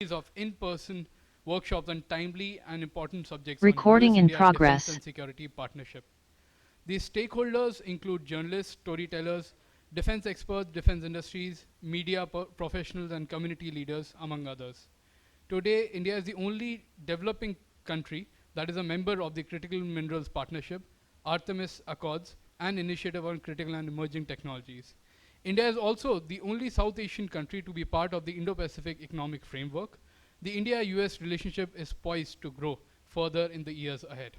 series of in-person workshops on timely and important subjects on Recording in US-India defense progress. and security partnership. These stakeholders include journalists, storytellers, defense experts, defense industries, media professionals, and community leaders, among others. Today, India is the only developing country that is a member of the Critical Minerals Partnership, Artemis Accords, and Initiative on Critical and Emerging Technologies. India is also the only South Asian country to be part of the Indo-Pacific Economic Framework. The India-US relationship is poised to grow further in the years ahead.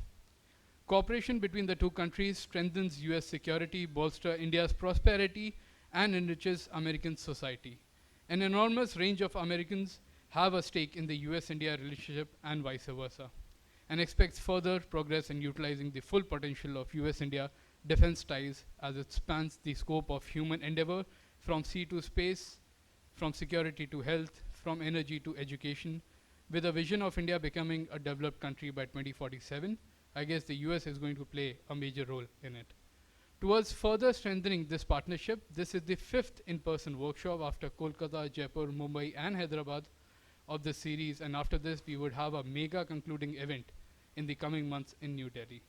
Cooperation between the two countries strengthens US security, bolsters India's prosperity, and enriches American society. An enormous range of Americans have a stake in the US-India relationship and vice versa, and expects further progress in utilizing the full potential of US-India defense ties as it spans the scope of human endeavor from sea to space, from security to health, from energy to education. With a vision of India becoming a developed country by 2047, I guess the US is going to play a major role in it. Towards further strengthening this partnership, this is the fifth in-person workshop after Kolkata, Jaipur, Mumbai, and Hyderabad of this series, and after this we would have a mega concluding event in the coming months in New Delhi.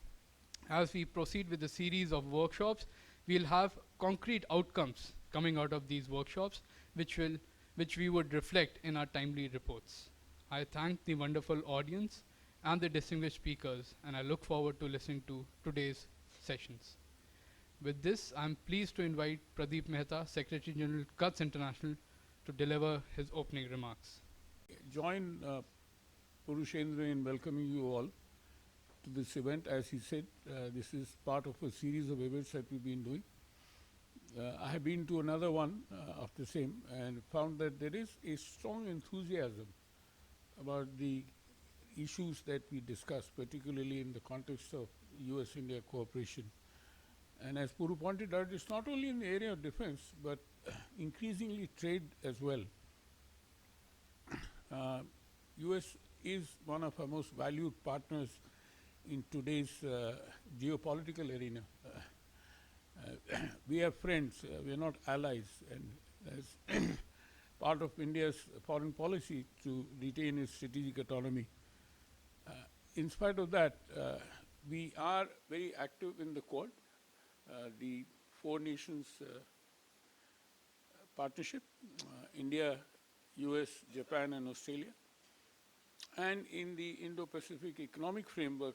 As we proceed with the series of workshops, we'll have concrete outcomes coming out of these workshops, which we would reflect in our timely reports. I thank the wonderful audience and the distinguished speakers, and I look forward to listening to today's sessions. With this, I'm pleased to invite Pradeep Mehta, Secretary General, CUTS International, to deliver his opening remarks. Join Purushendra in welcoming you all to this event. As he said, this is part of a series of events that we've been doing. I have been to another one of the same and found that there is a strong enthusiasm about the issues that we discuss, particularly in the context of US-India cooperation. And as Puru pointed out, it's not only in the area of defense, but increasingly trade as well. US is one of our most valued partners in today's geopolitical arena. We are friends, we are not allies, and as part of India's foreign policy to retain its strategic autonomy. In spite of that, we are very active in the Quad, the four nations partnership, India, US, Japan, and Australia, and in the Indo-Pacific Economic Framework.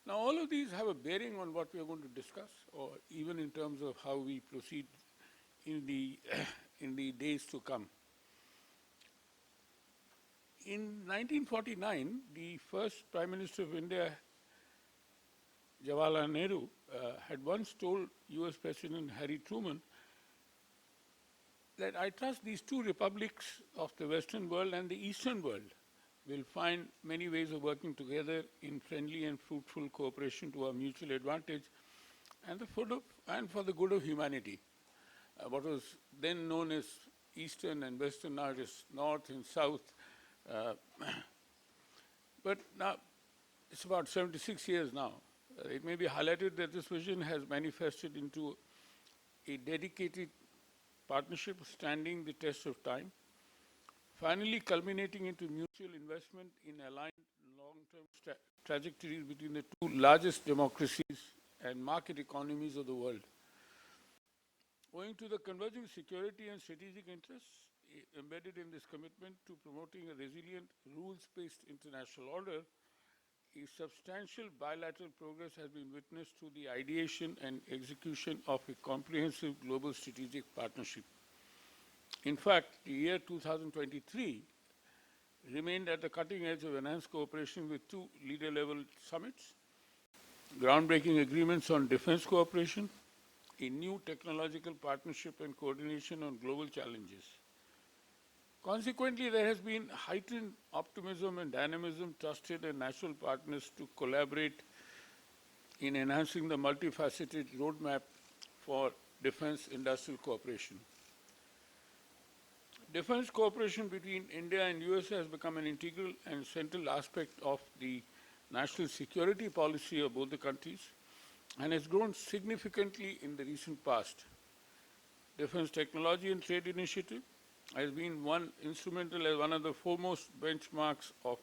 Now, all of these have a bearing on what we are going to discuss, or even in terms of how we proceed in the in the days to come. In 1949, the first Prime Minister of India, Jawaharlal Nehru, had once told US President Harry Truman that I trust these two republics of the Western world and the Eastern world will find many ways of working together in friendly and fruitful cooperation to our mutual advantage and for the good of humanity. What was then known as Eastern and Western, now it is North and South. But now it's about 76 years now. It may be highlighted that this vision has manifested into a dedicated partnership standing the test of time, finally culminating into mutual investment in aligned long-term trajectories between the two largest democracies and market economies of the world. Owing to the converging security and strategic interests embedded in this commitment to promoting a resilient, rules-based international order, a substantial bilateral progress has been witnessed through the ideation and execution of a comprehensive global strategic partnership. In fact, the year 2023 remained at the cutting edge of enhanced cooperation with two leader-level summits, groundbreaking agreements on defense cooperation, a new technological partnership and coordination on global challenges. Consequently, there has been heightened optimism and dynamism, trusted and natural partners to collaborate in enhancing the multifaceted roadmap for defense industrial cooperation. Defense cooperation between India and USA has become an integral and central aspect of the national security policy of both the countries and has grown significantly in the recent past. Defense Technology and Trade Initiative, has been instrumental as one of the foremost benchmarks of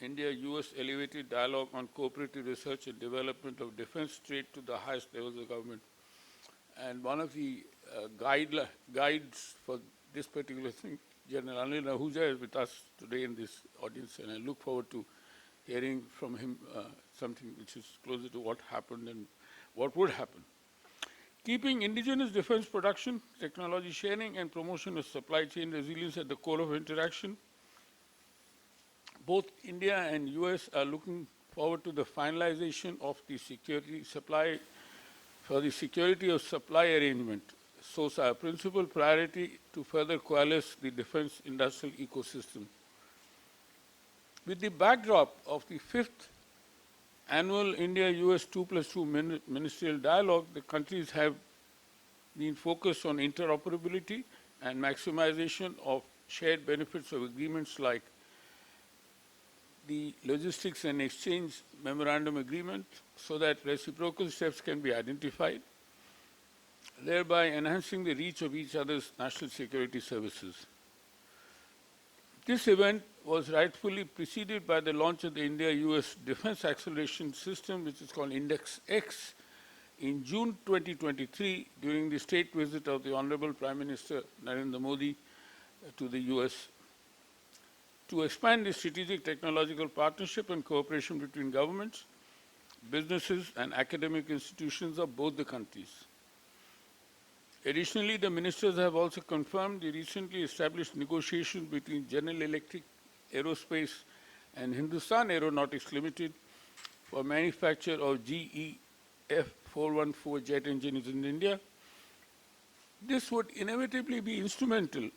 India-US elevated dialogue on cooperative research and development of defense trade to the highest levels of government. And one of the guides for this particular thing, General Anil Ahuja, is with us today in this audience, and I look forward to hearing from him something which is closer to what happened and what would happen. Keeping indigenous defense production, technology sharing, and promotion of supply chain resilience at the core of interaction. Both India and US are looking forward to the finalization of the security of supply arrangement. So our principal priority to further coalesce the defense industrial ecosystem. With the backdrop of the 5th annual India-US 2+2 ministerial dialogue, the countries have been focused on interoperability and maximization of shared benefits of agreements like the Logistics and Exchange Memorandum Agreement, so that reciprocal steps can be identified, thereby enhancing the reach of each other's national security services. This event was rightfully preceded by the launch of the India-US Defense Acceleration System, which is called Index X, in June 2023 during the state visit of the Honorable Prime Minister Narendra Modi to the US, to expand the strategic technological partnership and cooperation between governments, businesses, and academic institutions of both the countries. Additionally, the ministers have also confirmed the recently established negotiations between General Electric Aerospace and Hindustan Aeronautics Limited for manufacture of GE F414 jet engines in India. This would inevitably be instrumental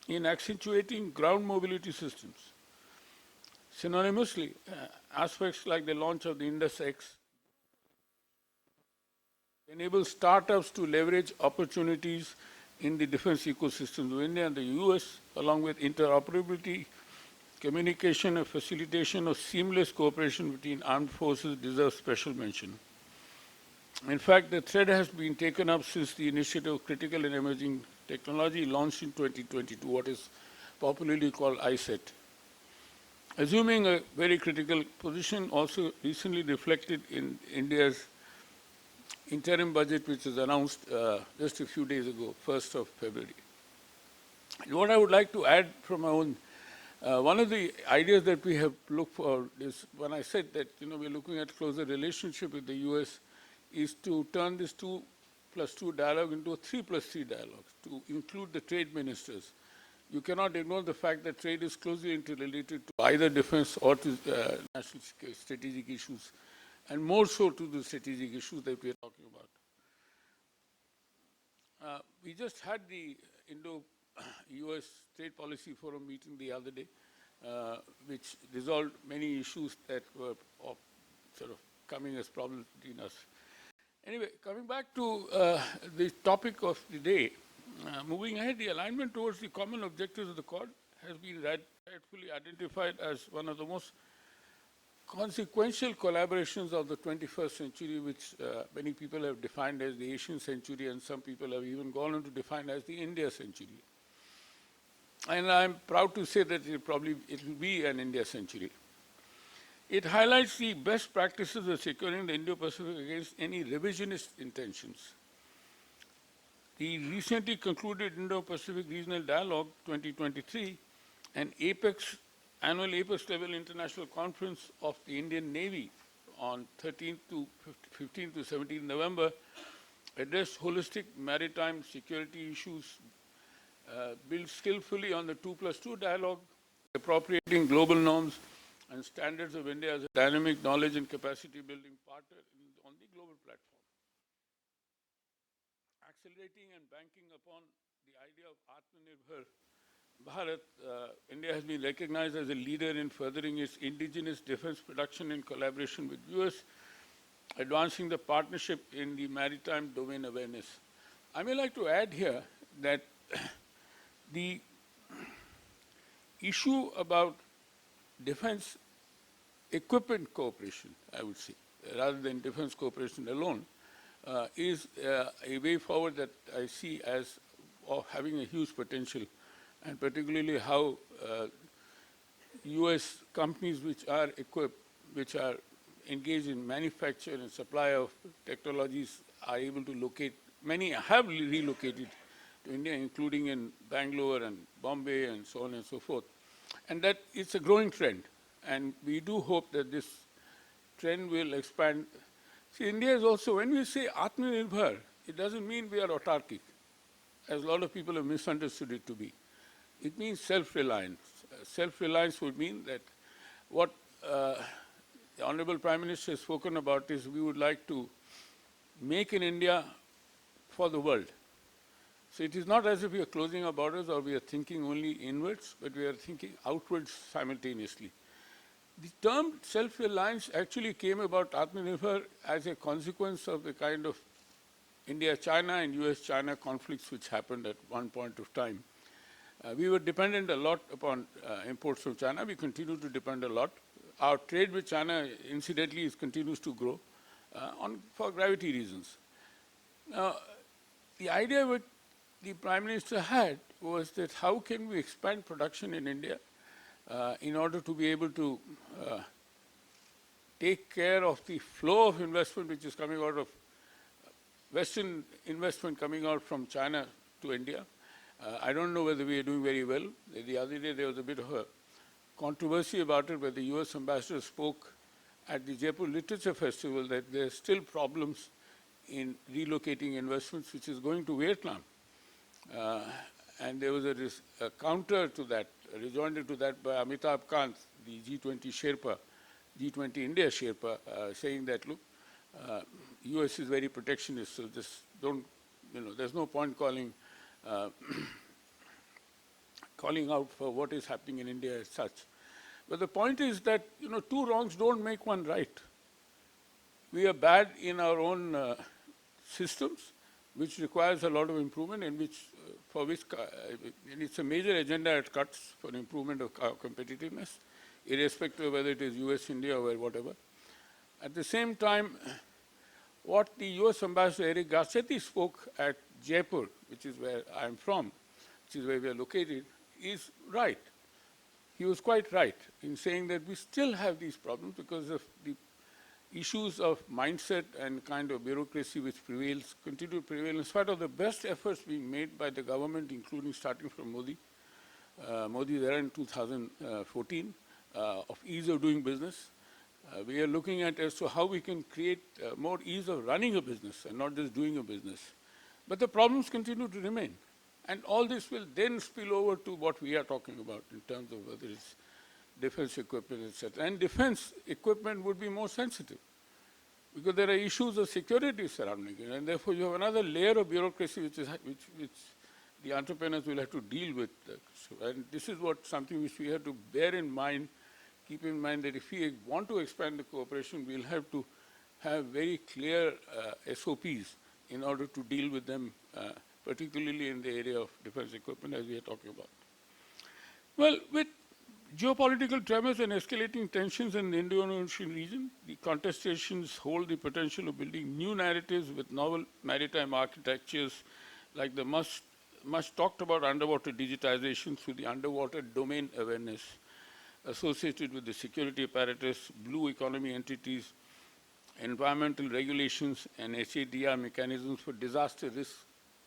in accentuating ground mobility systems. Synonymously, aspects like the launch of the Indus X enable startups to leverage opportunities in the defense ecosystems of India and the US, along with interoperability, communication, and facilitation of seamless cooperation between armed forces deserves special mention. In fact, the thread has been taken up since the initiative of Critical and Emerging Technology launched in 2022, what is popularly called ISET. Assuming a very critical position, also recently reflected in India's interim budget, which was announced just a few days ago, 1st of February. What I would like to add from my own, one of the ideas that we have looked for is, when I said that we're looking at closer relationship with the US, is to turn this 2+2 dialogue into a 3+3 dialogue, to include the trade ministers. You cannot ignore the fact that trade is closely interrelated to either defense or to national strategic issues, and more so to the strategic issues that we are talking about. We just had the Indo-US Trade Policy Forum meeting the other day, which resolved many issues that were sort of coming as problems between us. Anyway, coming back to the topic of the day, moving ahead, the alignment towards the common objectives of the Quad has been rightfully identified as one of the most consequential collaborations of the 21st century, which many people have defined as the Asian century, and some people have even gone on to define as the India century. And I'm proud to say that it will be an India century. It highlights the best practices of securing the Indo-Pacific against any revisionist intentions. The recently concluded Indo-Pacific Regional Dialogue 2023 and annual Apex level international conference of the Indian Navy on 13th to 15th to 17th November addressed holistic maritime security issues, built skillfully on the 2+2 dialogue, appropriating global norms and standards of India as a dynamic knowledge and capacity building partner on the global platform. Accelerating and banking upon the idea of Atmanirbhar Bharat, India has been recognized as a leader in furthering its indigenous defense production in collaboration with US, advancing the partnership in the maritime domain awareness. I may like to add here that the issue about defense equipment cooperation, I would say, rather than defense cooperation alone, is a way forward that I see as having a huge potential. and particularly how US companies which are equipped, which are engaged in manufacture and supply of technologies are able to locate, many have relocated to India, including in Bangalore and Bombay and so on and so forth. And that it's a growing trend. And we do hope that this trend will expand. See, India is also, when we say Atmanirbhar, it doesn't mean we are autarkic, as a lot of people have misunderstood it to be. It means self-reliance. Self-reliance would mean that what the Honorable Prime Minister has spoken about is we would like to make in India for the world. So it is not as if we are closing our borders or we are thinking only inwards, but we are thinking outwards simultaneously. The term self-reliance actually came about Atmanirbhar as a consequence of the kind of India-China and US-China conflicts which happened at one point of time. We were dependent a lot upon imports from China. We continue to depend a lot. Our trade with China, incidentally, continues to grow for gravity reasons. Now, the idea which the Prime Minister had was that how can we expand production in India in order to be able to take care of the flow of investment which is coming out of Western investment coming out from China to India. I don't know whether we are doing very well. The other day there was a bit of a controversy about it where the US ambassador spoke at the Jaipur Literature Festival that there are still problems in relocating investments, which is going to Vietnam. And there was a counter to that, a rejoinder to that by Amitabh Kant, the G20 Sherpa, G20 India Sherpa, saying that, look, US is very protectionist, so just don't, there's no point calling out for what is happening in India as such. But the point is that, two wrongs don't make one right. We are bad in our own systems, which requires a lot of improvement, and and it's a major agenda at cuts for improvement of our competitiveness, irrespective of whether it is US, India, or whatever. At the same time, what the US Ambassador Eric Garcetti spoke at Jaipur, which is where I'm from, which is where we are located, is right. He was quite right in saying that we still have these problems because of the issues of mindset and kind of bureaucracy which continue to prevail in spite of the best efforts being made by the government, including starting from Modi there in 2014, of ease of doing business. We are looking at as to how we can create more ease of running a business and not just doing a business. But the problems continue to remain. And all this will then spill over to what we are talking about in terms of whether it's defense equipment, etc. And defense equipment would be more sensitive because there are issues of security surrounding it. And therefore, you have another layer of bureaucracy which the entrepreneurs will have to deal with. And this is something which we have to bear in mind, keep in mind that if we want to expand the cooperation, we'll have to have very clear SOPs in order to deal with them, particularly in the area of defense equipment, as we are talking about. Well, with geopolitical tremors and escalating tensions in the Indo-Ocean region, the contestations hold the potential of building new narratives with novel maritime architectures like the much talked about underwater digitization through the underwater domain awareness associated with the security apparatus, blue economy entities, environmental regulations, and HADR mechanisms for disaster risk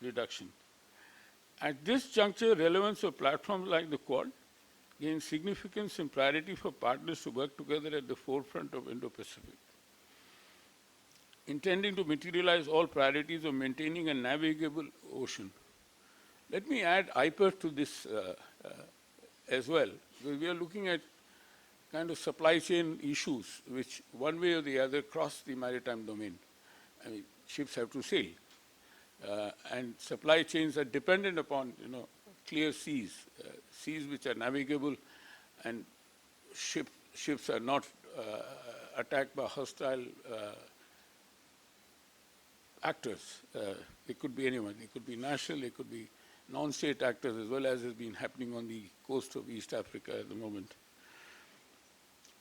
reduction. At this juncture, relevance of platforms like the Quad gains significance and priority for partners to work together at the forefront of Indo-Pacific, intending to materialize all priorities of maintaining a navigable ocean. Let me add IPER to this as well, because we are looking at kind of supply chain issues which one way or the other cross the maritime domain. I mean, ships have to sail. And supply chains are dependent upon, clear seas, seas which are navigable, and ships are not attacked by hostile actors. It could be anyone. It could be national, it could be non-state actors, as well as has been happening on the coast of East Africa at the moment.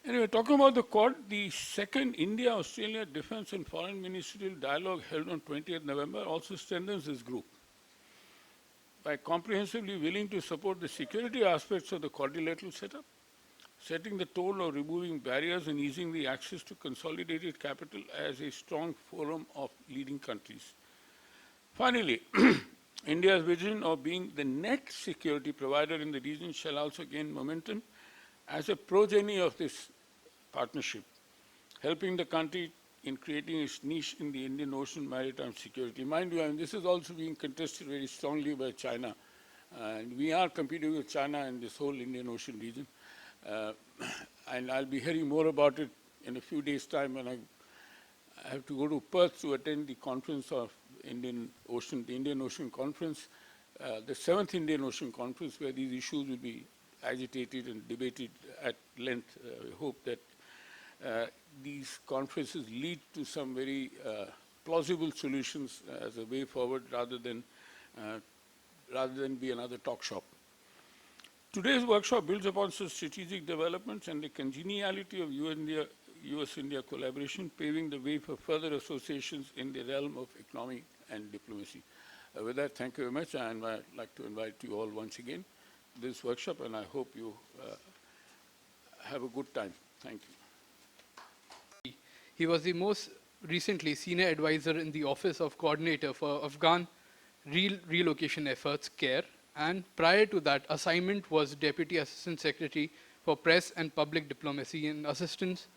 Anyway, talking about the Quad, the second India-Australia Defence and Foreign Ministerial Dialogue held on 20th November also strengthens this group. by comprehensively willing to support the security aspects of the quadrilateral setup, setting the tone of removing barriers and easing the access to consolidated capital as a strong forum of leading countries. Finally, India's vision of being the net security provider in the region shall also gain momentum as a progeny of this partnership, helping the country in creating its niche in the Indian Ocean maritime security. Mind you, this is also being contested very strongly by China. And we are competing with China in this whole Indian Ocean region. And I'll be hearing more about it in a few days' time when I have to go to Perth to attend the conference of Indian Ocean, the Indian Ocean Conference, the 7th Indian Ocean Conference, where these issues will be agitated and debated at length. We hope that these conferences lead to some very plausible solutions as a way forward rather than be another talk shop. Today's workshop builds upon such strategic developments and the congeniality of US-India collaboration, paving the way for further associations in the realm of economy and diplomacy. With that, thank you very much, and I'd like to invite you all once again to this workshop, and I hope you have a good time. Thank you. He was the most recently senior advisor in the Office of Coordinator for Afghan Relocation Efforts, CARE, and prior to that assignment was Deputy Assistant Secretary for Press and Public Diplomacy and Assistance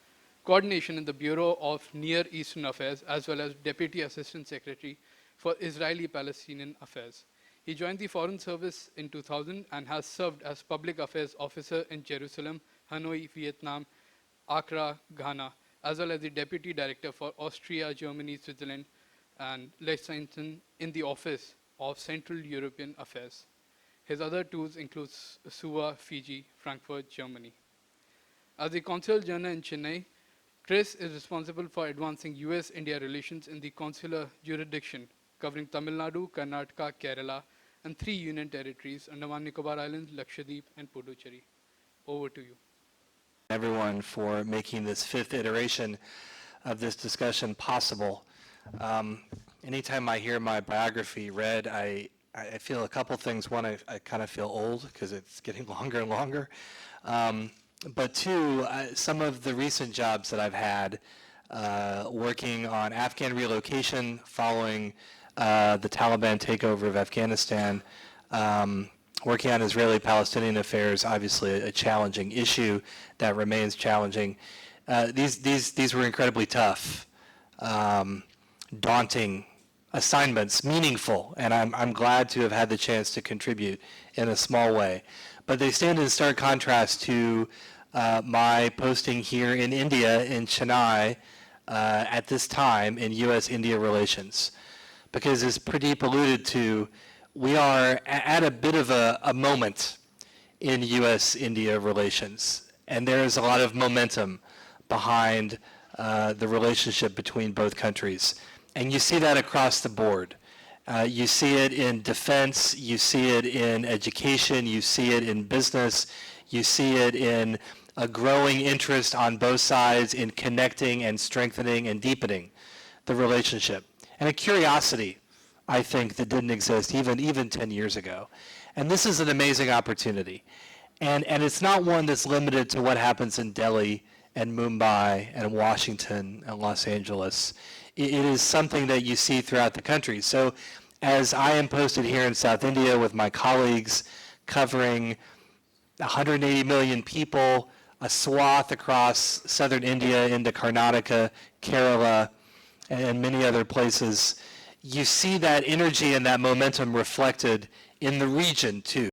Coordination in the Bureau of Near Eastern Affairs, as well as Deputy Assistant Secretary for Israeli-Palestinian Affairs. He joined the Foreign Service in 2000 and has served as Public Affairs Officer in Jerusalem, Hanoi, Vietnam, Accra, Ghana, as well as the Deputy Director for Austria, Germany, Switzerland, and Liechtenstein in the Office of Central European Affairs. His other tours include Suva, Fiji, Frankfurt, Germany. As the Consul General in Chennai, Chris is responsible for advancing US-India relations in the consular jurisdiction, covering Tamil Nadu, Karnataka, Kerala, and 3 union territories, Andaman Nicobar Islands, Lakshadweep, and Puducherry. Over to you. Everyone for making this 5th iteration of this discussion possible. Anytime I hear my biography read, I feel a couple things. One, I kind of feel old because it's getting longer and longer. But 2, some of the recent jobs that I've had working on Afghan relocation following the Taliban takeover of Afghanistan, working on Israeli-Palestinian affairs, obviously a challenging issue that remains challenging. These were incredibly tough, daunting assignments, meaningful, and I'm glad to have had the chance to contribute in a small way. But they stand in stark contrast to my posting here in India, in Chennai, at this time in US-India relations. Because as Pradeep alluded to, we are at a bit of a moment in US-India relations, and there is a lot of momentum behind the relationship between both countries. And you see that across the board. You see it in defense, you see it in education, you see it in business, you see it in a growing interest on both sides in connecting and strengthening and deepening the relationship. And a curiosity, I think, that didn't exist even 10 years ago. And this is an amazing opportunity. And it's not one that's limited to what happens in Delhi and Mumbai and Washington and Los Angeles. It is something that you see throughout the country. So as I am posted here in South India with my colleagues covering 180 million people, a swath across southern India into Karnataka, Kerala, and many other places, you see that energy and that momentum reflected in the region too,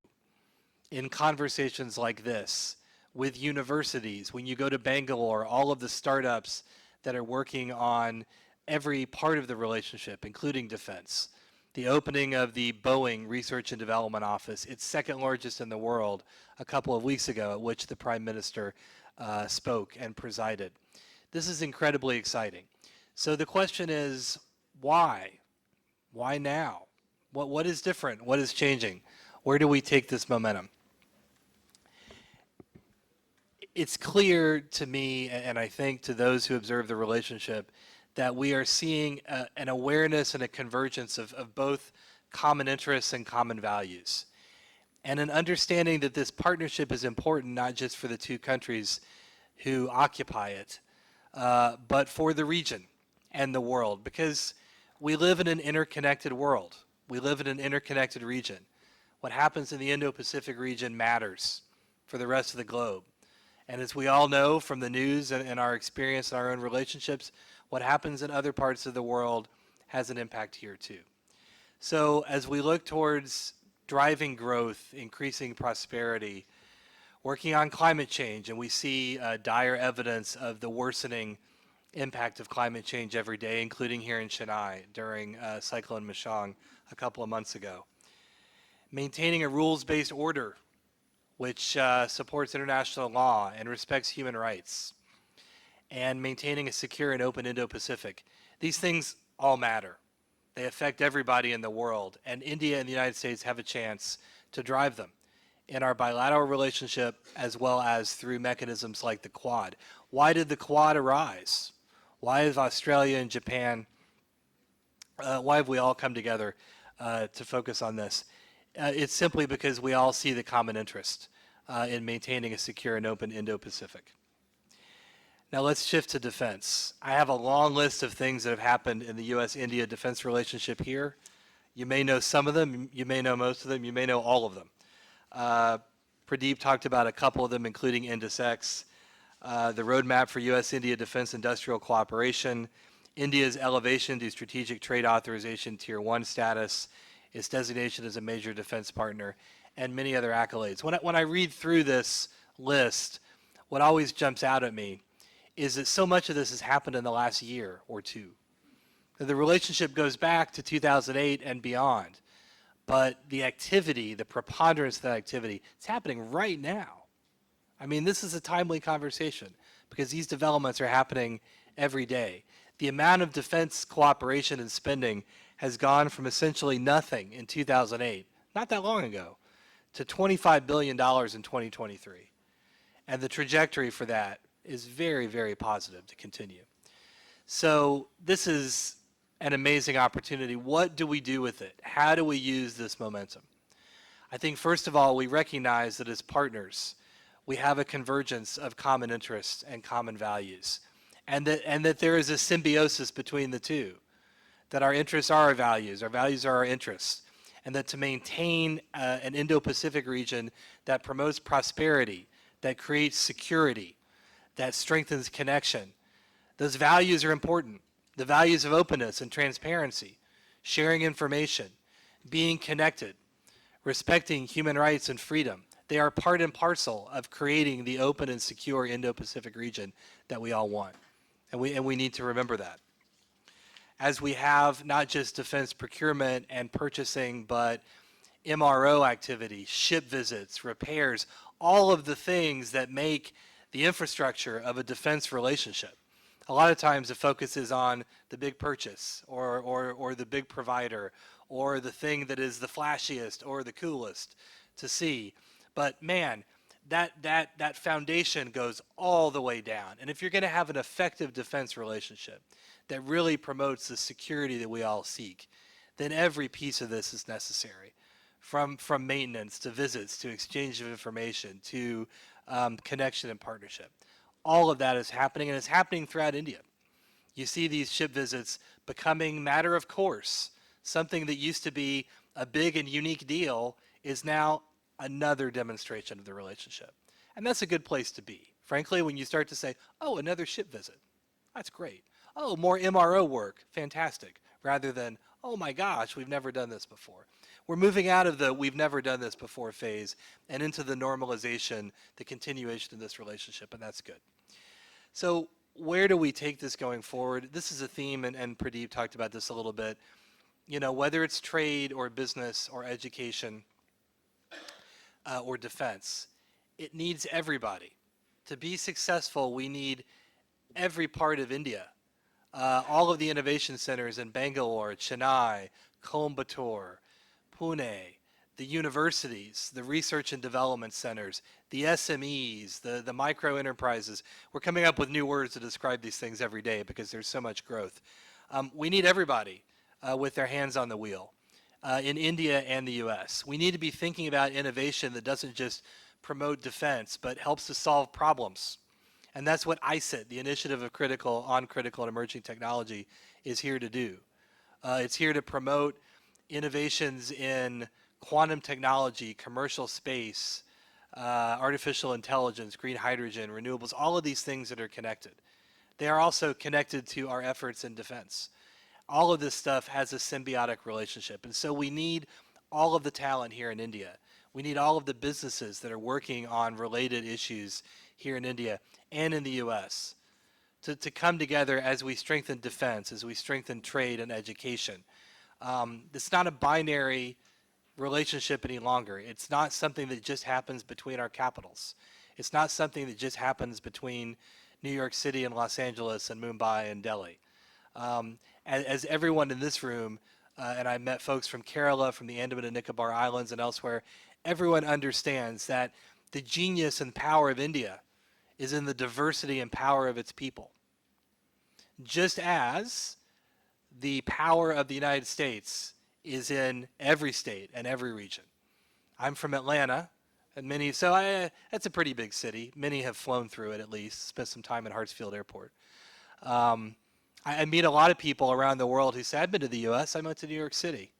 in conversations like this, with universities. When you go to Bangalore, all of the startups that are working on every part of the relationship, including defense. The opening of the Boeing Research and Development Office, its second largest in the world, a couple of weeks ago, at which the Prime Minister spoke and presided. This is incredibly exciting. So the question is, why? Why now? What is different? What is changing? Where do we take this momentum? It's clear to me, and I think to those who observe the relationship, that we are seeing an awareness and a convergence of both common interests and common values, and an understanding that this partnership is important not just for the two countries who occupy it, but for the region and the world, because we live in an interconnected world. We live in an interconnected region. What happens in the Indo-Pacific region matters for the rest of the globe. And as we all know from the news and our experience in our own relationships, what happens in other parts of the world has an impact here too. So as we look towards driving growth, increasing prosperity, working on climate change, and we see dire evidence of the worsening impact of climate change every day, including here in Chennai during Cyclone Mashong a couple of months ago. Maintaining a rules-based order which supports international law and respects human rights, and maintaining a secure and open Indo-Pacific. These things all matter. They affect everybody in the world, and India and the United States have a chance to drive them in our bilateral relationship as well as through mechanisms like the Quad. Why did the Quad arise? Why have Australia and Japan, why have we all come together to focus on this? It's simply because we all see the common interest in maintaining a secure and open Indo-Pacific. Now let's shift to defense. I have a long list of things that have happened in the U.S.-India defense relationship here. You may know some of them, you may know most of them, you may know all of them. Pradeep talked about a couple of them, including INDUS-X, the roadmap for U.S.-India defense industrial cooperation, India's elevation to strategic trade authorization tier 1 status, its designation as a major defense partner, and many other accolades. When I read through this list, what always jumps out at me is that so much of this has happened in the last year or two. The relationship goes back to 2008 and beyond, but the activity, the preponderance of that activity, it's happening right now. I mean, this is a timely conversation because these developments are happening every day. The amount of defense cooperation and spending has gone from essentially nothing in 2008, not that long ago, to $25 billion in 2023. And the trajectory for that is very, very positive to continue. So this is an amazing opportunity. What do we do with it? How do we use this momentum? I think first of all, we recognize that as partners, we have a convergence of common interests and common values, and that there is a symbiosis between the two, that our interests are our values are our interests, and that to maintain an Indo-Pacific region that promotes prosperity, that creates security, that strengthens connection, those values are important. The values of openness and transparency, sharing information, being connected, respecting human rights and freedom. They are part and parcel of creating the open and secure Indo-Pacific region that we all want. And we need to remember that. As we have not just defense procurement and purchasing, but MRO activity, ship visits, repairs, all of the things that make the infrastructure of a defense relationship. A lot of times the focus is on the big purchase or the big provider or the thing that is the flashiest or the coolest to see. But man, that foundation goes all the way down. And if you're going to have an effective defense relationship that really promotes the security that we all seek, then every piece of this is necessary. From maintenance to visits to exchange of information to connection and partnership. All of that is happening, and it's happening throughout India. You see these ship visits becoming matter of course. Something that used to be a big and unique deal is now another demonstration of the relationship. And that's a good place to be. Frankly, when you start to say, oh, another ship visit, that's great. Oh, more MRO work, fantastic. Rather than, oh my gosh, we've never done this before. We're moving out of the we've never done this before phase and into the normalization, the continuation of this relationship, and that's good. So where do we take this going forward? This is a theme, and Pradeep talked about this a little bit. You know, whether it's trade or business or education or defense, it needs everybody. To be successful, we need every part of India. All of the innovation centers in Bangalore, Chennai, Coimbatore, Pune, the universities, the research and development centers, the SMEs, the micro enterprises. We're coming up with new words to describe these things every day because there's so much growth. We need everybody with their hands on the wheel. in India and the US. We need to be thinking about innovation that doesn't just promote defense, but helps to solve problems. And that's what ICIT, the Initiative of Critical and Emerging Technology, is here to do. It's here to promote innovations in quantum technology, commercial space, artificial intelligence, green hydrogen, renewables, all of these things that are connected. They are also connected to our efforts in defense. All of this stuff has a symbiotic relationship. And so we need all of the talent here in India. We need all of the businesses that are working on related issues here in India and in the US to come together as we strengthen defense, as we strengthen trade and education. It's not a binary relationship any longer. It's not something that just happens between our capitals. It's not something that just happens between New York City and Los Angeles and Mumbai and Delhi. As everyone in this room, and I met folks from Kerala, from the Andaman and Nicobar Islands and elsewhere, everyone understands that the genius and power of India is in the diversity and power of its people. Just as the power of the United States is in every state and every region. I'm from Atlanta, and that's a pretty big city. Many have flown through it at least, spent some time at Hartsfield Airport. I meet a lot of people around the world who say, I've been to the U.S., I went to New York City.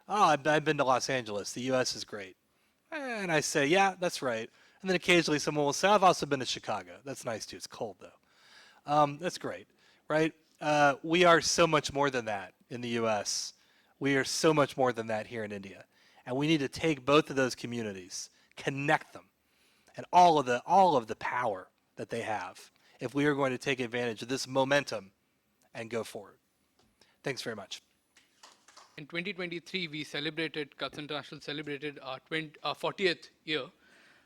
Oh, I've been to Los Angeles, the U.S. is great. And I say, yeah, that's right. And then occasionally someone will say, I've also been to Chicago. That's nice too, it's cold though. That's great, right? We are so much more than that in the U.S. We are so much more than that here in India. And we need to take both of those communities, connect them, and all of the power that they have if we are going to take advantage of this momentum and go forward. Thanks very much. In 2023, Qatar International celebrated our 40th year.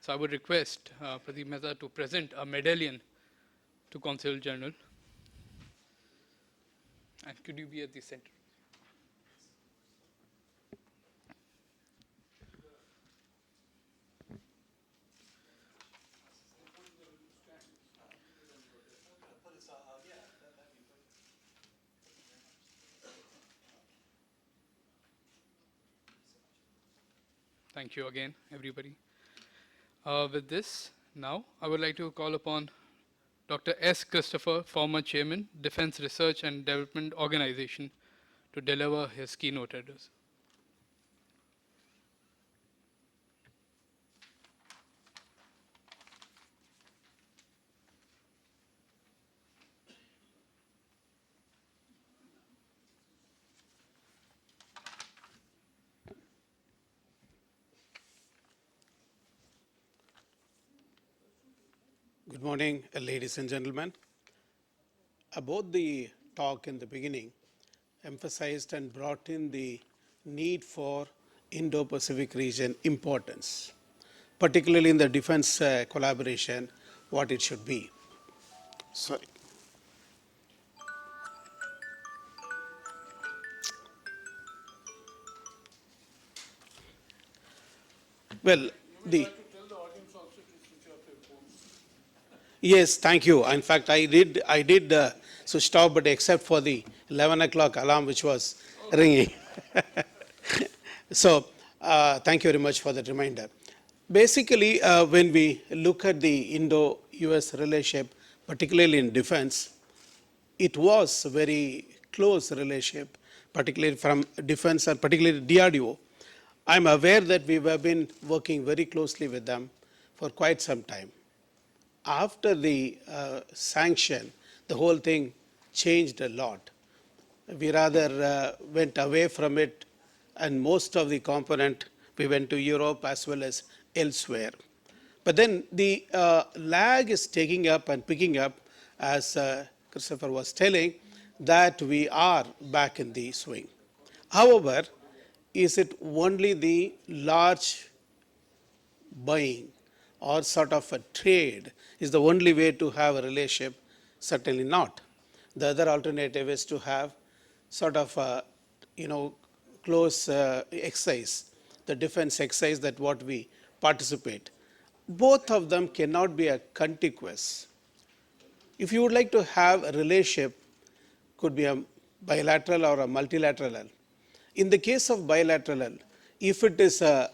So I would request Pradeep Mehta to present a medallion to Consul General. And could you be at the center? Thank you again, everybody. With this, now, I would like to call upon Dr. S. Christopher, former chairman, Defense Research and Development Organization, to deliver his keynote address. Good morning, ladies and gentlemen. About the talk in the beginning, emphasized and brought in the need for Indo-Pacific region importance, particularly in the defense collaboration, what it should be. Sorry. Well, yes, thank you. In fact, I did switch off, but except for the 11 o'clock alarm which was ringing. So, thank you very much for that reminder. Basically, when we look at the Indo-US relationship, particularly in defense, it was a very close relationship, particularly from defense and particularly DRDO. I'm aware that we have been working very closely with them for quite some time. After the sanction, the whole thing changed a lot. We rather went away from it, and most of the component we went to Europe as well as elsewhere. But then the lag is taking up and picking up, as Christopher was telling, that we are back in the swing. However, is it only the large buying or sort of a trade is the only way to have a relationship? Certainly not. The other alternative is to have sort of a, close exercise, the defense exercise that what we participate. Both of them cannot be a contiguous. If you would like to have a relationship, could be a bilateral or a multilateral. In the case of bilateral, if it is a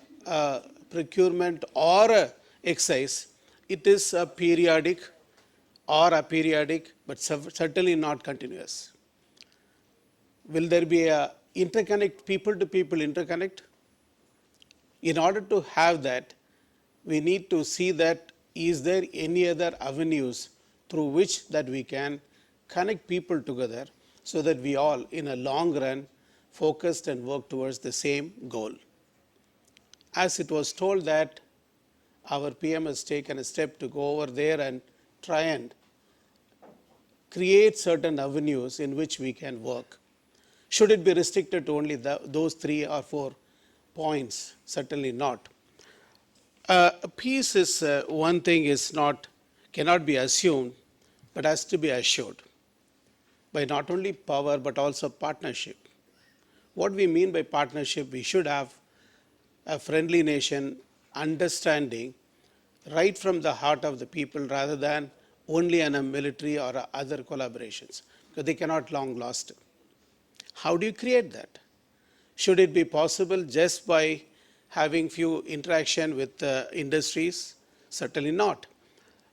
procurement or a excise, it is a periodic or aperiodic, but certainly not continuous. Will there be a interconnect, people to people interconnect? In order to have that, we need to see that is there any other avenues through which that we can connect people together so that we all in a long run focused and work towards the same goal. As it was told that our PM has taken a step to go over there and try and create certain avenues in which we can work. Should it be restricted to only those 3 or 4 points? Certainly not. Peace is one thing is cannot be assumed, but has to be assured by not only power but also partnership. What we mean by partnership, we should have a friendly nation understanding right from the heart of the people rather than only in a military or other collaborations, because they cannot long last. How do you create that? Should it be possible just by having few interaction with industries? Certainly not.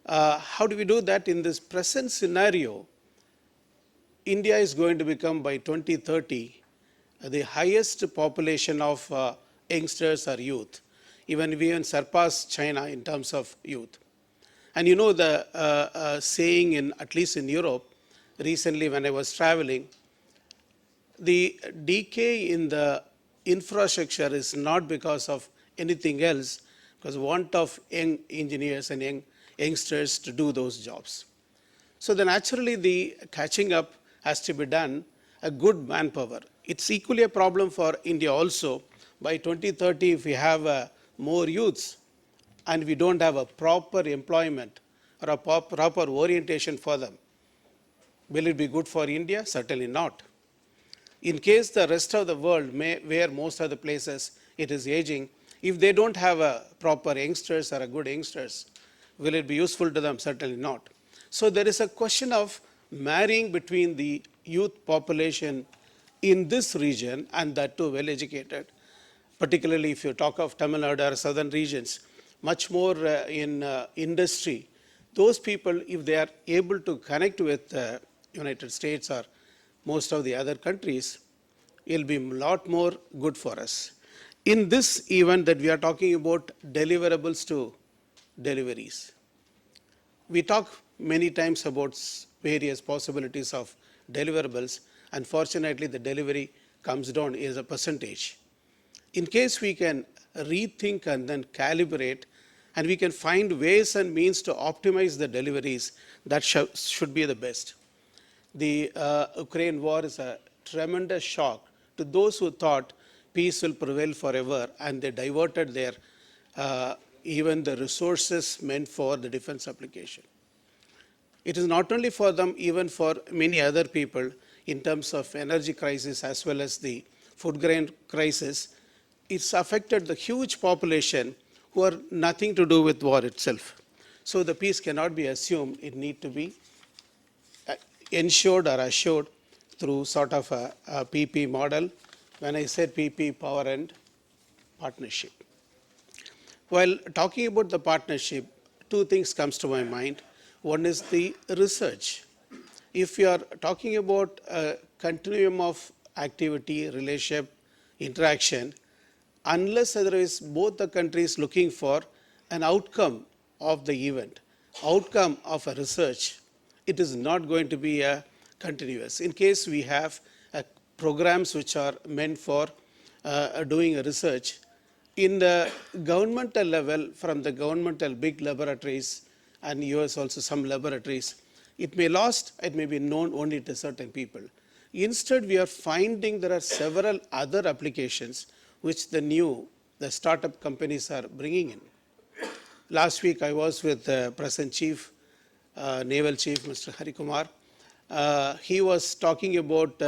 How do we do that in this present scenario? India is going to become by 2030 the highest population of youngsters or youth. Even we even surpass China in terms of youth. And you know the saying in at least in Europe, recently when I was traveling, the decay in the infrastructure is not because of anything else, because want of young engineers and youngsters to do those jobs. So then naturally the catching up has to be done, a good manpower. It's equally a problem for India also. By 2030, if we have more youths and we don't have a proper employment or a proper orientation for them, will it be good for India? Certainly not. In case the rest of the world, where most of the places it is aging, if they don't have a proper youngsters or a good youngsters, will it be useful to them? Certainly not. So there is a question of marrying between the youth population in this region and that too well educated, particularly if you talk of Tamil Nadu or southern regions, much more in industry. Those people, if they are able to connect with United States or most of the other countries, it will be a lot more good for us. In this event that we are talking about deliverables to deliveries, we talk many times about various possibilities of deliverables. Unfortunately, the delivery comes down as a percentage. In case we can rethink and then calibrate, and we can find ways and means to optimize the deliveries, that should be the best. The Ukraine war is a tremendous shock to those who thought peace will prevail forever, and they diverted their even the resources meant for the defense application. It is not only for them, even for many other people in terms of energy crisis as well as the food grain crisis. It's affected the huge population who are nothing to do with war itself. So the peace cannot be assumed. It needs to be ensured or assured through sort of a PP model. When I said PP, power and partnership. While talking about the partnership, 2 things comes to my mind. One is the research. If you are talking about a continuum of activity, relationship, interaction, unless otherwise both the countries looking for an outcome of the event, outcome of a research, it is not going to be a continuous. In case we have programs which are meant for doing a research, in the governmental level, from the governmental big laboratories and US also some laboratories, it may last, it may be known only to certain people. Instead, we are finding there are several other applications which the startup companies are bringing in. Last week, I was with the present chief, Naval Chief, Mr. Hari Kumar. He was talking about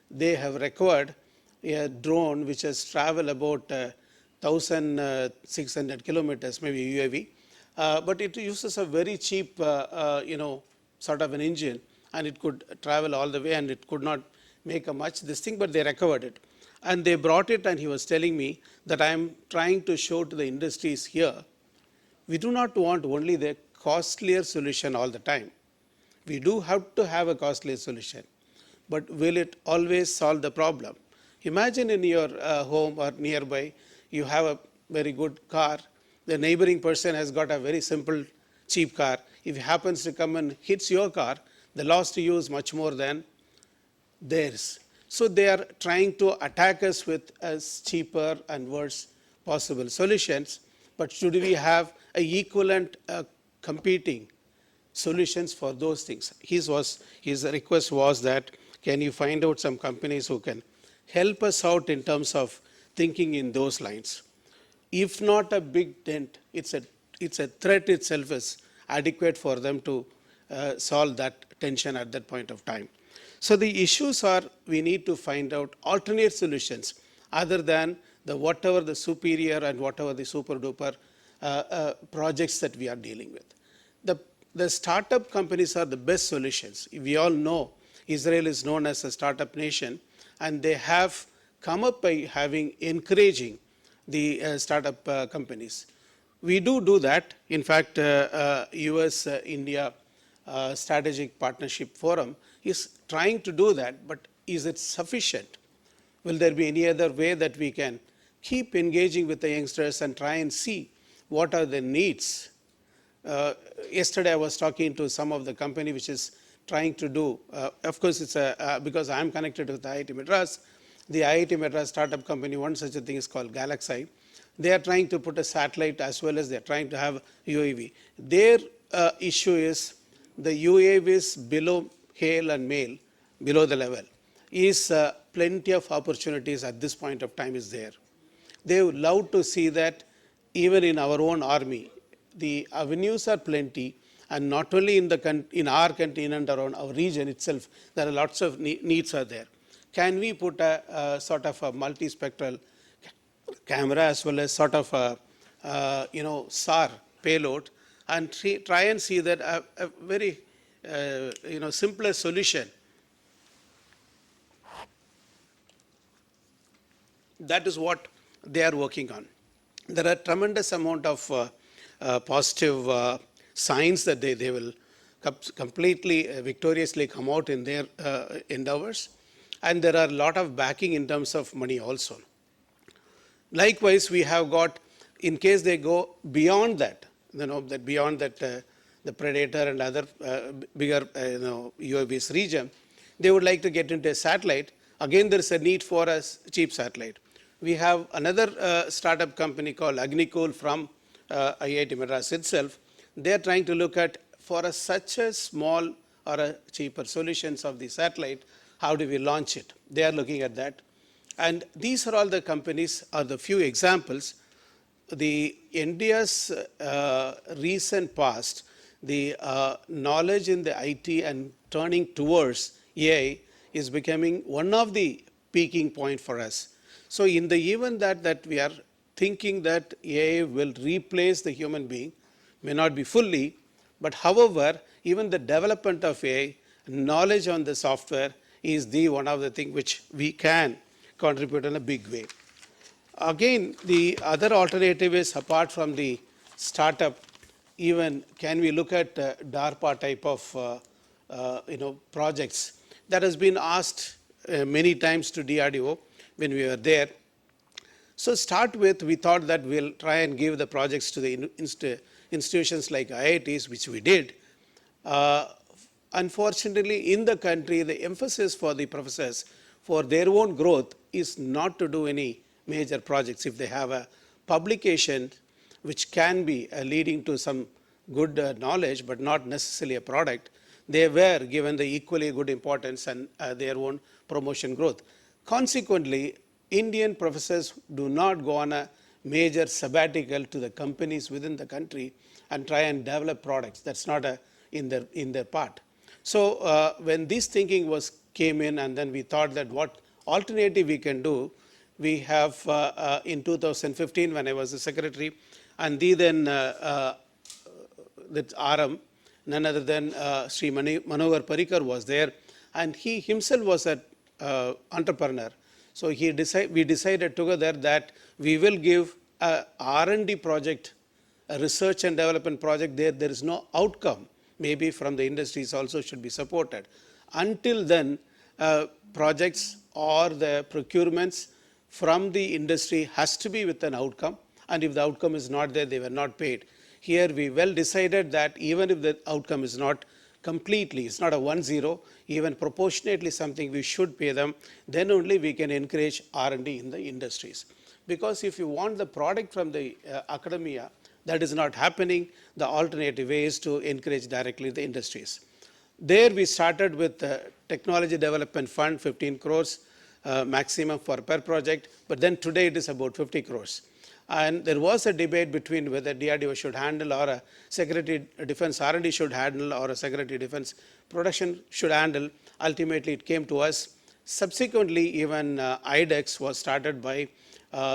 they have required a drone which has traveled about 1,600 kilometers, maybe UAV, but it uses a very cheap, sort of an engine, and it could travel all the way, and it could not make a much this thing, but they recovered it. And they brought it, and he was telling me that I am trying to show to the industries here, we do not want only the costlier solution all the time. We do have to have a costlier solution, but will it always solve the problem? Imagine in your home or nearby, you have a very good car. The neighboring person has got a very simple, cheap car. If he happens to come and hits your car, the loss to you is much more than theirs. So they are trying to attack us with as cheaper and worse possible solutions. But should we have a equivalent competing solutions for those things? His request was that, can you find out some companies who can help us out in terms of thinking in those lines? If not a big dent, it's a threat itself is adequate for them to solve that tension at that point of time. So the issues are, we need to find out alternate solutions other than whatever the superior and whatever the super duper projects that we are dealing with. The startup companies are the best solutions. We all know Israel is known as a startup nation, and they have come up by encouraging the startup companies. We do that. In fact, US-India Strategic Partnership Forum is trying to do that, but is it sufficient? Will there be any other way that we can keep engaging with the youngsters and try and see what are the needs? Yesterday I was talking to some of the company which is trying to do, of course it's because I'm connected with the IIT Madras, the IIT Madras startup company, one such a thing is called Galaxy. They are trying to put a satellite as well as they are trying to have UAV. Their issue is the UAVs below hail and mail, below the level, is plenty of opportunities at this point of time is there. They would love to see that even in our own army, the avenues are plenty, and not only in our country and around our region itself, there are lots of needs are there. Can we put a sort of a multispectral camera as well as sort of a SAR payload and try and see that a very simpler solution. That is what they are working on. There are tremendous amount of positive signs that they will completely victoriously come out in their endeavors, and there are a lot of backing in terms of money also. Likewise, we have got, in case they go beyond that, beyond that the Predator and other bigger UAVs region, they would like to get into a satellite. Again, there is a need for a cheap satellite. We have another startup company called Agnikul from IIT Madras itself. They are trying to look at, for such a small or a cheaper solutions of the satellite, how do we launch it? They are looking at that. And these are all the companies, are the few examples. The India's recent past, the knowledge in the IT and turning towards AI is becoming one of the peaking point for us. So in the event that we are thinking that AI will replace the human being, may not be fully, but however, even the development of AI, knowledge on the software is the one of the things which we can contribute in a big way. Again, the other alternative is, apart from the startup, even can we look at DARPA type of projects? That has been asked many times to DRDO when we were there. So start with, we thought that we'll try and give the projects to the institutions like IITs, which we did. Unfortunately, in the country, the emphasis for the professors for their own growth is not to do any major projects. If they have a publication which can be leading to some good knowledge, but not necessarily a product, they were given the equally good importance and their own promotion growth. Consequently, Indian professors do not go on a major sabbatical to the companies within the country and try and develop products. That's not in their part. So when this thinking came in, and then we thought that what alternative we can do, we have in 2015 when I was the secretary, and then with RM, none other than Sri Manohar Parrikar was there, and he himself was a entrepreneur. So we decided together that we will give a R&D project, a research and development project there is no outcome. Maybe from the industries also should be supported. Until then, projects or the procurements from the industry has to be with an outcome, and if the outcome is not there, they were not paid. Here we well decided that even if the outcome is not completely, it's not a 1-0, even proportionately something we should pay them, then only we can encourage R&D in the industries. Because if you want the product from the academia, that is not happening. The alternative way is to encourage directly the industries. There we started with the Technology Development Fund, 15 crores maximum for per project, but then today it is about 50 crores. And there was a debate between whether DRDO should handle or a Secretary Defense R&D should handle or a Secretary Defense Production should handle. Ultimately, it came to us. Subsequently, even IDEX was started by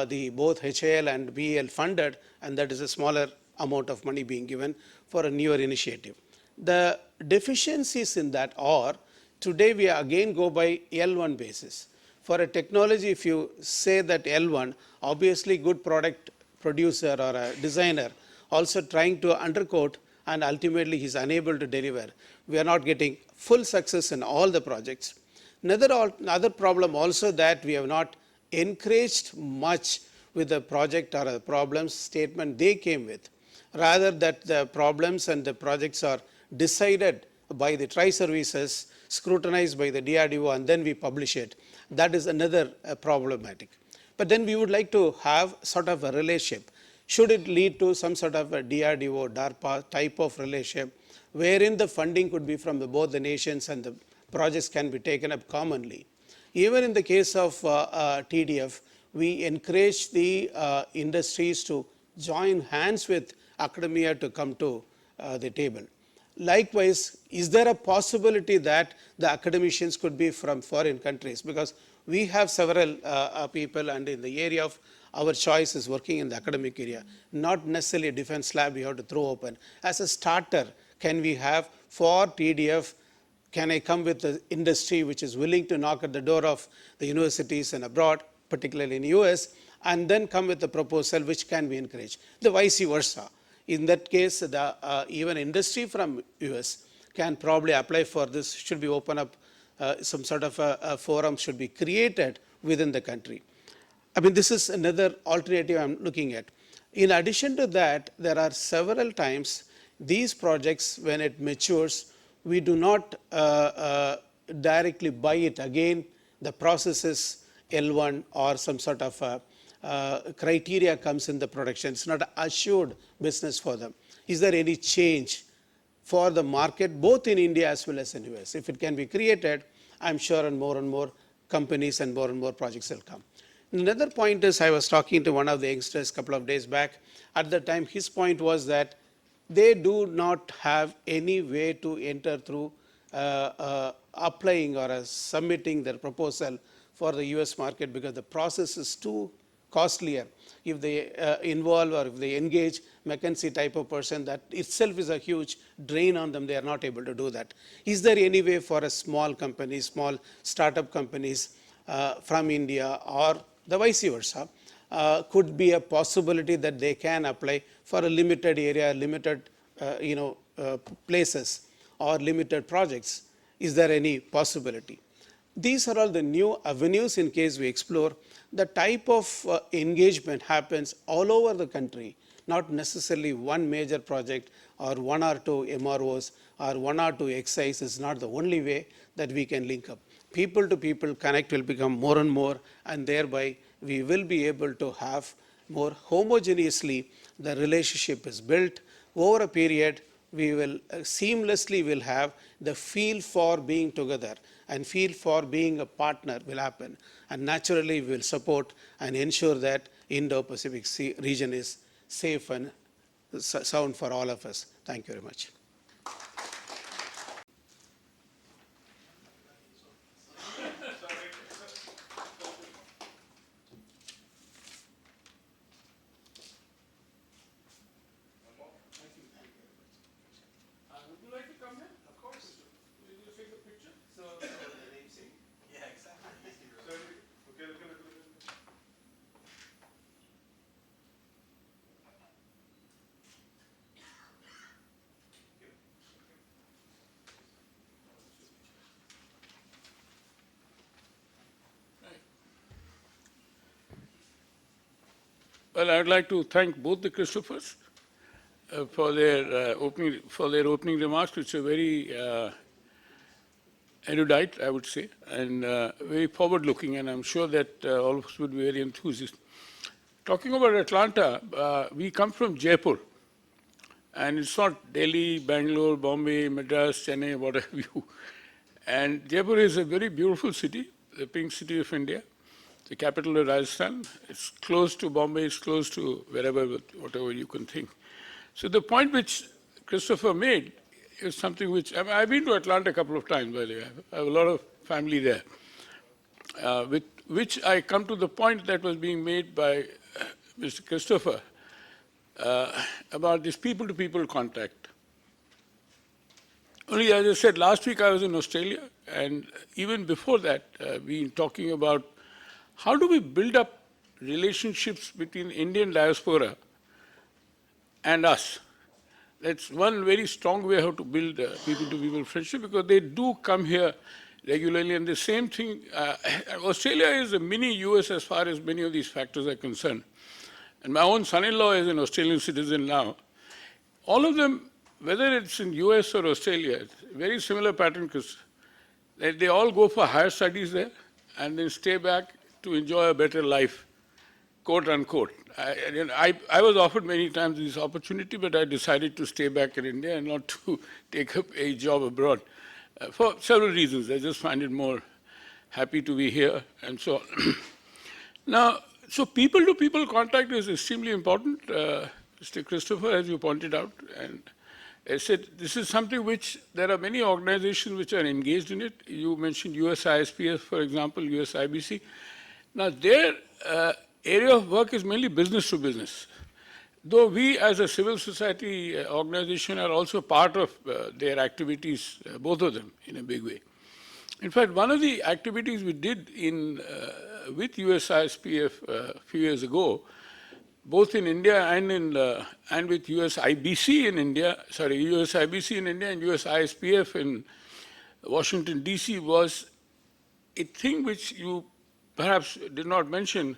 the both HAL and BEL funded, and that is a smaller amount of money being given for a newer initiative. The deficiencies in that are, today we again go by L1 basis. For a technology, if you say that L1, obviously good product producer or a designer also trying to undercoat, and ultimately he is unable to deliver. We are not getting full success in all the projects. Another problem also that we have not encouraged much with the project or the problems statement they came with. Rather that the problems and the projects are decided by the tri-services, scrutinized by the DRDO, and then we publish it. That is another problematic. But then we would like to have sort of a relationship. Should it lead to some sort of a DRDO, DARPA type of relationship, wherein the funding could be from both the nations and the projects can be taken up commonly. Even in the case of TDF, we encourage the industries to join hands with academia to come to the table. Likewise, is there a possibility that the academicians could be from foreign countries? Because we have several people, and in the area of our choice is working in the academic area, not necessarily a defense lab we have to throw open. As a starter, can we have for TDF, can I come with the industry which is willing to knock at the door of the universities and abroad, particularly in the US, and then come with a proposal which can be encouraged, the vice versa. In that case, the even industry from US can probably apply for this, should be open up, some sort of a forum should be created within the country. I mean, this is another alternative I'm looking at. In addition to that, there are several times these projects, when it matures, we do not directly buy it again. The process is L1 or some sort of criteria comes in the production. It's not an assured business for them. Is there any change for the market, both in India as well as in US? If it can be created, I'm sure and more companies and more projects will come. Another point is, I was talking to one of the youngsters a couple of days back. At the time, his point was that they do not have any way to enter through applying or submitting their proposal for the US market because the process is too costlier. If they involve or if they engage McKinsey type of person, that itself is a huge drain on them. They are not able to do that. Is there any way for a small company, small startup companies from India or the vice versa, could be a possibility that they can apply for a limited area, limited places or limited projects? Is there any possibility? These are all the new avenues in case we explore. The type of engagement happens all over the country, not necessarily one major project or one or two MROs or one or two XIs is not the only way that we can link up. People to people connect will become more and more, and thereby we will be able to have more homogeneously the relationship is built. Over a period, we will seamlessly will have the feel for being together and feel for being a partner will happen. And naturally, we will support and ensure that Indo-Pacific region is safe and sound for all of us. Thank you very much. Would you like to come here? Of course. Will you take a picture? So the name, yeah, exactly. Well, I'd like to thank both the Christophers for their opening remarks, which are very erudite, I would say, and very forward-looking, and I'm sure that all of us would be very enthusiastic. Talking about Atlanta, we come from Jaipur, and it's not Delhi, Bangalore, Bombay, Madras, Chennai, what have you. And Jaipur is a very beautiful city, the pink city of India, the capital of Rajasthan. It's close to Bombay, it's close to wherever, whatever you can think. So the point which Christopher made is something which, I've been to Atlanta a couple of times, by the way. I have a lot of family there, with which I come to the point that was being made by Mr. Christopher about this people-to-people contact. Only, as I said, last week I was in Australia, and even before that, we been talking about how do we build up relationships between Indian diaspora and us. That's one very strong way how to build people-to-people friendship, because they do come here regularly, and the same thing, Australia is a mini US as far as many of these factors are concerned. And my own son-in-law is an Australian citizen now. All of them, whether it's in US or Australia, it's a very similar pattern, because they all go for higher studies there and then stay back to enjoy a better life, quote unquote. I was offered many times this opportunity, but I decided to stay back in India and not to take up a job abroad for several reasons. I just find it more happy to be here and so on. Now, so people-to-people contact is extremely important, Mr. Christopher, as you pointed out. And I said, this is something which there are many organizations which are engaged in it. You mentioned USISPF, for example, USIBC. Now, their area of work is mainly business to business. Though we as a civil society organization are also part of their activities, both of them, in a big way. In fact, one of the activities we did with USISPF a few years ago, both in India and with USIBC in India, USIBC in India and USISPF in Washington, D.C. was a thing which you perhaps did not mention.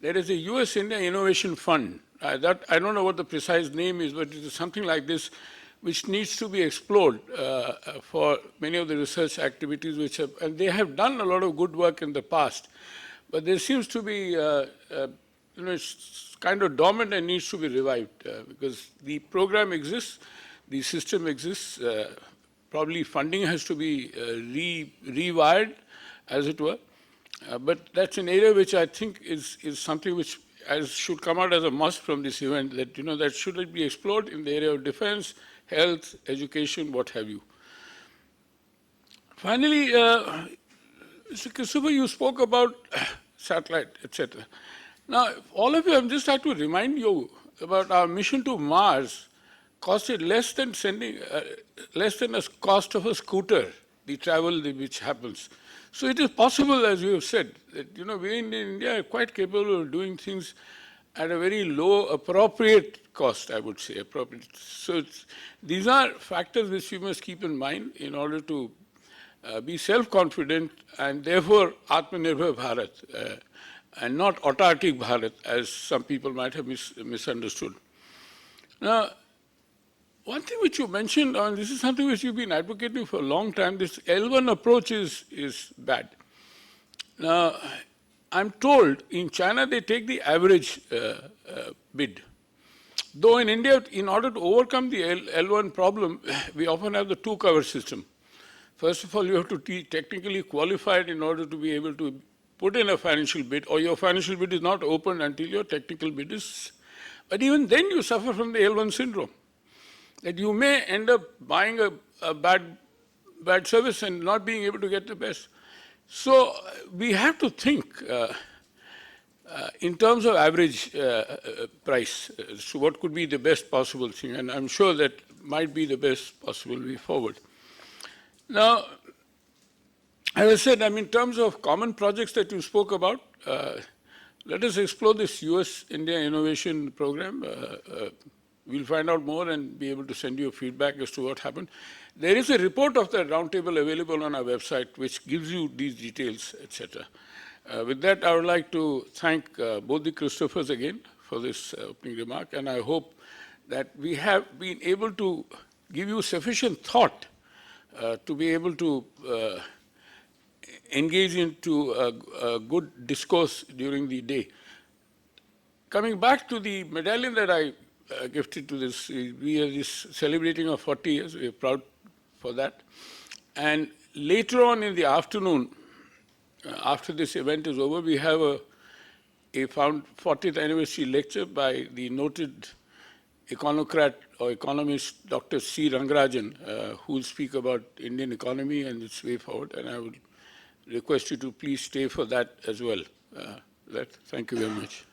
There is a US-India Innovation Fund. I don't know what the precise name is, but it is something like this, which needs to be explored for many of the research activities which have, and they have done a lot of good work in the past. But there seems to be, it's kind of dormant and needs to be revived because the program exists, the system exists, probably funding has to be rewired, as it were. But that's an area which I think is something which should come out as a must from this event, that, that should be explored in the area of defense, health, education, what have you. Finally, Mr. Christopher, you spoke about satellite, etc. Now, all of you, I'm just like to remind you about our mission to Mars costed less than a cost of a scooter, the travel which happens. So it is possible, as you have said, that we in India are quite capable of doing things at a very low, appropriate cost, I would say, appropriate. So these are factors which we must keep in mind in order to be self-confident and therefore Atmanirbhar Bharat and not autarkic Bharat, as some people might have misunderstood. Now, one thing which you mentioned, and this is something which you've been advocating for a long time, this L1 approach is bad. Now, I'm told in China they take the average bid. Though in India, in order to overcome the L1 problem, we often have the two-cover system. First of all, you have to be technically qualified in order to be able to put in a financial bid, or your financial bid is not opened until your technical bid is. But even then you suffer from the L1 syndrome, that you may end up buying a bad service and not being able to get the best. So we have to think in terms of average price, so what could be the best possible thing, and I'm sure that might be the best possible way forward. Now, as I said, in terms of common projects that you spoke about, let us explore this US-India Innovation Program. We'll find out more and be able to send you feedback as to what happened. There is a report of that roundtable available on our website which gives you these details, etc. With that, I would like to thank both the Christophers again for this opening remark, and I hope that we have been able to give you sufficient thought to be able to engage into a good discourse during the day. Coming back to the medallion that I gifted to this, we are just celebrating our 40 years. We are proud for that. And later on in the afternoon, after this event is over, we have a 40th anniversary lecture by the noted econocrat or economist Dr. C. Rangarajan, who will speak about Indian economy and its way forward. And I would request you to please stay for that as well. Thank you very much.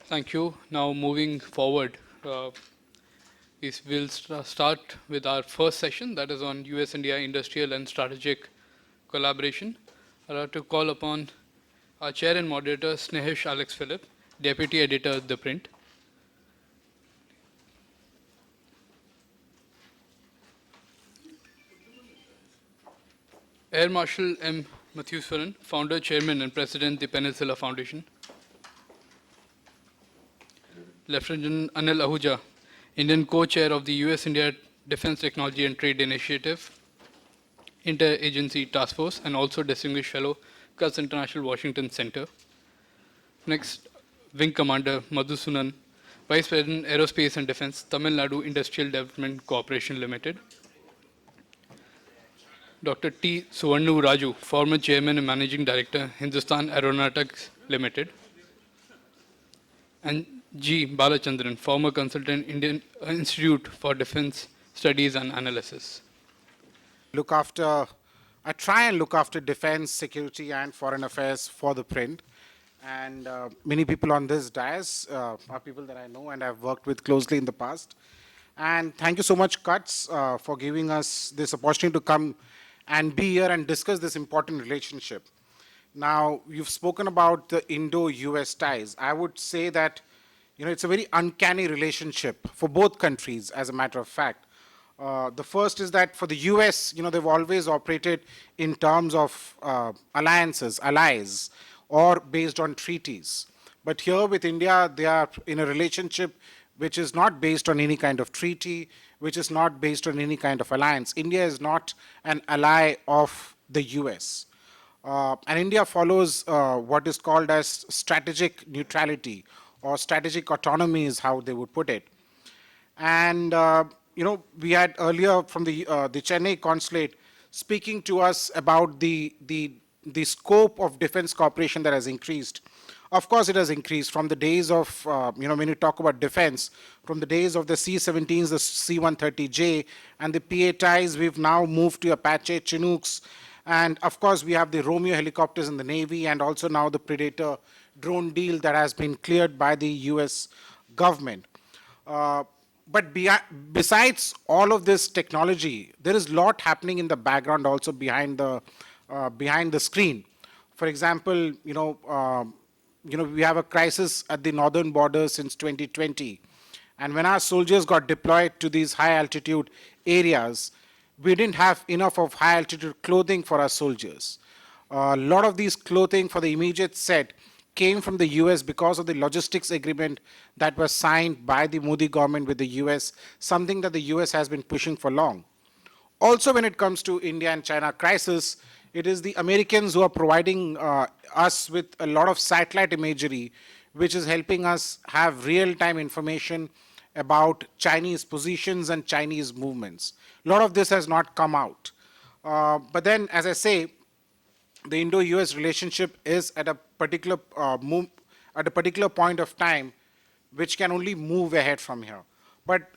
Thank you. Now moving forward, we'll start with our first session, that is on US-India industrial and strategic collaboration. I'd like to call upon our chair and moderator, Snehesh Alex Philip, Deputy Editor, The Print. Air Marshal M. Mathewswaran, Founder, Chairman, and President, the Peninsula Foundation. Lieutenant Anil Ahuja, Indian Co-Chair of the US-India Defense Technology and Trade Initiative, Interagency Task Force, and also Distinguished Fellow, CUS International Washington Center. Next, Wing Commander Madhusunan, Vice President, Aerospace and Defense, Tamil Nadu Industrial Development Corporation Limited. Dr. T. Suvarnu Raju, former Chairman and Managing Director, Hindustan Aeronautics Limited. And G. Balachandran, former consultant, Indian Institute for Defense Studies and Analysis. I try and look after defense, security, and foreign affairs for The Print. And many people on this dais are people that I know and I've worked with closely in the past. And thank you so much, CUTS, for giving us this opportunity to come and be here and discuss this important relationship. Now, you've spoken about the Indo-US ties. I would say that it's a very uncanny relationship for both countries, as a matter of fact. The first is that for the US, they've always operated in terms of allies, or based on treaties. But here with India, they are in a relationship which is not based on any kind of treaty, which is not based on any kind of alliance. India is not an ally of the US. And India follows what is called as strategic neutrality, or strategic autonomy is how they would put it. And we had earlier from the Chennai consulate speaking to us about the scope of defense cooperation that has increased. Of course, it has increased from the days of, when you talk about defense, from the days of the C-17s, the C-130J, and the PA ties, we've now moved to Apache, Chinooks, and of course, we have the Romeo helicopters in the Navy, and also now the Predator drone deal that has been cleared by the US government. But besides all of this technology, there is a lot happening in the background also behind the screen. For example, we have a crisis at the northern border since 2020. And when our soldiers got deployed to these high altitude areas, we didn't have enough of high altitude clothing for our soldiers. A lot of these clothing for the immediate set came from the US because of the logistics agreement that was signed by the Modi government with the US, something that the US has been pushing for long. Also, when it comes to India and China crisis, it is the Americans who are providing us with a lot of satellite imagery, which is helping us have real-time information about Chinese positions and Chinese movements. A lot of this has not come out. But then, as I say, the Indo-US relationship is at a particular point of time, which can only move ahead from here. But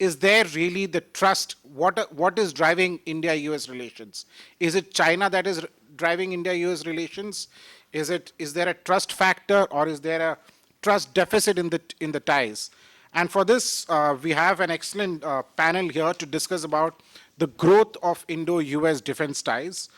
is there really the trust? What is driving India-US relations? Is it China that is driving India-US relations? Is there a trust factor, or is there a trust deficit in the ties? And for this, we have an excellent panel here to discuss about the growth of Indo-US defense ties.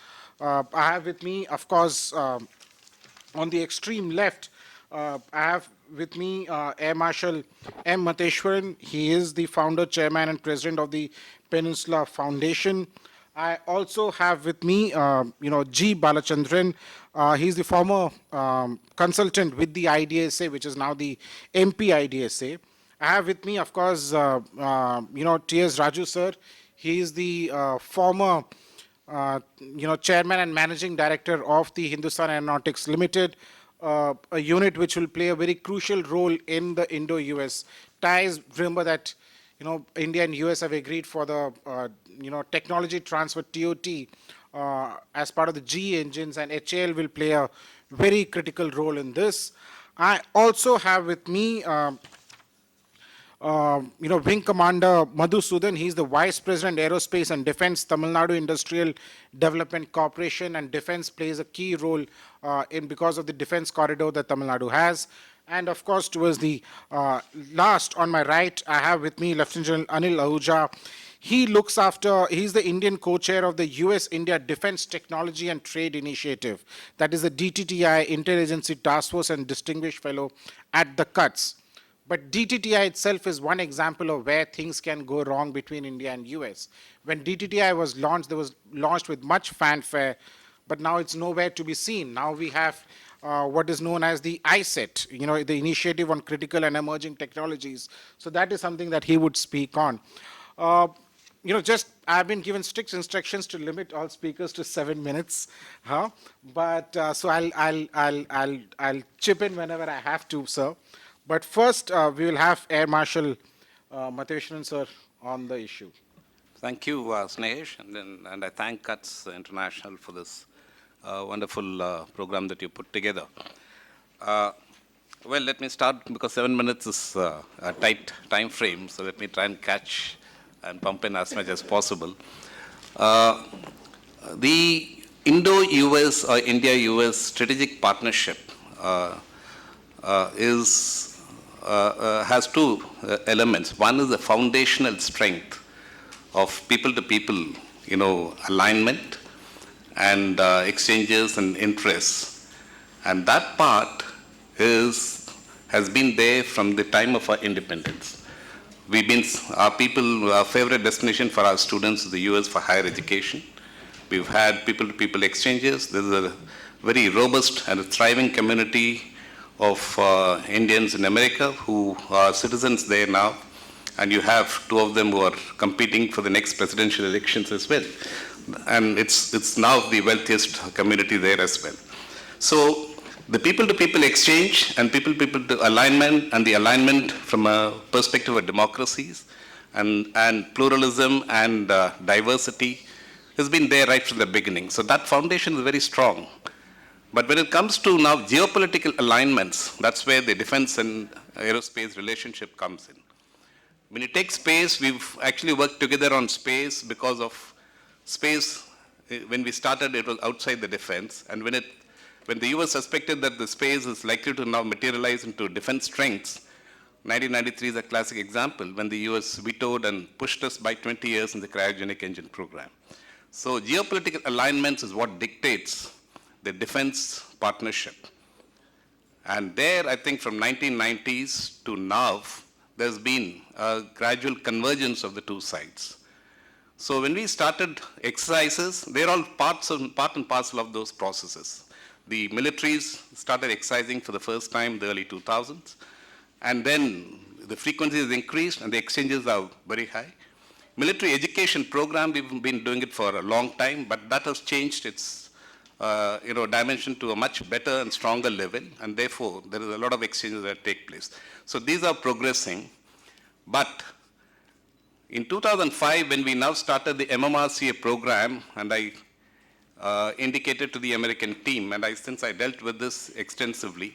I have with me, of course, on the extreme left, I have with me Air Marshal M. Mathewswaran. He is the founder, chairman, and president of the Peninsula Foundation. I also have with me, G. Balachandran. He's the former consultant with the IDSA, which is now the MP IDSA. I have with me, of course, T.S. Raju sir. He is the former, chairman and managing director of the Hindustan Aeronautics Limited, a unit which will play a very crucial role in the Indo-US ties. Remember that India and US have agreed for the, technology transfer TOT as part of the G engines, and HAL will play a very critical role in this. I also have with me, Wing Commander Madhusudan. He's the Vice President, Aerospace and Defense, Tamil Nadu Industrial Development Corporation, and defense plays a key role because of the defense corridor that Tamil Nadu has. And of course, towards the last on my right, I have with me Lieutenant General Anil Ahuja. He's the Indian co-chair of the US-India Defense Technology and Trade Initiative. That is the DTTI Interagency Task Force and Distinguished Fellow at the CUTS. But DTTI itself is one example of where things can go wrong between India and US. When DTTI was launched, it was launched with much fanfare, but now it's nowhere to be seen. Now we have what is known as the ISET, the Initiative on Critical and Emerging Technologies. So that is something that he would speak on. I've been given strict instructions to limit all speakers to 7 minutes, but so I'll chip in whenever I have to, sir. But first, we will have Air Marshal Matheshwaran sir on the issue. Thank you, Snehesh, and I thank CUTS International for this wonderful program that you put together. Well, let me start because 7 minutes is a tight time frame, so let me try and catch and pump in as much as possible. The Indo-US or India-US strategic partnership has two elements. One is the foundational strength of people-to-people, alignment and exchanges and interests. And that part has been there from the time of our independence. Our favorite destination for our students is the US for higher education. We've had people-to-people exchanges. There's a very robust and thriving community of Indians in America who are citizens there now. And you have two of them who are competing for the next presidential elections as well. And it's now the wealthiest community there as well. So the people-to-people exchange and people-to-people alignment, and the alignment from a perspective of democracies and pluralism and diversity has been there right from the beginning. So that foundation is very strong. But when it comes to now geopolitical alignments, that's where the defense and aerospace relationship comes in. When you take space, we've actually worked together on space because of space. When we started, it was outside the defense. And when the US suspected that the space is likely to now materialize into defense strengths, 1993 is a classic example when the US vetoed and pushed us by 20 years in the cryogenic engine program. So geopolitical alignments is what dictates the defense partnership. And there, I think from 1990s to now, there's been a gradual convergence of the two sides. So when we started exercises, they're all part and parcel of those processes. The militaries started exercising for the first time in the early 2000s. And then the frequency has increased and the exchanges are very high. Military education program, we've been doing it for a long time, but that has changed its dimension to a much better and stronger level, and therefore there is a lot of exchanges that take place. So these are progressing, but in 2005, when we now started the MMRCA program, and I indicated to the American team, and since I dealt with this extensively,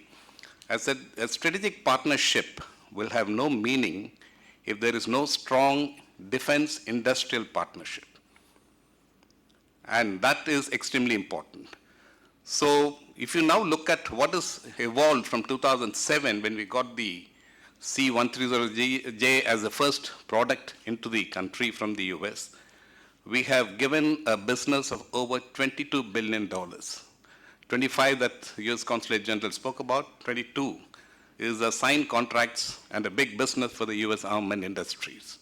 I said a strategic partnership will have no meaning if there is no strong defense industrial partnership. And that is extremely important. So if you now look at what has evolved from 2007 when we got the C-130J as the first product into the country from the US, we have given a business of over $22 billion. 25 that US Consulate General spoke about, 22 is a signed contracts and a big business for the US armament industries.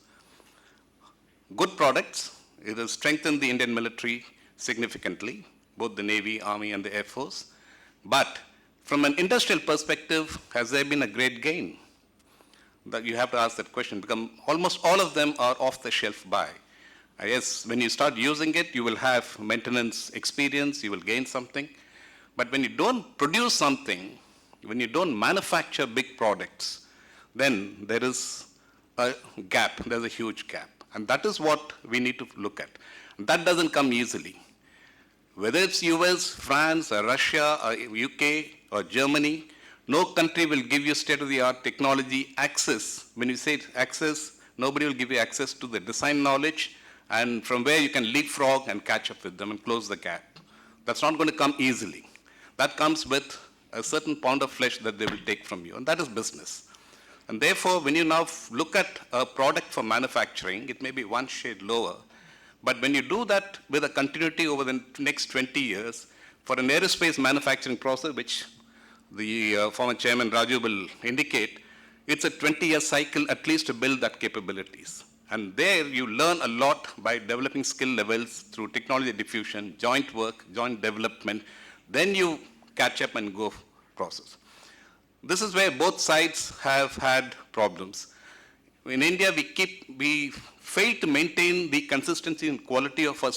Good products it has strengthened the Indian military significantly, both the Navy, Army, and the Air Force. But from an industrial perspective, has there been a great gain? That you have to ask that question, because almost all of them are off-the-shelf buy. Yes, when you start using it, you will have maintenance experience, you will gain something. But when you don't produce something, when you don't manufacture big products, then there is a gap, there's a huge gap. And that is what we need to look at. That doesn't come easily. Whether it's US, France, or Russia, or UK, or Germany, no country will give you state-of-the-art technology access. When you say access, nobody will give you access to the design knowledge, and from where you can leapfrog and catch up with them and close the gap. That's not going to come easily. That comes with a certain pound of flesh that they will take from you, and that is business. And therefore, when you now look at a product for manufacturing, it may be one shade lower, but when you do that with a continuity over the next 20 years, for an aerospace manufacturing process, which the former chairman Raju will indicate, it's a 20-year cycle at least to build that capabilities. And there you learn a lot by developing skill levels through technology diffusion, joint work, joint development. Then you catch up and go process. This is where both sides have had problems. In India, we fail to maintain the consistency and quality of our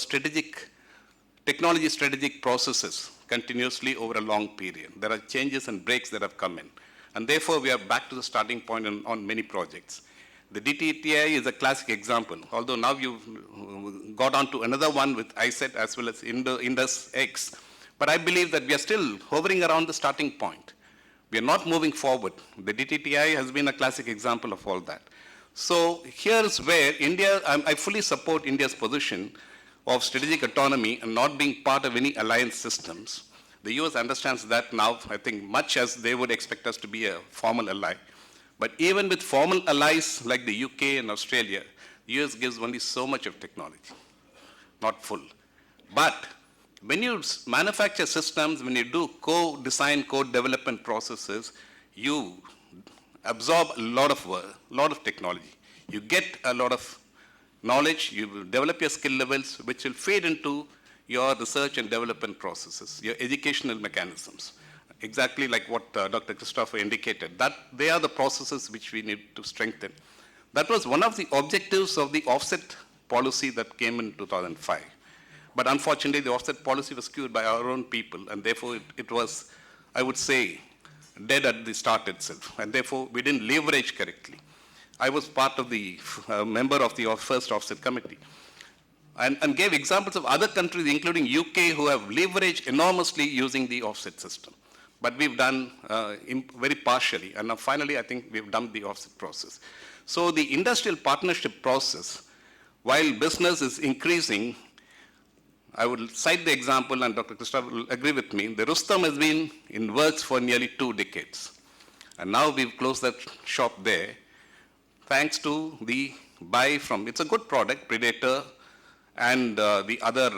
technology strategic processes continuously over a long period. There are changes and breaks that have come in. And therefore, we are back to the starting point on many projects. The DTTI is a classic example, although now you've got on to another one with ISET as well as Indus X. But I believe that we are still hovering around the starting point. We are not moving forward. The DTTI has been a classic example of all that. So here's where India, I fully support India's position of strategic autonomy and not being part of any alliance systems. The US understands that now, I think, much as they would expect us to be a formal ally. But even with formal allies like the UK and Australia, the US gives only so much of technology, not full. But when you manufacture systems, when you do co-design, co-development processes, you absorb a lot of work, a lot of technology. You get a lot of knowledge, you will develop your skill levels, which will feed into your research and development processes, your educational mechanisms. Exactly like what Dr. Christopher indicated, that they are the processes which we need to strengthen. That was one of the objectives of the offset policy that came in 2005. But unfortunately, the offset policy was skewed by our own people, and therefore it was, I would say, dead at the start itself. And therefore, we didn't leverage correctly. I was part of the member of the first offset committee and gave examples of other countries, including UK, who have leveraged enormously using the offset system. But we've done very partially. And now finally, I think we've done the offset process. So the industrial partnership process, while business is increasing, I will cite the example, and Dr. Christopher will agree with me. The Rustam has been in works for nearly 2 decades. And now we've closed that shop there, thanks to the buy from, it's a good product, Predator, and the other,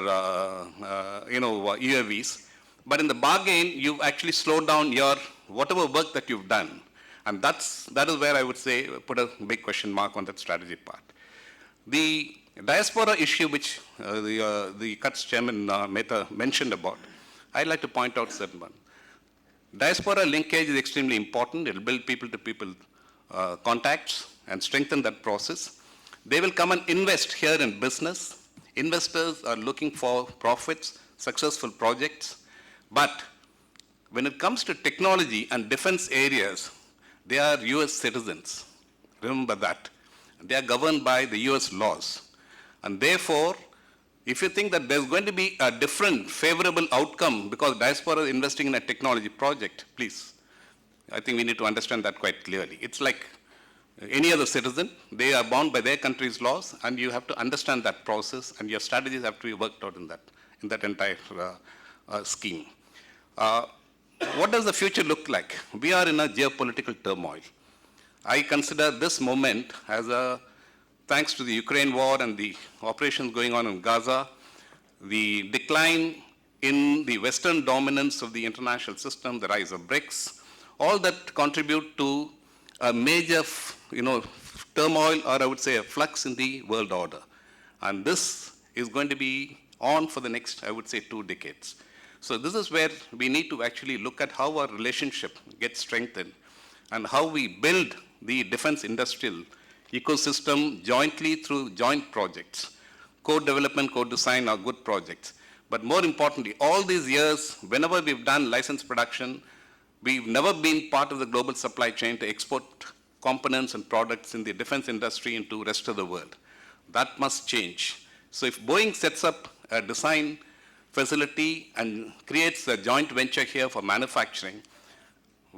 UAVs. But in the bargain, you've actually slowed down your, whatever work that you've done. And that is where I would say, put a big question mark on that strategy part. The diaspora issue, which the CUTS chairman Mehta mentioned about, I'd like to point out certain one. Diaspora linkage is extremely important. It will build people-to-people contacts and strengthen that process. They will come and invest here in business. Investors are looking for profits, successful projects. But when it comes to technology and defense areas, they are US citizens. Remember that. They are governed by the US laws. And therefore, if you think that there's going to be a different favorable outcome because diaspora is investing in a technology project, please, I think we need to understand that quite clearly. It's like any other citizen. They are bound by their country's laws, and you have to understand that process, and your strategies have to be worked out in that entire scheme. What does the future look like? We are in a geopolitical turmoil. I consider this moment as thanks to the Ukraine war and the operations going on in Gaza, the decline in the Western dominance of the international system, the rise of BRICS, all that contribute to a major, turmoil, or I would say a flux in the world order. And this is going to be on for the next, I would say, 2 decades. So this is where we need to actually look at how our relationship gets strengthened and how we build the defense industrial ecosystem jointly through joint projects. Co-development, co-design are good projects. But more importantly, all these years, whenever we've done license production, we've never been part of the global supply chain to export components and products in the defense industry into the rest of the world. That must change. So if Boeing sets up a design facility and creates a joint venture here for manufacturing,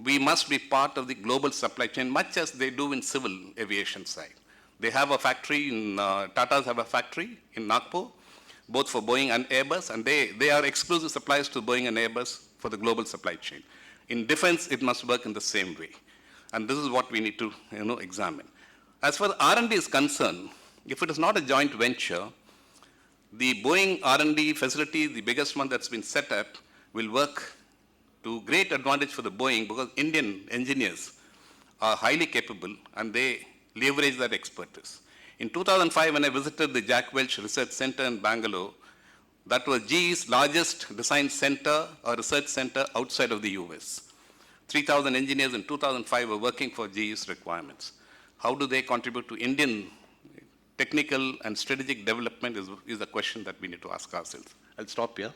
we must be part of the global supply chain, much as they do in civil aviation side. They have a factory in, Tata's have a factory in Nagpur, both for Boeing and Airbus, and they are exclusive suppliers to Boeing and Airbus for the global supply chain. In defense, it must work in the same way. And this is what we need to examine. As far as R&D is concerned, if it is not a joint venture, the Boeing R&D facility, the biggest one that's been set up, will work to great advantage for the Boeing because Indian engineers are highly capable and they leverage that expertise. In 2005, when I visited the Jack Welch Research Center in Bangalore, that was GE's largest design center or research center outside of the US. 3,000 engineers in 2005 were working for GE's requirements. How do they contribute to Indian technical and strategic development is a question that we need to ask ourselves. I'll stop here.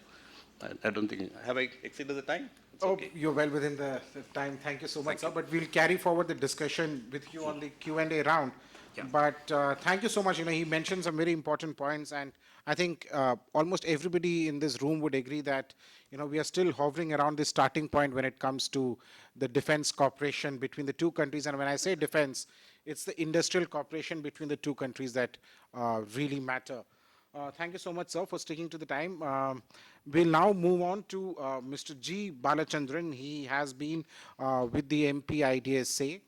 I don't think, have I exceeded the time? It's okay. You're well within the time. Thank you so much, sir. But we'll carry forward the discussion with you on the Q&A round. Yeah. But thank you so much. He mentioned some very important points, and I think almost everybody in this room would agree that we are still hovering around the starting point when it comes to the defense cooperation between the two countries. And when I say defense, it's the industrial cooperation between the two countries that really matter. Thank you so much, sir, for sticking to the time. We'll now move on to Mr. G. Balachandran. He has been with the MP IDSA.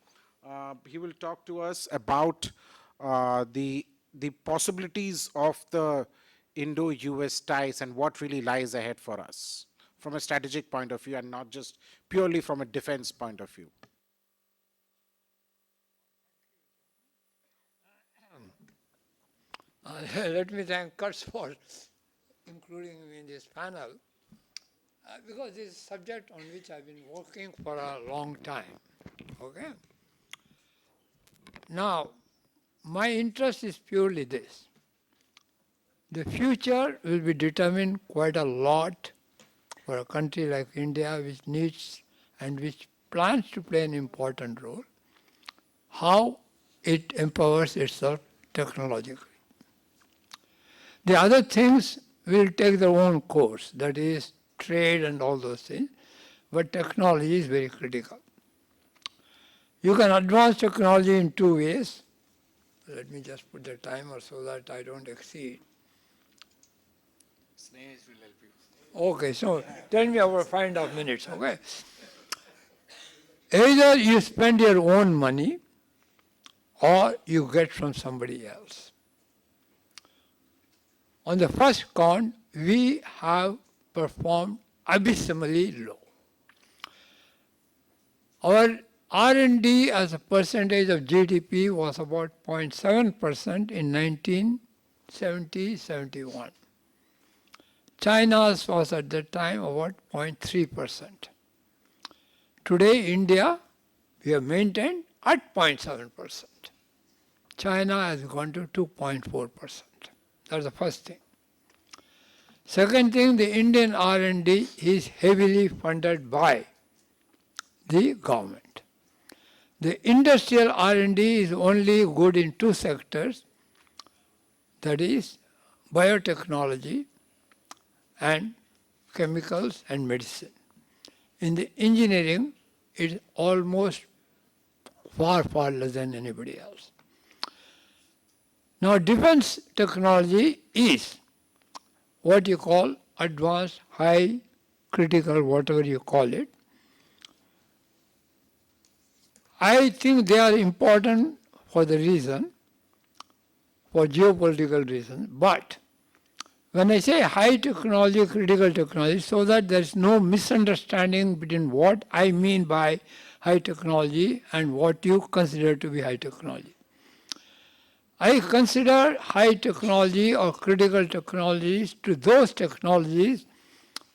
He will talk to us about the possibilities of the Indo-US ties and what really lies ahead for us from a strategic point of view and not just purely from a defense point of view. Let me thank Kurtz for including me in this panel, because this is a subject on which I've been working for a long time. Okay? Now, my interest is purely this. The future will be determined quite a lot for a country like India, which needs and which plans to play an important role, how it empowers itself technologically. The other things will take their own course, that is trade and all those things, but technology is very critical. You can advance technology in 2 ways. Let me just put the timer so that I don't exceed. Will help you. Okay, so tell me about 5.5 minutes, okay? Either you spend your own money or you get from somebody else. On the first count, we have performed abysmally low. Our R&D as a percentage of GDP was about 0.7% in 1970-71. China's was at that time about 0.3%. Today, India, we have maintained at 0.7%. China has gone to 2.4%. That's the first thing. Second thing, the Indian R&D is heavily funded by the government. The industrial R&D is only good in 2 sectors, that is biotechnology and chemicals and medicine. In the engineering, it's almost far, far less than anybody else. Now, defense technology is what you call advanced, high, critical, whatever you call it. I think they are important for the reason, for geopolitical reasons, but when I say high technology, critical technology, so that there is no misunderstanding between what I mean by high technology and what you consider to be high technology. I consider high technology or critical technologies to those technologies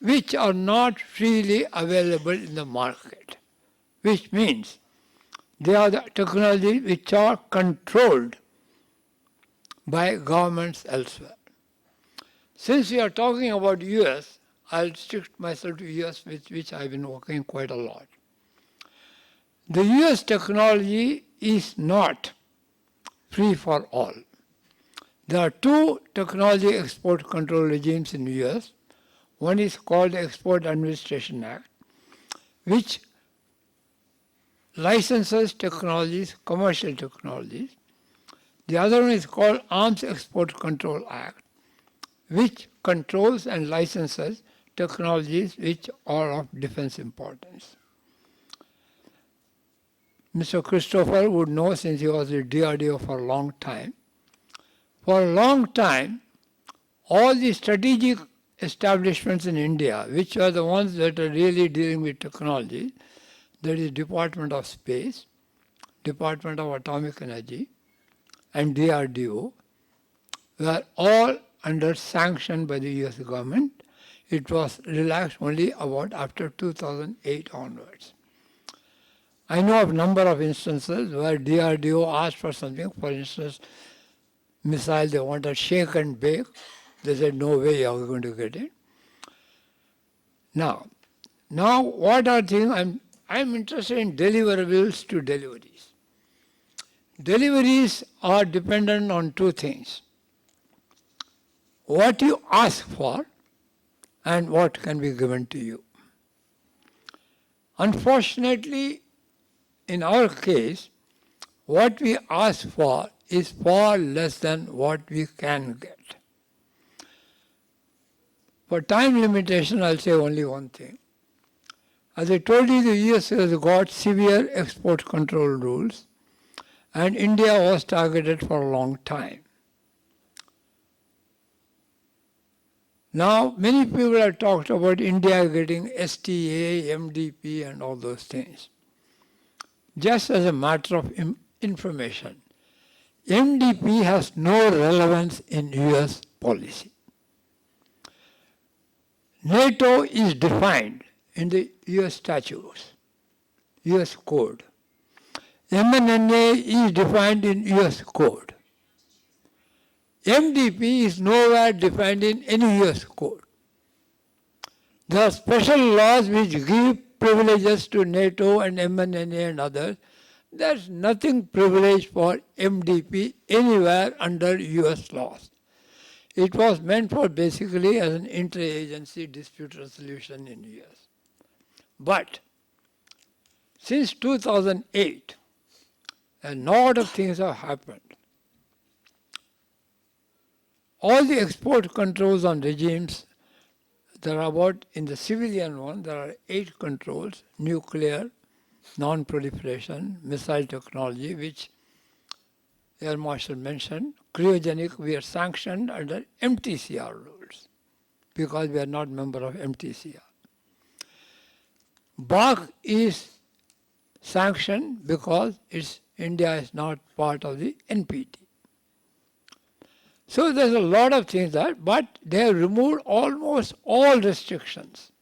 which are not freely available in the market, which means they are the technologies which are controlled by governments elsewhere. Since we are talking about US, I'll stick myself to US, with which I've been working quite a lot. The US technology is not free for all. There are two technology export control regimes in the US. One is called the Export Administration Act, which licenses technologies, commercial technologies. The other one is called Arms Export Control Act, which controls and licenses technologies which are of defense importance. Mr. Christopher would know, since he was with DRDO for a long time. For a long time, all the strategic establishments in India, which are the ones that are really dealing with technology, that is Department of Space, Department of Atomic Energy, and DRDO, were all under sanction by the US government. It was relaxed only about after 2008 onwards. I know of a number of instances where DRDO asked for something, for instance, missile they wanted shake and bake. They said, no way you are going to get it. Now what are things? I'm interested in deliverables to deliveries. Deliveries are dependent on two things: what you ask for and what can be given to you. Unfortunately, in our case, what we ask for is far less than what we can get. For time limitation, I'll say only one thing. As I told you, the US has got severe export control rules, and India was targeted for a long time. Now, many people have talked about India getting STA, MDP, and all those things. Just as a matter of information, MDP has no relevance in US policy. NATO is defined in the US statutes, US code. MNNA is defined in US code. MDP is nowhere defined in any US code. There are special laws which give privileges to NATO and MNNA and others. There's nothing privileged for MDP anywhere under US laws. It was meant for basically as an interagency dispute resolution in US. But since 2008, a lot of things have happened. All the export controls on regimes, there are about, in the civilian one, there are 8 controls: nuclear, non-proliferation, missile technology, which Air Marshal mentioned. Cryogenic, we are sanctioned under MTCR rules because we are not member of MTCR. BAC is sanctioned because India is not part of the NPT. So there's a lot of things that, but they have removed almost all restrictions.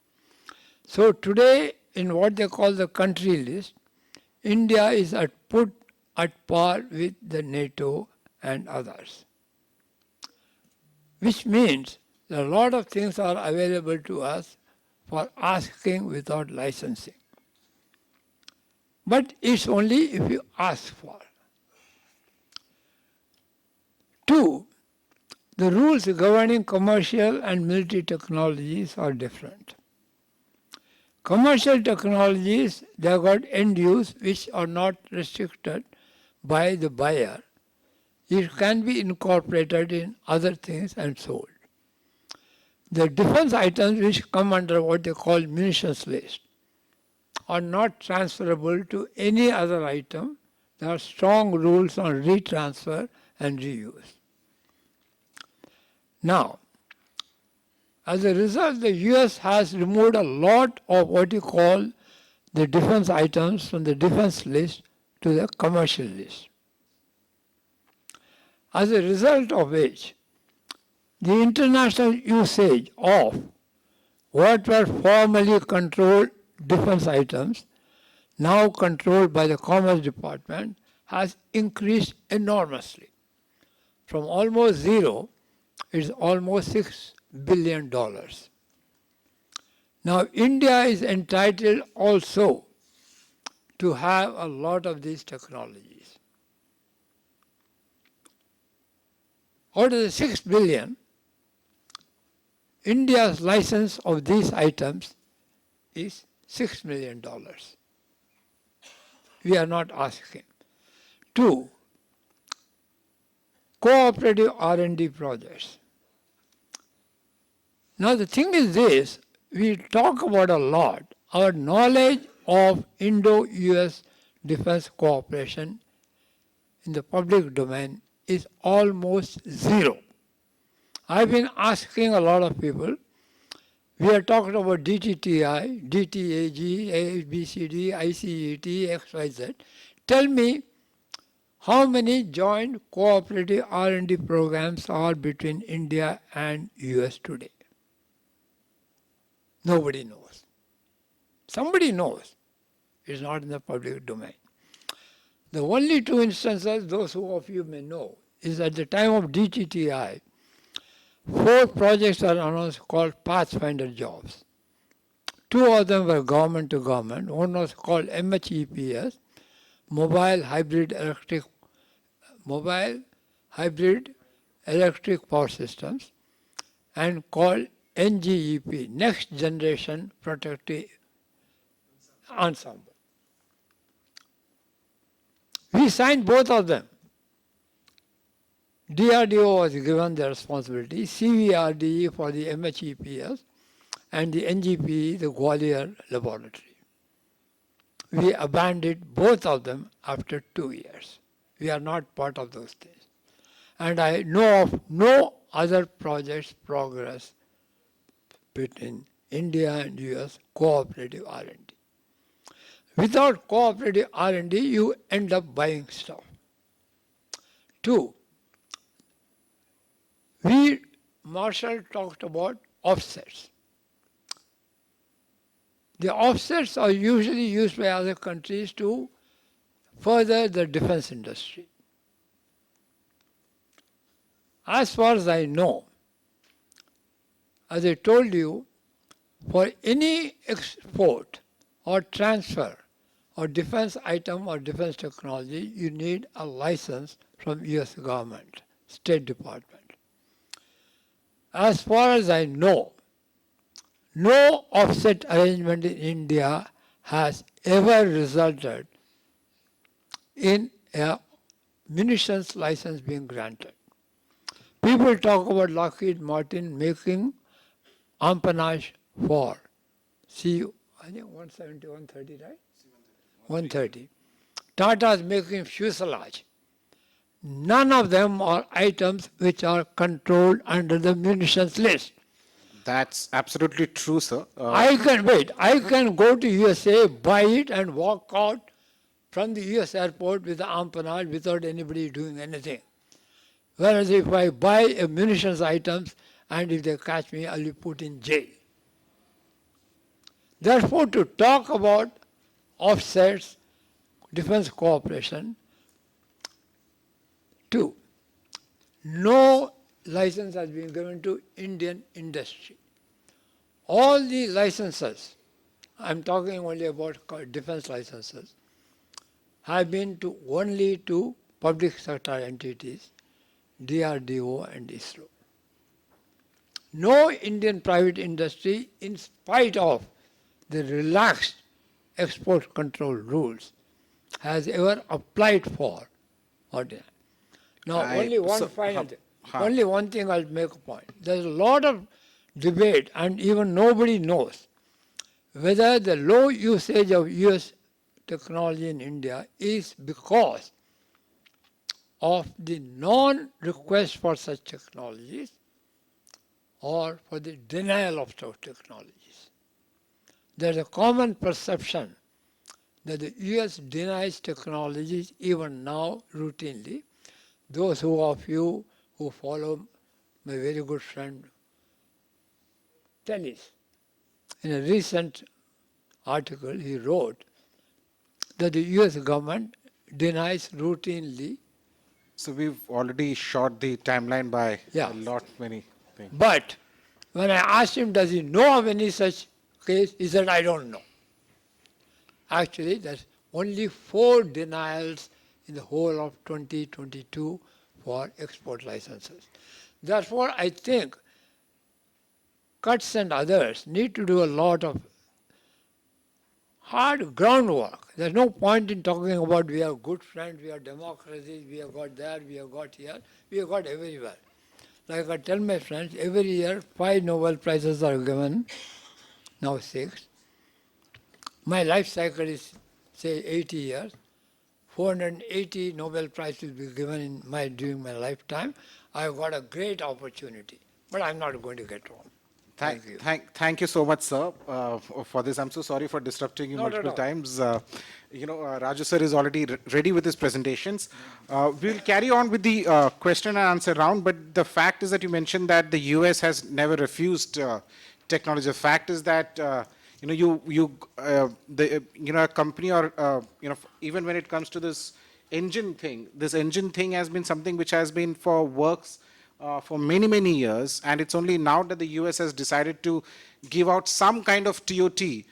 So today, in what they call the country list, India is put at par with the NATO and others. Which means that a lot of things are available to us for asking without licensing. But it's only if you ask for. 2, the rules governing commercial and military technologies are different. Commercial technologies, they have got end use which are not restricted by the buyer. It can be incorporated in other things and sold. The defense items which come under what they call munitions list are not transferable to any other item. There are strong rules on retransfer and reuse. Now, as a result, the US has removed a lot of what you call the defense items from the defense list to the commercial list. as a result of which the international usage of what were formerly controlled defense items, now controlled by the Commerce Department, has increased enormously. From almost zero, it's almost $6 billion. Now, India is entitled also to have a lot of these technologies. Out of the 6 billion, India's license of these items is $6 million. We are not asking. 2, cooperative R&D projects. Now the thing is this, we talk about a lot. Our knowledge of Indo-US defense cooperation in the public domain is almost zero. I've been asking a lot of people, we are talking about DTTI, DTAG, ABCD, ICET, XYZ. Tell me how many joint cooperative R&D programs are between India and US today? Nobody knows. Somebody knows. It's not in the public domain. The only 2 instances, those who of you may know, is at the time of DTTI, 4 projects are announced called Pathfinder jobs. 2 of them were government to government. One was called MHEPS, Mobile Hybrid Electric Power Systems, and called NGEP, Next Generation Protective Ensemble. We signed both of them. DRDO was given the responsibility, CVRDE for the MHEPS, and the NGPE, the Gwalior laboratory. We abandoned both of them after 2 years. We are not part of those things. And I know of no other projects progress between India and US cooperative R&D. Without cooperative R&D, you end up buying stuff. 2, Marshall talked about offsets. The offsets are usually used by other countries to further the defense industry. As far as I know, as I told you, for any export or transfer or defense item or defense technology, you need a license from US government, State Department. As far as I know, no offset arrangement in India has ever resulted in a munitions license being granted. People talk about Lockheed Martin making empennage for I think 170, 130, right? 130. Tata is making fuselage. None of them are items which are controlled under the munitions list. That's absolutely true, sir. I can go to USA, buy it and walk out from the US airport with the empennage without anybody doing anything. Whereas if I buy a munitions items and if they catch me, I'll be put in jail. Therefore, to talk about offsets, defense cooperation, 2, no license has been given to Indian industry. All the licenses, I'm talking only about defense licenses, have been only to public sector entities, DRDO and ISRO. No Indian private industry, in spite of the relaxed export control rules, has ever applied for ordinary. Now, only one thing I'll make a point. There's a lot of debate, and even nobody knows whether the low usage of US technology in India is because of the non-request for such technologies or for the denial of those technologies. There's a common perception that the US denies technologies even now routinely those of you who follow my very good friend Tennis, in a recent article he wrote that the US government denies routinely. So we've already shot the timeline by Yeah. a lot many things. But when I asked him, does he know of any such case, he said, I don't know. Actually, there's only 4 denials in the whole of 2022 for export licenses. Therefore, I think Cuts and others need to do a lot of hard groundwork. There's no point in talking about we are good friends, we are democracies, we have got there, we have got here, we have got everywhere. Like I tell my friends, every year 5 Nobel Prizes are given, now 6. My life cycle is, say, 80 years. 480 Nobel Prize will be given during my lifetime. I've got a great opportunity, but I'm not going to get one. Thank you. Thank you so much, sir, for this. I'm so sorry for disrupting you Not at multiple all. times. Raju sir is already ready with his presentations. We'll carry on with the question and answer round, but the fact is that you mentioned that the US has never refused technology. The fact is that a company or even when it comes to this engine thing has been something which has been for works for many, many years, and it's only now that the US has decided to give out some kind of TOT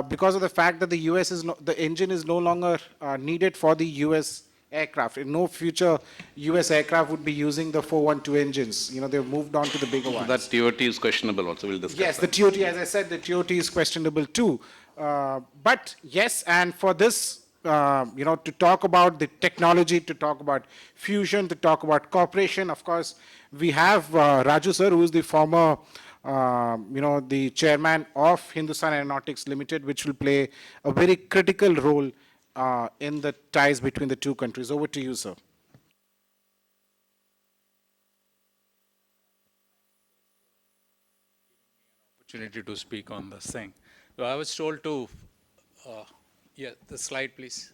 because of the fact that the the engine is no longer needed for the US aircraft. In no future, US aircraft would be using the 412 engines. They've moved on to the bigger ones. That TOT is questionable also, we'll discuss. Yes, the TOT, as I said, the TOT is questionable too. But yes, and for this, to talk about the technology, to talk about fusion, to talk about cooperation, of course, we have Raju sir, who is the former, the chairman of Hindustan Aeronautics Limited, which will play a very critical role in the ties between the two countries. Over to you, sir. Opportunity to speak on this thing. So I was told to, the slide please.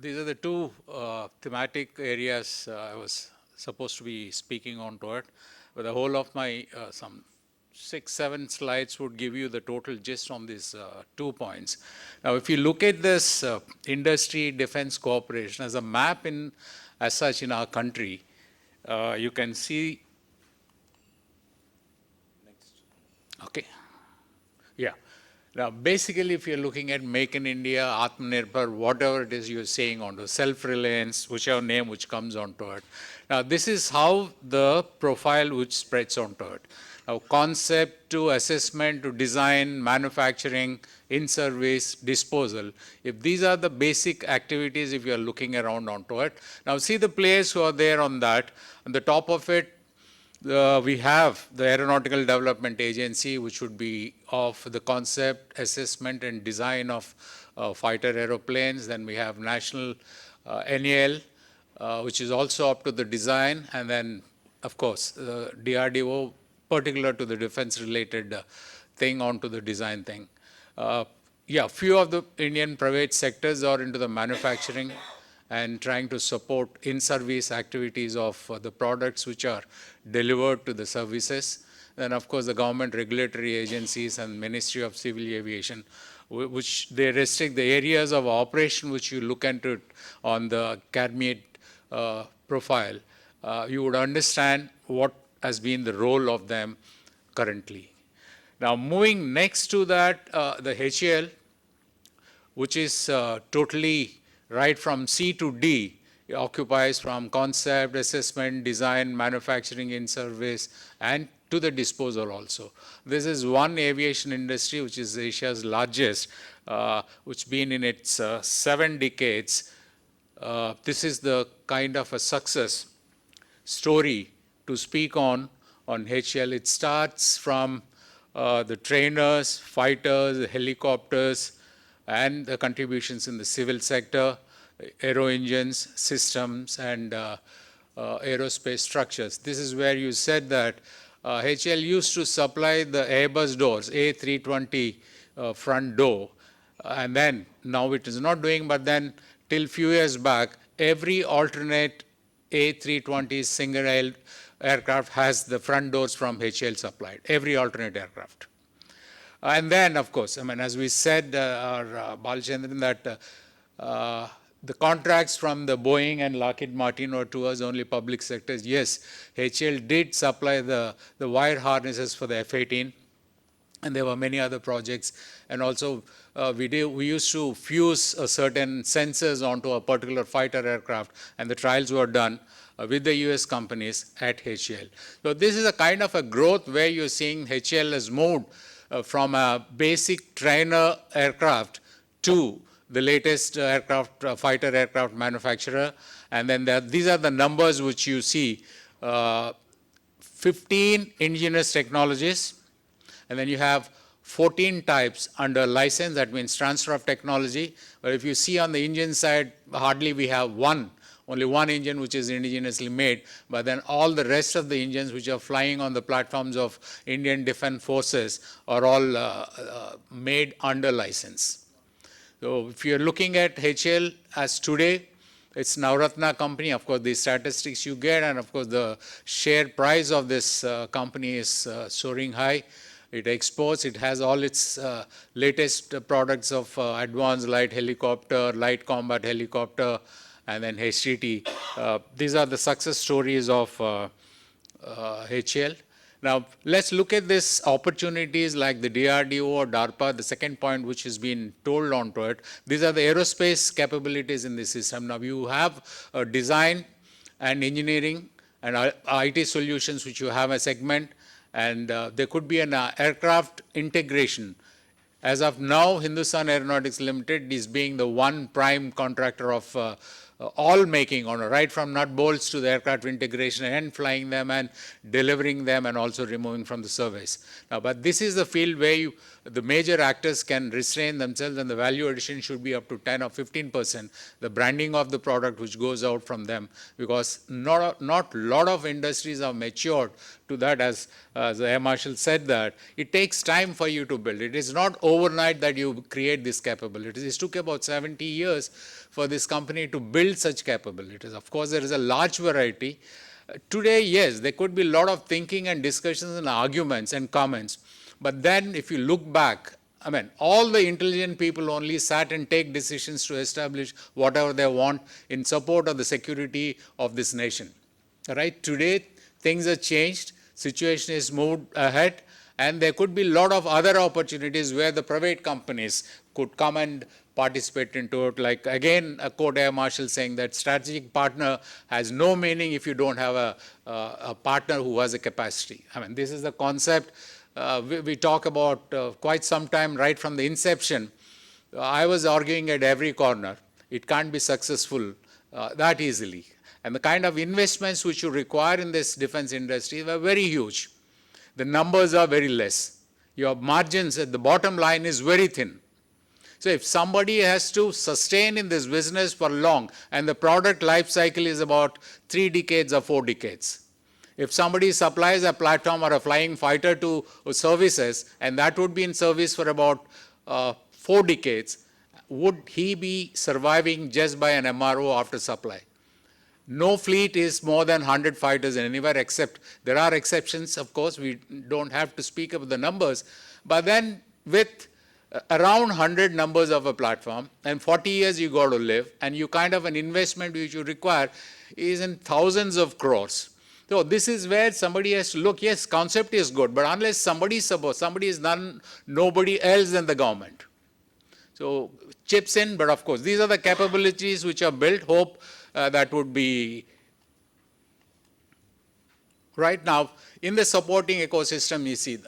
These are the two thematic areas I was supposed to be speaking on to it. But the whole of my some 6-7 slides would give you the total gist on these 2 points. Now, if you look at this industry defense cooperation as a map as such in our country, you can see. Okay. Yeah. Now, basically, if you're looking at Make in India, Atmanirbhar, whatever it is you're saying onto self-reliance, whichever name which comes onto it. Now, this is how the profile which spreads onto it. Now, concept to assessment to design, manufacturing, in-service, disposal. If these are the basic activities, if you're looking around onto it. Now, see the players who are there on that. On the top of it, we have the Aeronautical Development Agency, which would be of the concept, assessment, and design of fighter aeroplanes. Then we have National NAL, which is also up to the design. And then, of course, DRDO, particular to the defense-related thing onto the design thing. Few of the Indian private sectors are into the manufacturing and trying to support in-service activities of the products which are delivered to the services. Then, of course, the government regulatory agencies and Ministry of Civil Aviation, which they restrict the areas of operation which you look into on the CARMIAT profile. You would understand what has been the role of them currently. Now, moving next to that, the HAL, which is totally right from C to D, it occupies from concept, assessment, design, manufacturing, in service, and to the disposal also. This is one aviation industry which is Asia's largest, which been in its 7 decades. This is the kind of a success story to speak on HAL. It starts from the trainers, fighters, helicopters, and the contributions in the civil sector, aero engines, systems, and aerospace structures. This is where you said that HAL used to supply the Airbus doors, A320 front door, and then now it is not doing, but then till few years back, every alternate A320 single-aisle aircraft has the front doors from HAL supplied, every alternate aircraft. And then, of course, I mean, as we said, Balchandran, that the contracts from the Boeing and Lockheed Martin were towards only public sectors. Yes, HAL did supply the wire harnesses for the F-18, and there were many other projects. And also, we used to fuse certain sensors onto a particular fighter aircraft, and the trials were done with the US companies at HAL. So this is a kind of a growth where you're seeing HAL has moved from a basic trainer aircraft to the latest fighter aircraft manufacturer. And then these are the numbers which you see. 15 indigenous technologies, and then you have 14 types under license, that means transfer of technology. But if you see on the engine side, hardly we have only one engine which is indigenously made, but then all the rest of the engines which are flying on the platforms of Indian Defence Forces are all made under license. So if you're looking at HAL as today, it's Navratna company. Of course, the statistics you get, and of course the share price of this company is soaring high. It exports, it has all its latest products of advanced light helicopter, light combat helicopter, and then HTT. These are the success stories of HAL. Now, let's look at these opportunities like the DRDO or DARPA, the second point which has been told onto it. These are the aerospace capabilities in the system. Now, you have design and engineering and IT solutions which you have a segment, and there could be an aircraft integration. As of now, Hindustan Aeronautics Limited is being the one prime contractor of all making, right from nut bolts to the aircraft integration and flying them and delivering them and also removing from the service. Now, but this is the field where the major actors can restrain themselves, and the value addition should be up to 10 or 15%, the branding of the product which goes out from them, because not a lot of industries are matured to that. As the Air Marshal said, that it takes time for you to build. It is not overnight that you create this capability. It took about 70 years for this company to build such capabilities. Of course, there is a large variety. Today, yes, there could be a lot of thinking and discussions and arguments and comments. But then if you look back, I mean, all the intelligent people only sat and take decisions to establish whatever they want in support of the security of this nation. Right? Today, things have changed. Situation is moved ahead. And there could be a lot of other opportunities where the private companies could come and participate into it. Like, again, a quote Air Marshal saying that strategic partner has no meaning if you don't have a partner who has a capacity. I mean, this is the concept we talk about quite some time, right from the inception. I was arguing at every corner, it can't be successful that easily. And the kind of investments which you require in this defense industry were very huge. The numbers are very less. Your margins at the bottom line is very thin. So if somebody has to sustain in this business for long, and the product life cycle is about 3 decades or 4 decades, if somebody supplies a platform or a flying fighter to services, and that would be in service for about 4 decades, would he be surviving just by an MRO after supply? No fleet is more than 100 fighters anywhere, except there are exceptions, of course. We don't have to speak about the numbers. But then with around 100 numbers of a platform, and 40 years you got to live, and you kind of an investment which you require is in thousands of crores. So this is where somebody has to look. Yes, concept is good, but unless somebody supports, somebody is nobody else than the government. So chips in, but of course, these are the capabilities which are built. Hope that would be right now in the supporting ecosystem. You see,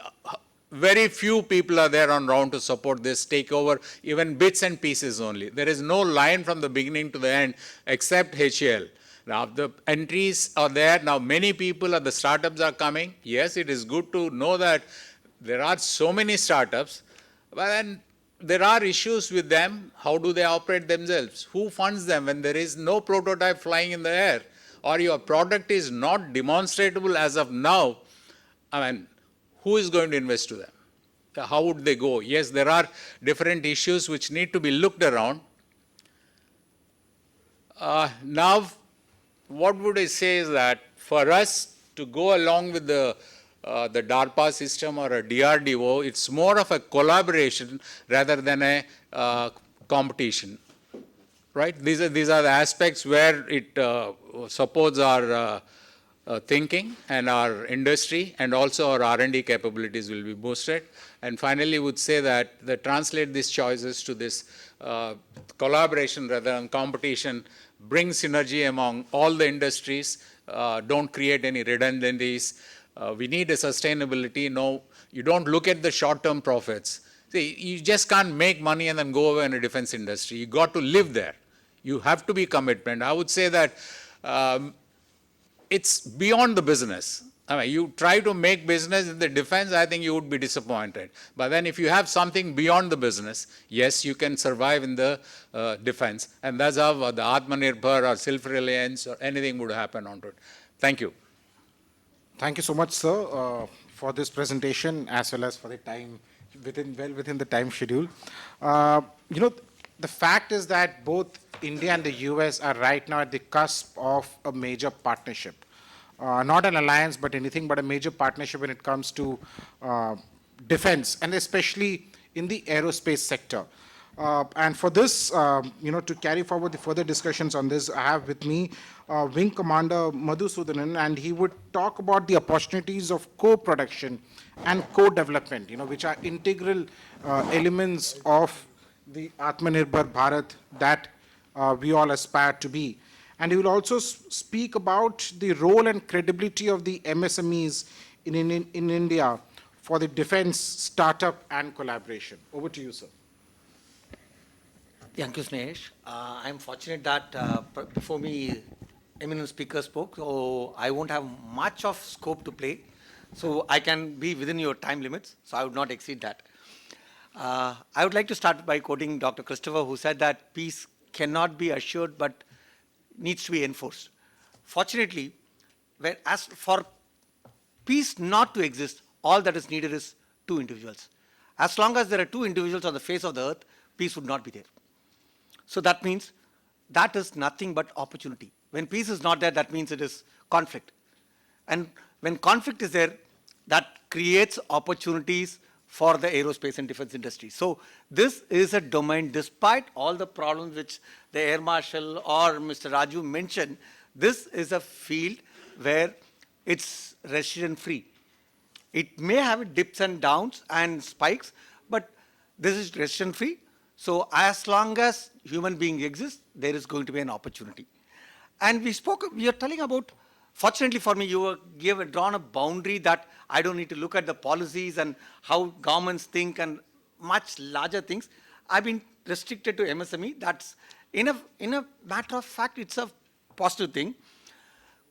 very few people are there on ground to support this takeover, even bits and pieces only. There is no line from the beginning to the end except HAL. Now the entries are there. Now many people the startups are coming. Yes, it is good to know that there are so many startups, but then there are issues with them. How do they operate themselves? Who funds them when there is no prototype flying in the air, or your product is not demonstrable as of now? I mean, who is going to invest to them? How would they go? Yes, there are different issues which need to be looked around. Now, what would I say is that for us to go along with the DARPA system or a DRDO, it's more of a collaboration rather than a competition. Right? These are the aspects where it supports our thinking and our industry, and also our R&D capabilities will be boosted. And finally, would say that translate these choices to this collaboration rather than competition, bring synergy among all the industries, don't create any redundancies. We need a sustainability. No, you don't look at the short-term profits. See, you just can't make money and then go away in a defense industry. You got to live there. You have to be commitment. I would say that it's beyond the business. I mean, you try to make business in the defense, I think you would be disappointed. But then if you have something beyond the business, yes, you can survive in the defense. And that's how the Atmanirbhar or self-reliance or anything would happen onto it. Thank you. Thank you so much, sir, for this presentation as well as for the time, within the time schedule. The fact is that both India and the US are right now at the cusp of a major partnership. Not an alliance, but anything but a major partnership when it comes to defense, and especially in the aerospace sector. And for this, to carry forward the further discussions on this, I have with me Wing Commander Madhusudanan, and he would talk about the opportunities of co-production and co-development, which are integral elements of the Atmanirbhar Bharat that we all aspire to be. And he will also speak about the role and credibility of the MSMEs in India for the defense startup and collaboration. Over to you, sir. Thank you, Snehesh. I'm fortunate that before me, eminent speaker spoke, so I won't have much of scope to play. So I can be within your time limits, so I would not exceed that. I would like to start by quoting Dr. Christopher, who said that peace cannot be assured but needs to be enforced. Fortunately, as for peace not to exist, all that is needed is two individuals. As long as there are two individuals on the face of the earth, peace would not be there. So that means that is nothing but opportunity. When peace is not there, that means it is conflict. And when conflict is there, that creates opportunities for the aerospace and defense industry. So this is a domain, despite all the problems which the Air Marshal or Mr. Raju mentioned, this is a field where it's recession-free. It may have dips and downs and spikes, but this is recession-free. So as long as human beings exist, there is going to be an opportunity. And we are telling about, fortunately for me, you have drawn a boundary that I don't need to look at the policies and how governments think and much larger things. I've been restricted to MSME. That's, in a matter of fact, it's a positive thing.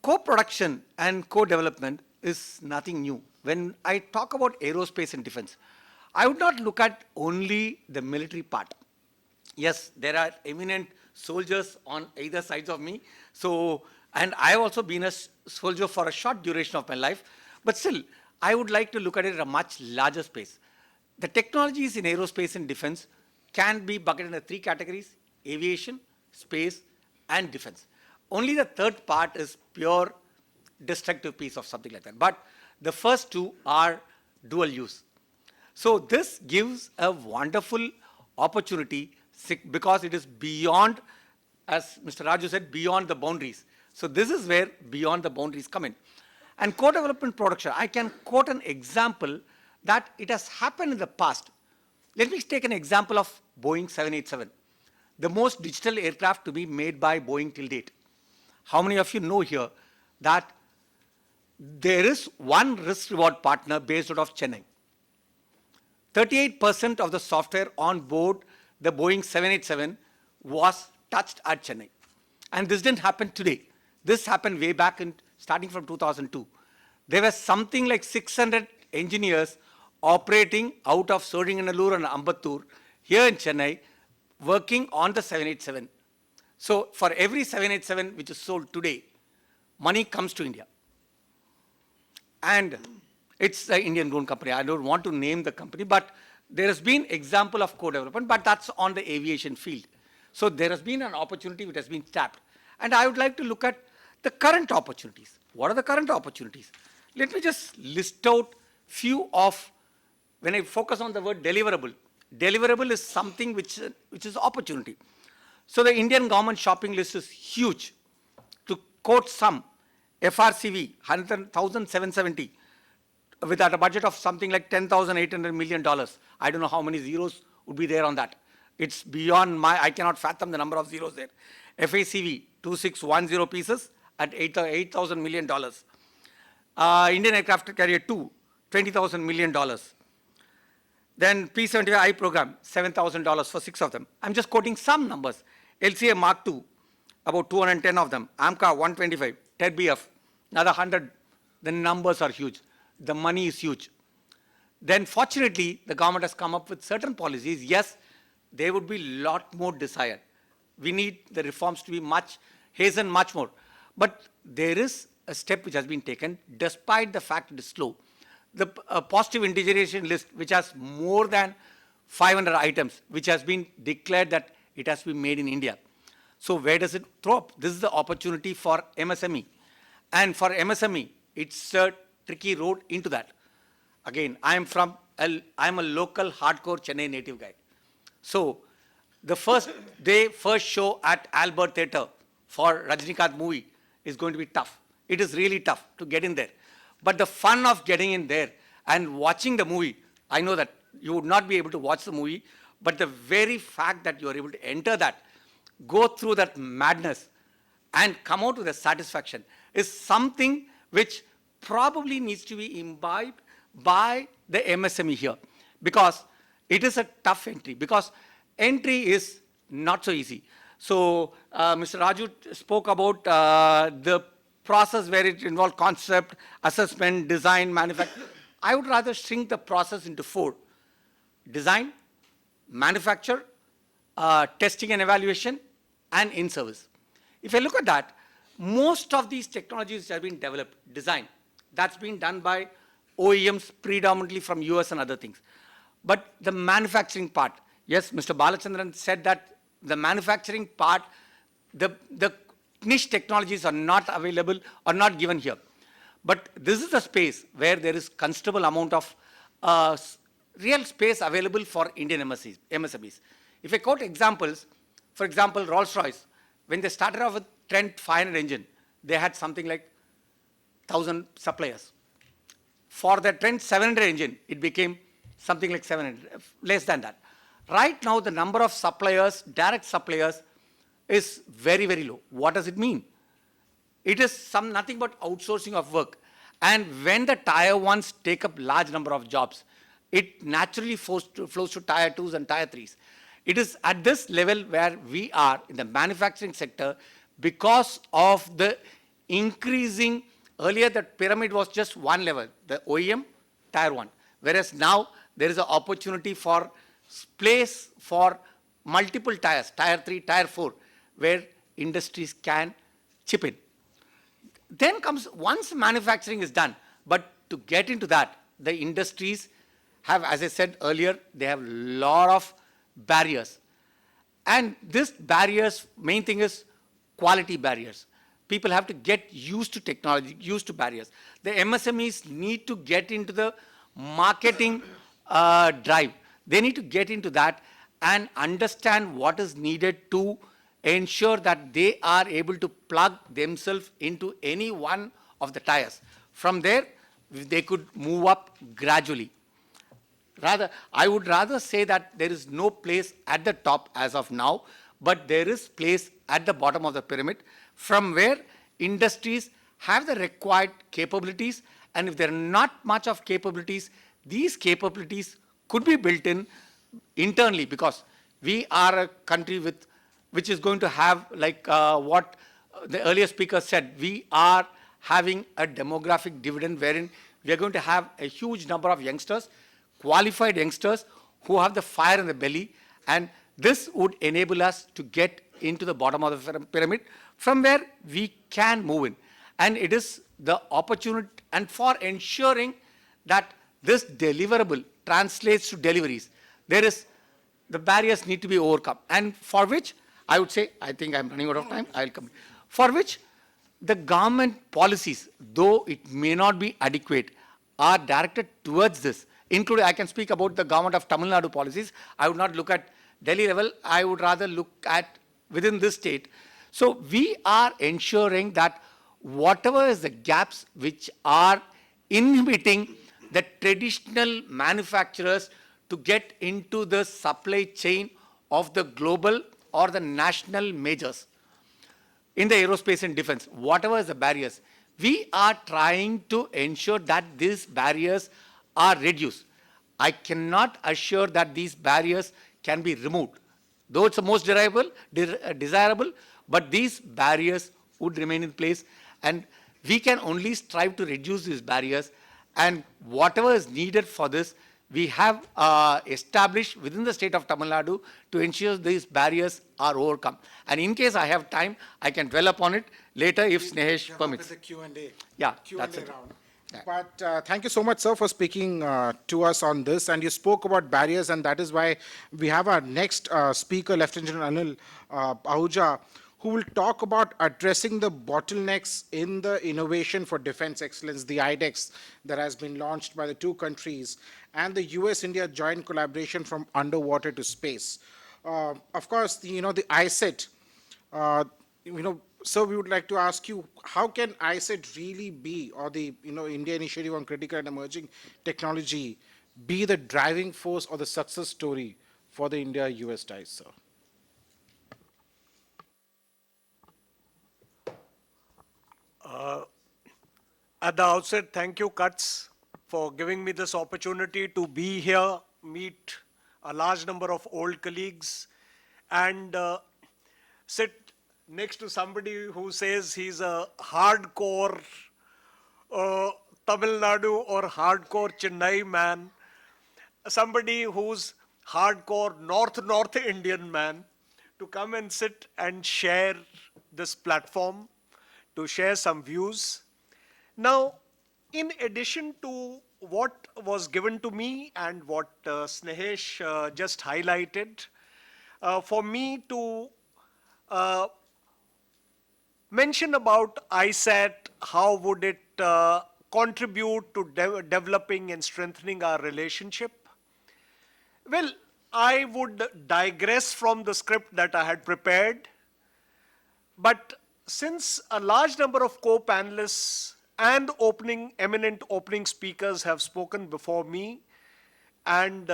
Co-production and co-development is nothing new. When I talk about aerospace and defense, I would not look at only the military part. Yes, there are eminent soldiers on either sides of me. So, and I've also been a soldier for a short duration of my life. But still, I would like to look at it in a much larger space. The technologies in aerospace and defense can be bucketed into three categories: aviation, space, and defense. Only the third part is pure destructive piece of something like that. But the first two are dual use. So this gives a wonderful opportunity because it is beyond, as Mr. Raju said, beyond the boundaries. So this is where beyond the boundaries come in. And co-development production, I can quote an example that it has happened in the past. Let me take an example of Boeing 787, the most digital aircraft to be made by Boeing till date. How many of you know here that there is one risk-reward partner based out of Chennai? 38% of the software on board the Boeing 787 was touched at Chennai. And this didn't happen today. This happened way back starting from 2002. There were something like 600 engineers operating out of Sodinganallur and Ambattur here in Chennai, working on the 787. So for every 787 which is sold today, money comes to India. And it's an Indian-grown company. I don't want to name the company, but there has been example of co-development, but that's on the aviation field. So there has been an opportunity which has been tapped. And I would like to look at the current opportunities. What are the current opportunities? Let me just list out few of, when I focus on the word deliverable, deliverable is something which is opportunity. So the Indian government shopping list is huge. To quote some, FRCV, 1,770, with a budget of something like $10,800 million. I don't know how many zeros would be there on that. It's beyond I cannot fathom the number of zeros there. FACV, 2610 pieces at $8,000 million. Indian Aircraft Carrier 2, $20,000 million. Then P-75I program, $7,000 for 6 of them. I'm just quoting some numbers. LCA Mark II, about 210 of them. AMCA, 125. TED-BF, another 100. The numbers are huge. The money is huge. Then fortunately, the government has come up with certain policies. Yes, there would be a lot more desire. We need the reforms to be hasten much more. But there is a step which has been taken, despite the fact it is slow. The positive integration list, which has more than 500 items, which has been declared that it has to be made in India. So where does it throw up? This is the opportunity for MSME. And for MSME, it's a tricky road into that. Again, I'm a local hardcore Chennai native guy. So the first show at Albert Theatre for Rajinikanth movie is going to be tough. It is really tough to get in there. But the fun of getting in there and watching the movie, I know that you would not be able to watch the movie, but the very fact that you are able to enter that, go through that madness, and come out with a satisfaction is something which probably needs to be imbibed by the MSME here, because it is a tough entry, because entry is not so easy. So Mr. Raju spoke about the process where it involved concept, assessment, design, manufacture. I would rather shrink the process into 4. Design, manufacture, testing and evaluation, and in-service. If I look at that, most of these technologies have been developed, design. That's been done by OEMs predominantly from US and other things. But the manufacturing part, yes, Mr. Balachandran said that the manufacturing part, the niche technologies are not available or not given here. But this is a space where there is considerable amount of real space available for Indian MSMEs. If I quote examples, for example, Rolls-Royce, when they started off with Trent 500 engine, they had something like 1,000 suppliers. For the Trent 700 engine, it became something like 700, less than that. Right now, the number of suppliers, direct suppliers, is very, very low. What does it mean? It is nothing but outsourcing of work. And when the tier 1s take up large number of jobs, it naturally flows to tier 2s and tier 3s. It is at this level where we are in the manufacturing sector because of the increasing, earlier the pyramid was just one level, the OEM, tier 1. Whereas now there is an opportunity for place for multiple tiers, tier 3, tier 4, where industries can chip in. Then comes, once manufacturing is done, but to get into that, the industries have, as I said earlier, they have a lot of barriers. And this barriers, main thing is quality barriers. People have to get used to technology, used to barriers. The MSMEs need to get into the marketing drive. They need to get into that and understand what is needed to ensure that they are able to plug themselves into any one of the tiers. From there, they could move up gradually. I would rather say that there is no place at the top as of now, but there is place at the bottom of the pyramid from where industries have the required capabilities, and if there are not much of capabilities, these capabilities could be built in internally, because we are a country which is going to have, like what the earlier speaker said, we are having a demographic dividend wherein we are going to have a huge number of youngsters, qualified youngsters who have the fire in the belly, and this would enable us to get into the bottom of the pyramid from where we can move in. And it is the opportunity, and for ensuring that this deliverable translates to deliveries, the barriers need to be overcome. And for which, I would say, I think I'm running out of time, I'll come. for which the government policies, though it may not be adequate, are directed towards this. Including, I can speak about the government of Tamil Nadu policies. I would not look at Delhi level. I would rather look at within this state. So we are ensuring that whatever is the gaps which are inhibiting the traditional manufacturers to get into the supply chain of the global or the national majors in the aerospace and defense, whatever is the barriers, we are trying to ensure that these barriers are reduced. I cannot assure that these barriers can be removed, though it's the most desirable, but these barriers would remain in place, and we can only strive to reduce these barriers, and whatever is needed for this, we have established within the state of Tamil Nadu to ensure these barriers are overcome. And in case I have time, I can dwell upon it later if Snehesh permits. The Q&A. Yeah, Q&A that's it. round. But thank you so much, sir, for speaking to us on this. And you spoke about barriers, and that is why we have our next speaker, Lieutenant General Anil Ahuja, who will talk about addressing the bottlenecks in the innovation for defense excellence, the IDEX, that has been launched by the two countries, and the US-India joint collaboration from underwater to space. Of course, the ISET, sir, we would like to ask you, how can ISET really be, or the India Initiative on Critical and Emerging Technology, be the driving force or the success story for the India-US ties, sir? At the outset, thank you, Cuts, for giving me this opportunity to be here, meet a large number of old colleagues, and sit next to somebody who says he's a hardcore Tamil Nadu or hardcore Chennai man, somebody who's hardcore North Indian man, to come and sit and share this platform, to share some views. Now, in addition to what was given to me and what Snehesh just highlighted, for me to mention about ISAT, how would it contribute to developing and strengthening our relationship? Well, I would digress from the script that I had prepared, but since a large number of co-panelists and eminent opening speakers have spoken before me, and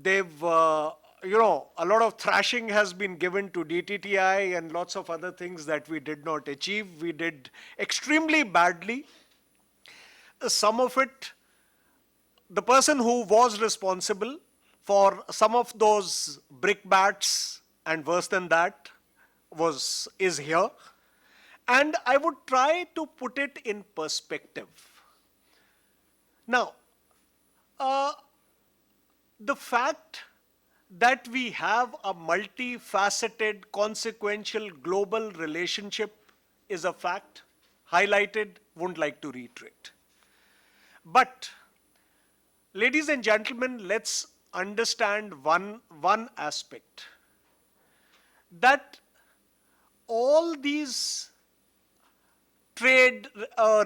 they've, a lot of thrashing has been given to DTTI and lots of other things that we did not achieve. We did extremely badly. Some of it, the person who was responsible for some of those brickbats and worse than that is here. And I would try to put it in perspective. Now, the fact that we have a multifaceted, consequential global relationship is a fact, highlighted, wouldn't like to reiterate. But, ladies and gentlemen, let's understand one aspect. That all these trade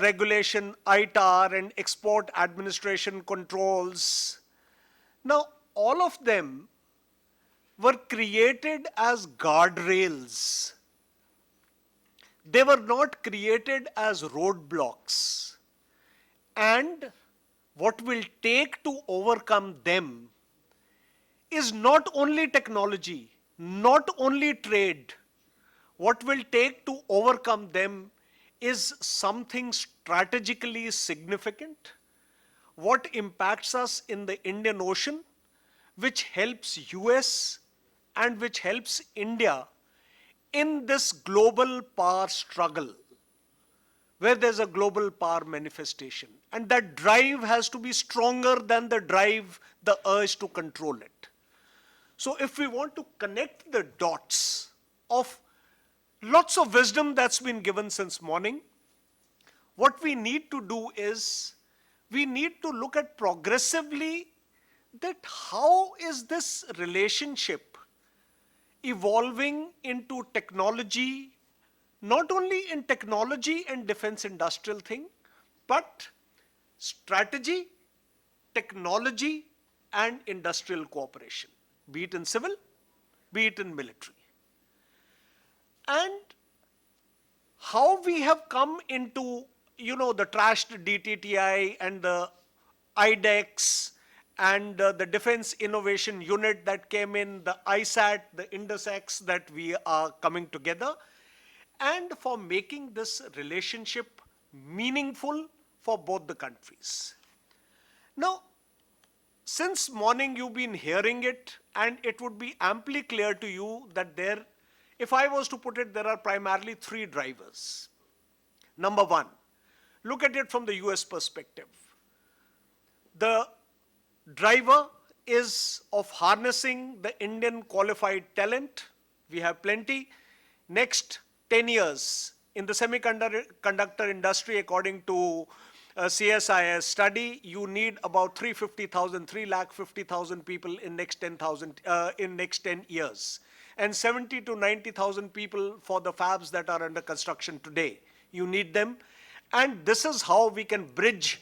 regulation, ITAR, and export administration controls, now all of them were created as guardrails. They were not created as roadblocks. And what will take to overcome them is not only technology, not only trade. What will take to overcome them is something strategically significant, what impacts us in the Indian Ocean, which helps US and which helps India in this global power struggle, where there's a global power manifestation. And that drive has to be stronger than the drive, the urge to control it. So if we want to connect the dots of lots of wisdom that's been given since morning, what we need to do is, we need to look at progressively that how is this relationship evolving into technology, not only in technology and defense industrial thing, but strategy, technology, and industrial cooperation, be it in civil, be it in military. And how we have come into, the trashed DTTI and the IDEX and the Defense Innovation Unit that came in, the ISAT, the IndusX that we are coming together, and for making this relationship meaningful for both the countries. Now, since morning you've been hearing it, and it would be amply clear to you that if I was to put it, there are primarily three drivers. Number one, look at it from the US perspective. The driver is of harnessing the Indian qualified talent. We have plenty. Next 10 years in the semiconductor industry, according to CSIS study, you need about 350,000 people in next 10 years, and 70 to 90,000 people for the fabs that are under construction today. You need them, and this is how we can bridge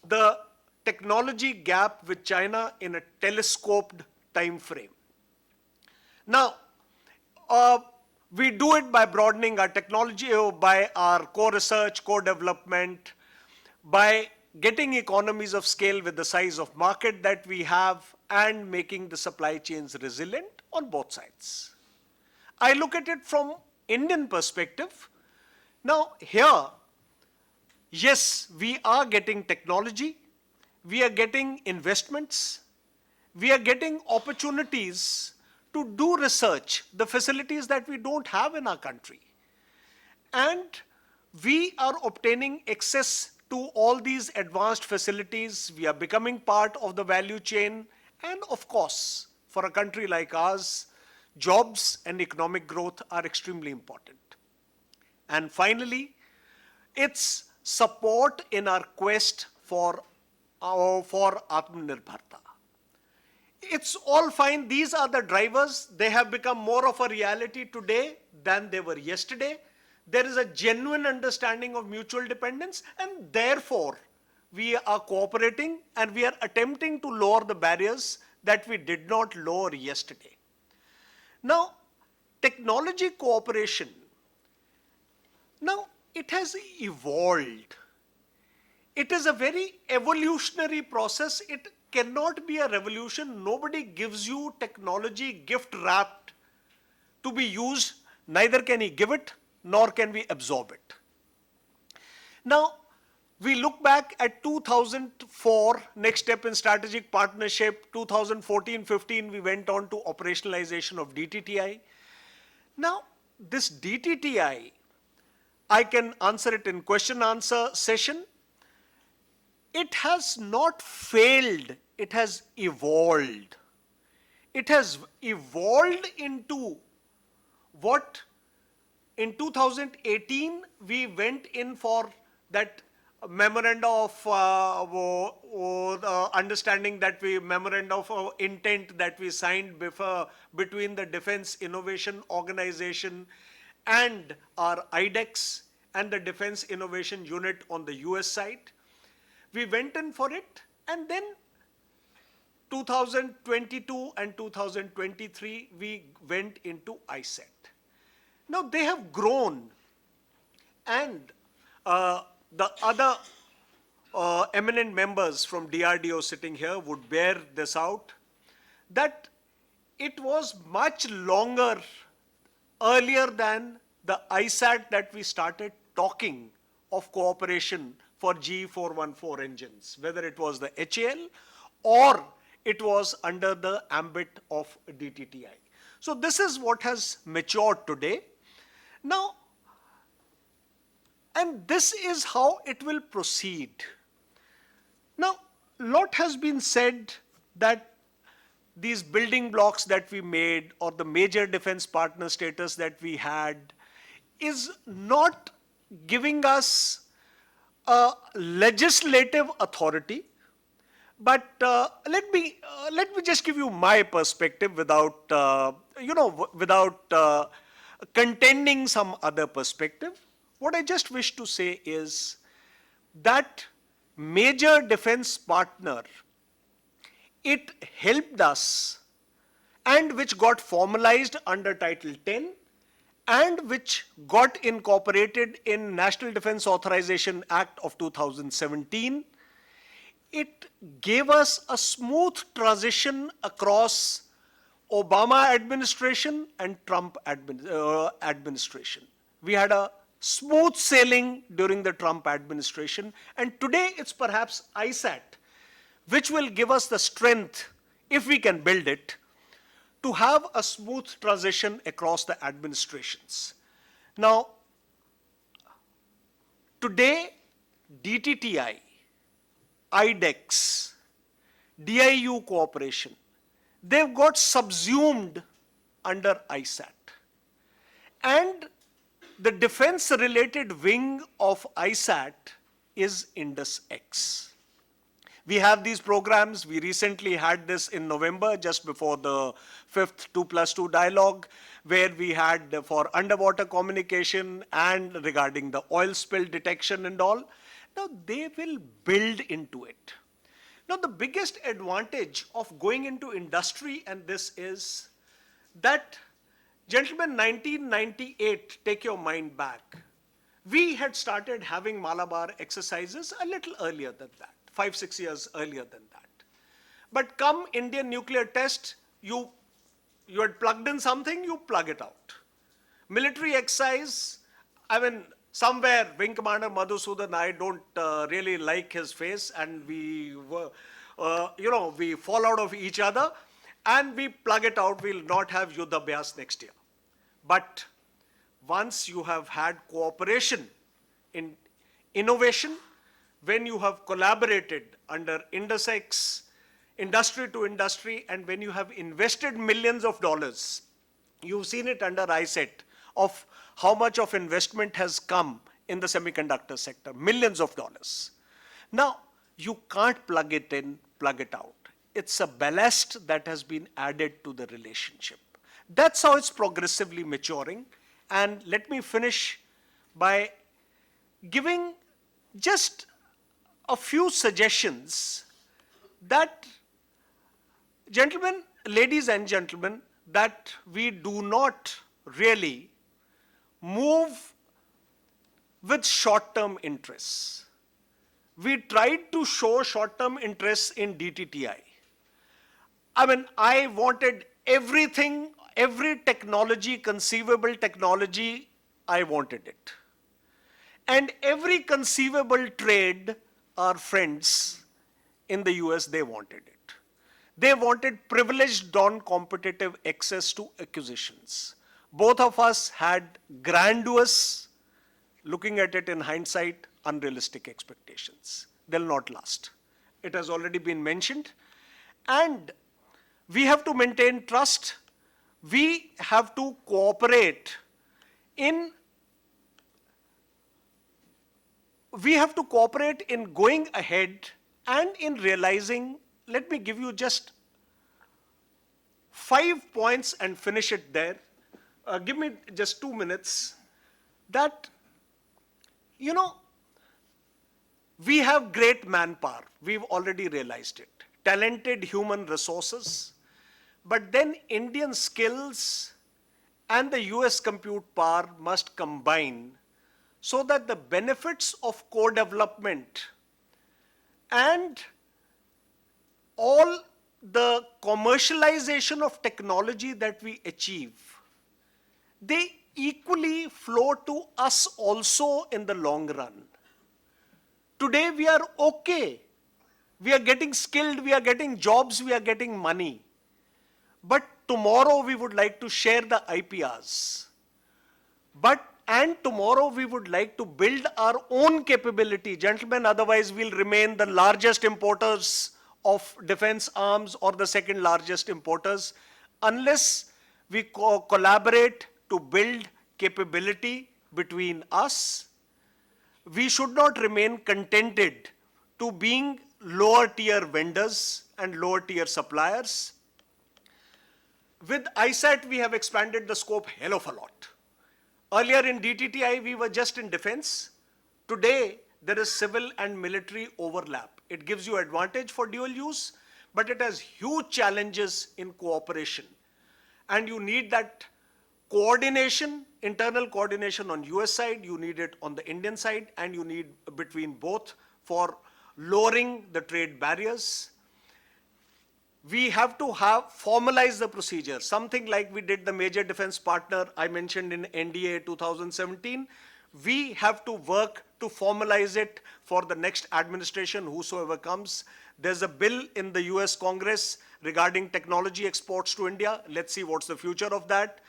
the technology gap with China in a telescoped time frame. Now, we do it by broadening our technology, by our core research, core development, by getting economies of scale with the size of market that we have, and making the supply chains resilient on both sides. I look at it from Indian perspective. Now here, yes, we are getting technology, we are getting investments, we are getting opportunities to do research, the facilities that we don't have in our country. And we are obtaining access to all these advanced facilities. We are becoming part of the value chain. And of course, for a country like ours, jobs and economic growth are extremely important. And finally, it's support in our quest for Atmanirbharta. It's all fine. These are the drivers. They have become more of a reality today than they were yesterday. There is a genuine understanding of mutual dependence, and therefore we are cooperating and we are attempting to lower the barriers that we did not lower yesterday. Now, technology cooperation, now it has evolved. It is a very evolutionary process. It cannot be a revolution. Nobody gives you technology gift wrapped to be used. Neither can he give it, nor can we absorb it. Now, we look back at 2004, next step in strategic partnership, 2014-15, we went on to operationalization of DTTI. Now, this DTTI, I can answer it in question answer session. It has not failed, it has evolved. It has evolved into what in 2018 we went in for that memorandum of understanding that memorandum of intent that we signed between the Defense Innovation Organization and our IDEX and the Defense Innovation Unit on the US side. We went in for it, and then 2022 and 2023 we went into ISAT. Now they have grown, and the other eminent members from DRDO sitting here would bear this out, that it was much longer earlier than the ISAT that we started talking of cooperation for GE414 engines, whether it was the HAL or it was under the ambit of DTTI. So this is what has matured today. Now, and this is how it will proceed. Now, a lot has been said that these building blocks that we made or the major defense partner status that we had is not giving us a legislative authority. But let me just give you my perspective without contending some other perspective. What I just wish to say is that major defense partner, it helped us, and which got formalized under Title 10 and which got incorporated in National Defense Authorization Act of 2017. It gave us a smooth transition across Obama administration and Trump administration. We had a smooth sailing during the Trump administration, and today it's perhaps ISAT which will give us the strength, if we can build it, to have a smooth transition across the administrations. Now, today, DTTI, IDEX, DIU cooperation, they've got subsumed under ISAT. And the defense-related wing of ISAT is IndusX. We have these programs. We recently had this in November, just before the 5th 2+2 dialogue, where we had for underwater communication and regarding the oil spill detection and all. Now, they will build into it. Now, the biggest advantage of going into industry and this is that, gentlemen, 1998, take your mind back, we had started having Malabar exercises a little earlier than that. 5-6 years earlier than that. But come Indian nuclear test, you had plugged in something, you plug it out. Military exercise, I mean, somewhere Wing Commander Madhusudan, I don't really like his face, and we we fall out of each other, and we plug it out. We'll not have Yuddha Abhyas next year. But once you have had cooperation in innovation, when you have collaborated under IndusX, industry to industry, and when you have invested millions of dollars, you've seen it under ISET of how much of investment has come in the semiconductor sector, millions of dollars. Now, you can't plug it in, plug it out. It's a ballast that has been added to the relationship. That's how it's progressively maturing. And let me finish by giving just a few suggestions that, gentlemen, ladies and gentlemen, that we do not really move with short-term interests. We tried to show short-term interests in DTTI. I mean, I wanted everything, every technology, conceivable technology, I wanted it. And every conceivable trade, our friends in the US, they wanted it. They wanted privileged, non-competitive access to acquisitions. Both of us had grandiose, looking at it in hindsight, unrealistic expectations. They'll not last. It has already been mentioned. And we have to maintain trust. We have to cooperate in going ahead and in realizing. Let me give you just 5 points and finish it there. Give me just 2 minutes. That, we have great manpower. We've already realized it. Talented human resources. But then Indian skills and the US compute power must combine so that the benefits of co-development and all the commercialization of technology that we achieve, they equally flow to us also in the long run. Today we are okay. We are getting skilled, we are getting jobs, we are getting money. But tomorrow we would like to share the IPRs. And tomorrow we would like to build our own capability. Gentlemen, otherwise we'll remain the largest importers of defense arms or the second largest importers, unless we collaborate to build capability between us. We should not remain contented to being lower tier vendors and lower tier suppliers. With ISAT, we have expanded the scope hell of a lot. Earlier in DTTI, we were just in defense. Today, there is civil and military overlap. It gives you advantage for dual use, but it has huge challenges in cooperation. And you need that coordination, internal coordination on US side, you need it on the Indian side, and you need between both for lowering the trade barriers. We have to have formalize the procedure, something like we did the major defense partner I mentioned in NDA 2017. We have to work to formalize it for the next administration, whosoever comes. There's a bill in the US Congress regarding technology exports to India. Let's see what's the future of that.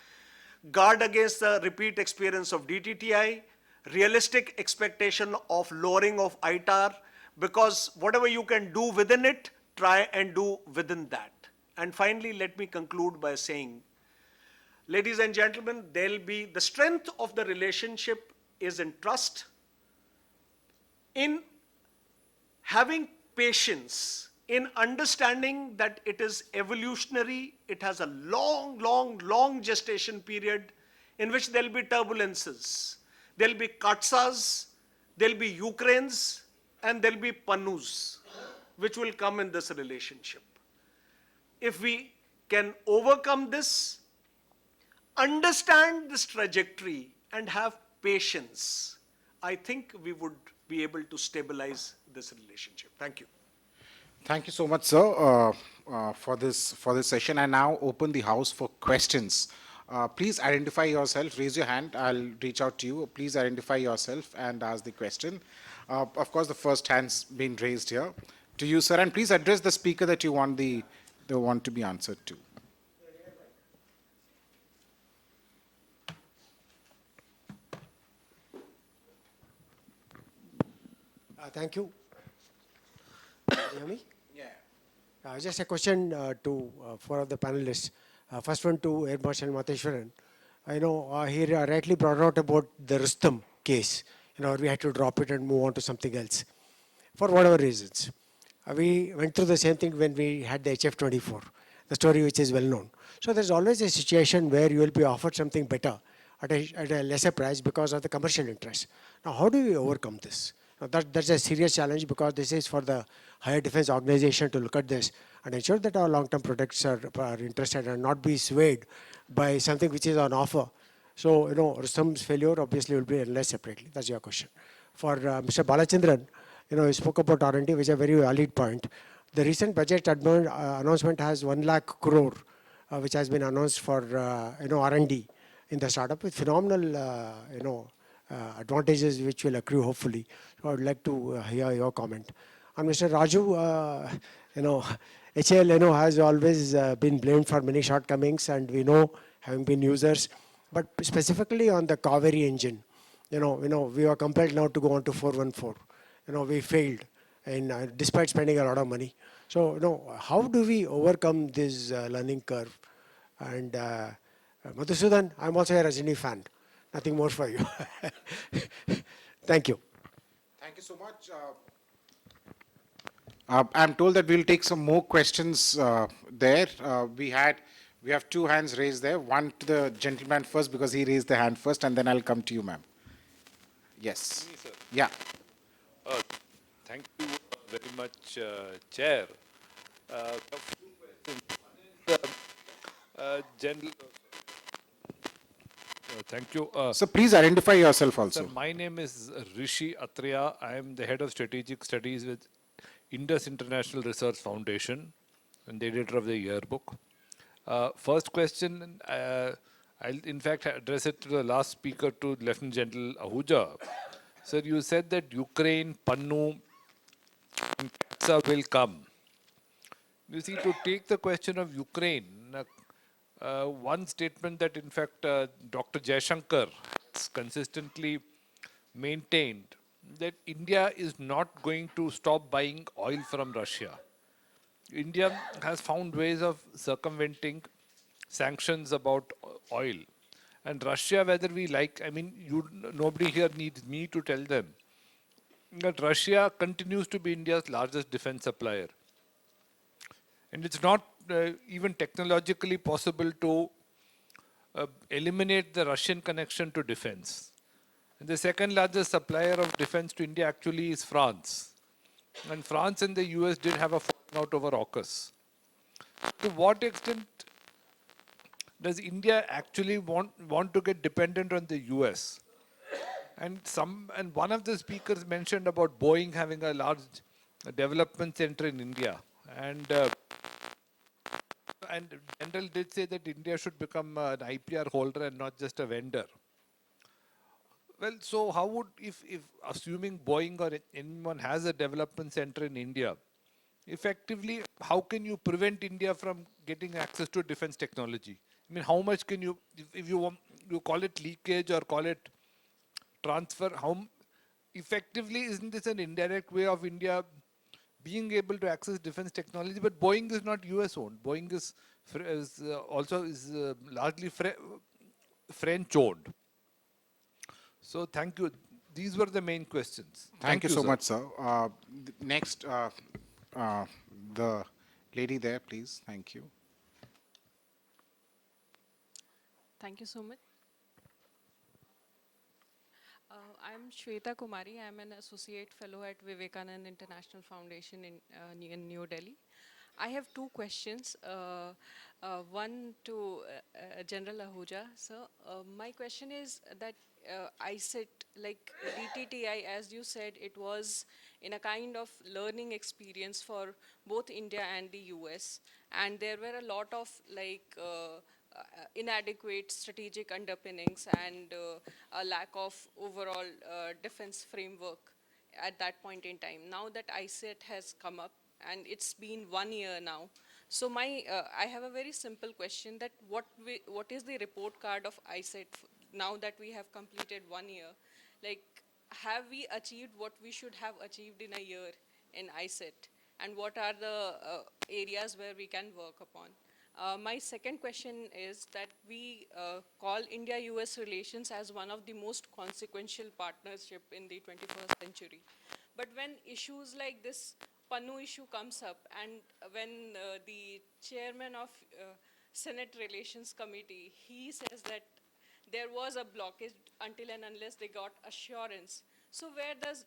Guard against the repeat experience of DTTI, realistic expectation of lowering of ITAR, because whatever you can do within it, try and do within that. And finally, let me conclude by saying, ladies and gentlemen, the strength of the relationship is in trust, in having patience, in understanding that it is evolutionary, it has a long gestation period in which there'll be turbulences. There'll be Katsas, there'll be Ukraines, and there'll be Pannus, which will come in this relationship. If we can overcome this, understand this trajectory, and have patience, I think we would be able to stabilize this relationship. Thank you. Thank you so much, sir, for this session. I now open the house for questions. Please identify yourself. Raise your hand. I'll reach out to you. Please identify yourself and ask the question. Of course, the first hand's been raised here. To you, sir, and please address the speaker that you want the want to be answered to. Thank you. Can you hear me? Yeah. Just a question to four of the panelists. First one to Air Marshal Mateshwaran. I know he rightly brought out about the Rustam case. We had to drop it and move on to something else for whatever reasons. We went through the same thing when we had the HF-24, the story which is well known. So there's always a situation where you will be offered something better at a lesser price because of the commercial interest. Now, how do we overcome this? That's a serious challenge, because this is for the higher defense organization to look at this and ensure that our long-term products are interested and not be swayed by something which is on offer. So, Rustam's failure obviously will be analyzed separately. That's your question. For Mr. Balachandran, you spoke about R&D, which is a very valid point. The recent budget announcement has 1 lakh crore, which has been announced for R&D in the startup with phenomenal advantages which will accrue hopefully. So I would like to hear your comment. And Mr. Raju, HAL has always been blamed for many shortcomings, and we know, having been users, but specifically on the Kaveri engine, we were compelled now to go on to 414. We failed, and despite spending a lot of money. So, how do we overcome this learning curve? And Madhusudan, I'm also a Rajini fan. Nothing more for you. Thank you. Thank you so much. I'm told that we'll take some more questions there. We have 2 hands raised there. One to the gentleman first, because he raised the hand first, and then I'll come to you, ma'am. Yes. Me, sir. Yeah. Thank you very much, Chair. Thank you. So please identify yourself also. Sir, my name is Rishi Atreya. I am the head of strategic studies with Indus International Research Foundation and the editor of the yearbook. First question, I'll in fact address it to the last speaker, to Lieutenant General Ahuja. Sir, you said that Ukraine, Pannu, and Katsa will come. You see, to take the question of Ukraine, one statement that in fact Dr. Jaishankar has consistently maintained, that India is not going to stop buying oil from Russia. India has found ways of circumventing sanctions about oil. And Russia, whether we like, nobody here needs me to tell them that Russia continues to be India's largest defense supplier. And it's not even technologically possible to eliminate the Russian connection to defense. And the second largest supplier of defense to India actually is France. And France and the US did have a falling out over AUKUS. To what extent does India actually want to get dependent on the US? And one of the speakers mentioned about Boeing having a large development center in India. And General did say that India should become an IPR holder and not just a vendor. Well, so how would, if assuming Boeing or anyone has a development center in India, effectively, how can you prevent India from getting access to defense technology? I mean, how much can you, if you want, you call it leakage or call it transfer, effectively, isn't this an indirect way of India being able to access defense technology? But Boeing is not US owned. Boeing is also largely French owned. So thank you. These were the main questions. Thank you so sir. much, sir. Next, the lady there, please. Thank you. Thank you so much. I'm Shweta Kumari. I'm an associate fellow at Vivekanand International Foundation in New Delhi. I have two questions. One to General Ahuja. So my question is that ISET, like DTTI, as you said, it was in a kind of learning experience for both India and the US. And there were a lot of inadequate strategic underpinnings and a lack of overall defense framework at that point in time. Now that ISET has come up, and it's been 1 year now. So I have a very simple question: that what is the report card of ISET now that we have completed 1 year? Like, have we achieved what we should have achieved in a year in ISET? And what are the areas where we can work upon? My second question is that we call India-US relations as one of the most consequential partnership in the 21st century. But when issues like this PANU issue comes up, and when the chairman of Senate Relations Committee, he says that there was a blockage until and unless they got assurance. So where does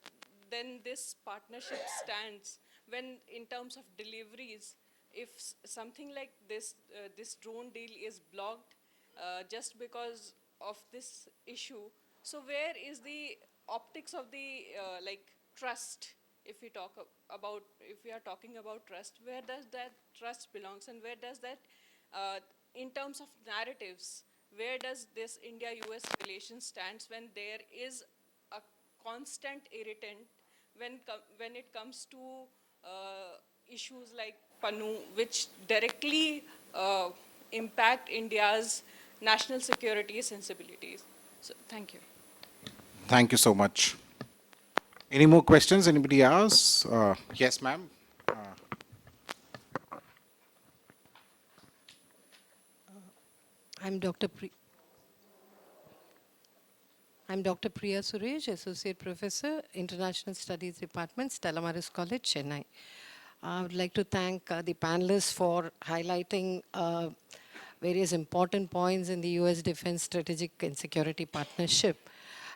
then this partnership stands when in terms of deliveries, if something like this, this drone deal is blocked just because of this issue, so where is the optics of the trust? If we talk about, if we are talking about trust, where does that trust belongs, and where does that, in terms of narratives, where does this India-US relation stands when there is a constant irritant when it comes to issues like PANU, which directly impact India's national security sensibilities? So, thank you. Thank you so much. Any more questions? Anybody else? Yes, ma'am. I'm Dr. Priya Suresh, Associate Professor, International Studies Department, Stella Maris College, Chennai. I would like to thank the panelists for highlighting various important points in the US Defense Strategic and Security Partnership.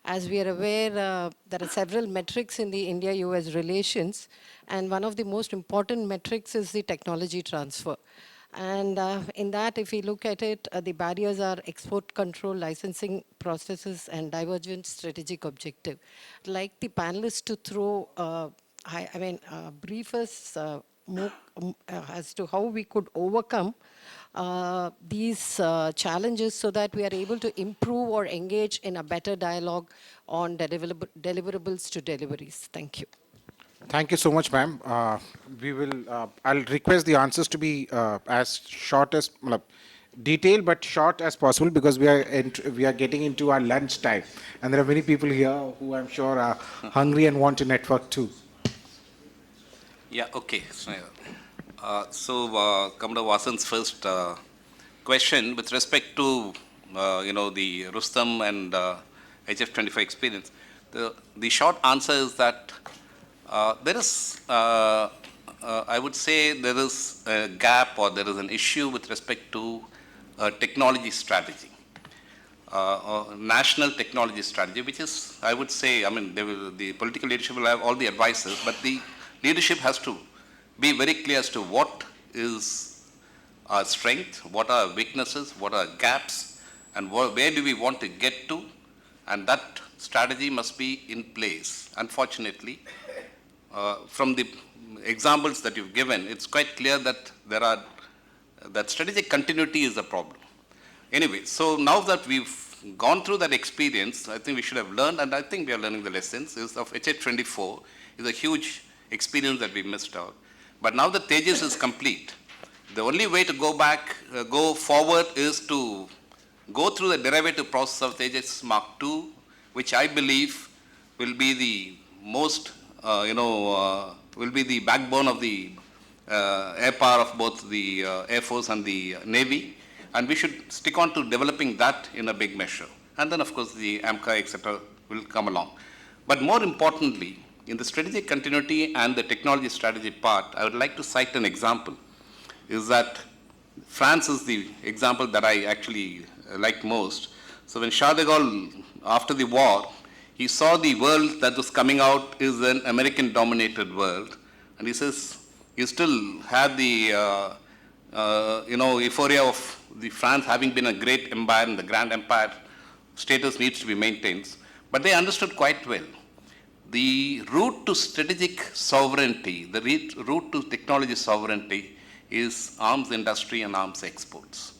As we are aware, there are several metrics in the India-US relations, and one of the most important metrics is the technology transfer. And in that, if we look at it, the barriers are export control, licensing processes, and divergent strategic objective. I'd like the panelists to throw, brief us more as to how we could overcome these challenges so that we are able to improve or engage in a better dialogue on deliverables to deliveries. Thank you. Thank you so much, ma'am. I'll request the answers to be as short as, detailed but short as possible, because we are getting into our lunch time. And there are many people here who I'm sure are hungry and want to network too. Yeah, okay. So come to Vasan's first question with respect to the Rustam and HF-25 experience. The short answer is that there is, I would say, there is a gap or there is an issue with respect to technology strategy. national technology strategy, which is, I would say, I mean, the political leadership will have all the advices, but the leadership has to be very clear as to what is our strength, what are our weaknesses, what are our gaps, and where do we want to get to, and that strategy must be in place. Unfortunately, from the examples that you've given, it's quite clear that that strategic continuity is a problem. Anyway, so now that we've gone through that experience, I think we should have learned, and I think we are learning the lessons, is of HH24 is a huge experience that we missed out. But now that Tejas is complete, the only way to go forward is to go through the derivative process of Tejas Mark II, which I believe will be the most, will be the backbone of the air power of both the Air Force and the Navy. And we should stick on to developing that in a big measure. And then, of course, the AMCA, etc., will come along. But more importantly, in the strategic continuity and the technology strategy part, I would like to cite an example, is that France is the example that I actually like most. So when Charles de Gaulle, after the war, he saw the world that was coming out is an American-dominated world. And he says, you still have the euphoria of the France having been a great empire and the grand empire status needs to be maintained. But they understood quite well. The route to strategic sovereignty, the route to technology sovereignty is arms industry and arms exports.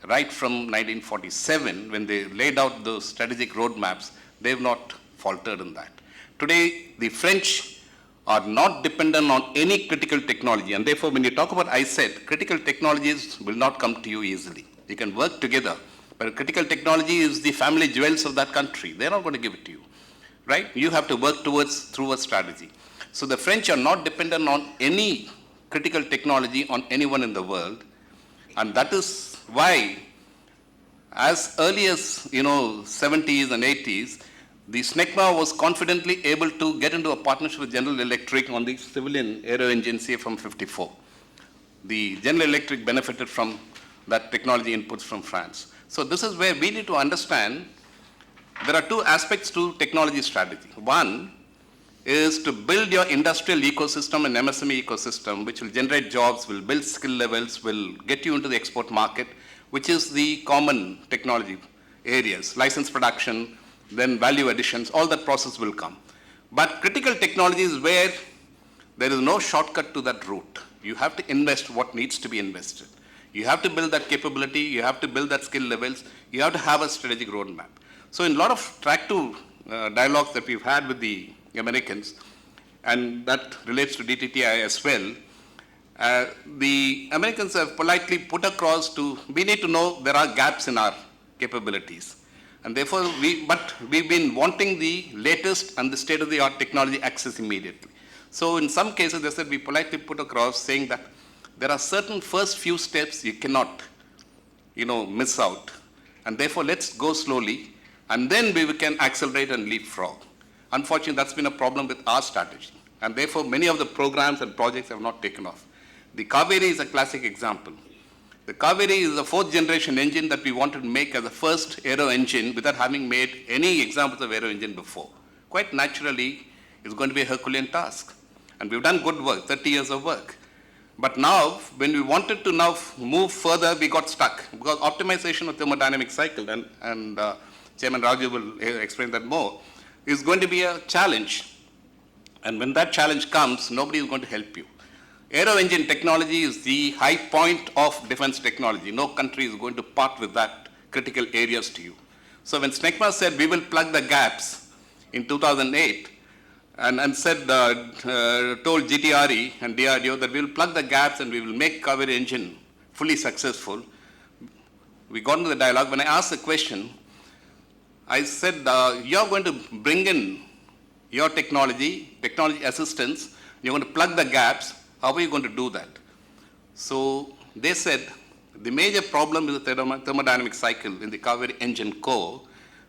Right from 1947, when they laid out those strategic roadmaps, they have not faltered in that. Today, the French are not dependent on any critical technology. And therefore, when you talk about ISET, critical technologies will not come to you easily. You can work together. But critical technology is the family jewels of that country. They're not going to give it to you. Right? You have to work through a strategy. So the French are not dependent on any critical technology on anyone in the world. And that is why, as early as 70s and 80s, the SNECMA was confidently able to get into a partnership with General Electric on the civilian aero engine CFM54. The General Electric benefited from that technology inputs from France. So this is where we need to understand there are two aspects to technology strategy. One is to build your industrial ecosystem and MSME ecosystem, which will generate jobs, will build skill levels, will get you into the export market, which is the common technology areas, license production, then value additions, all that process will come. But critical technology is where there is no shortcut to that route. You have to invest what needs to be invested. You have to build that capability, you have to build that skill levels, you have to have a strategic roadmap. So in a lot of track 2 dialogues that we've had with the Americans, and that relates to DTTI as well, the Americans have politely put across we need to know there are gaps in our capabilities. And therefore, we've been wanting the latest and the state-of-the-art technology access immediately. So in some cases, they said we politely put across saying that there are certain first few steps you cannot, miss out. And therefore, let's go slowly, and then we can accelerate and leapfrog. Unfortunately, that's been a problem with our strategy. And therefore, many of the programs and projects have not taken off. The Kaveri is a classic example. The Kaveri is the 4th generation engine that we wanted to make as the first aero engine without having made any examples of aero engine before. Quite naturally, it's going to be a Herculean task. And we've done good work, 30 years of work. But now, when we wanted to now move further, we got stuck. Because optimization of thermodynamic cycle, and Chairman Raju will explain that more, is going to be a challenge. And when that challenge comes, nobody is going to help you. Aero engine technology is the high point of defense technology. No country is going to part with that critical areas to you. So when SNECMA said we will plug the gaps in 2008, and told GTRE and DRDO that we will plug the gaps and we will make Kaveri engine fully successful, we got into the dialogue. When I asked the question, I said, you're going to bring in your technology assistance, you're going to plug the gaps, how are you going to do that? So they said, the major problem is the thermodynamic cycle in the Kaveri engine core.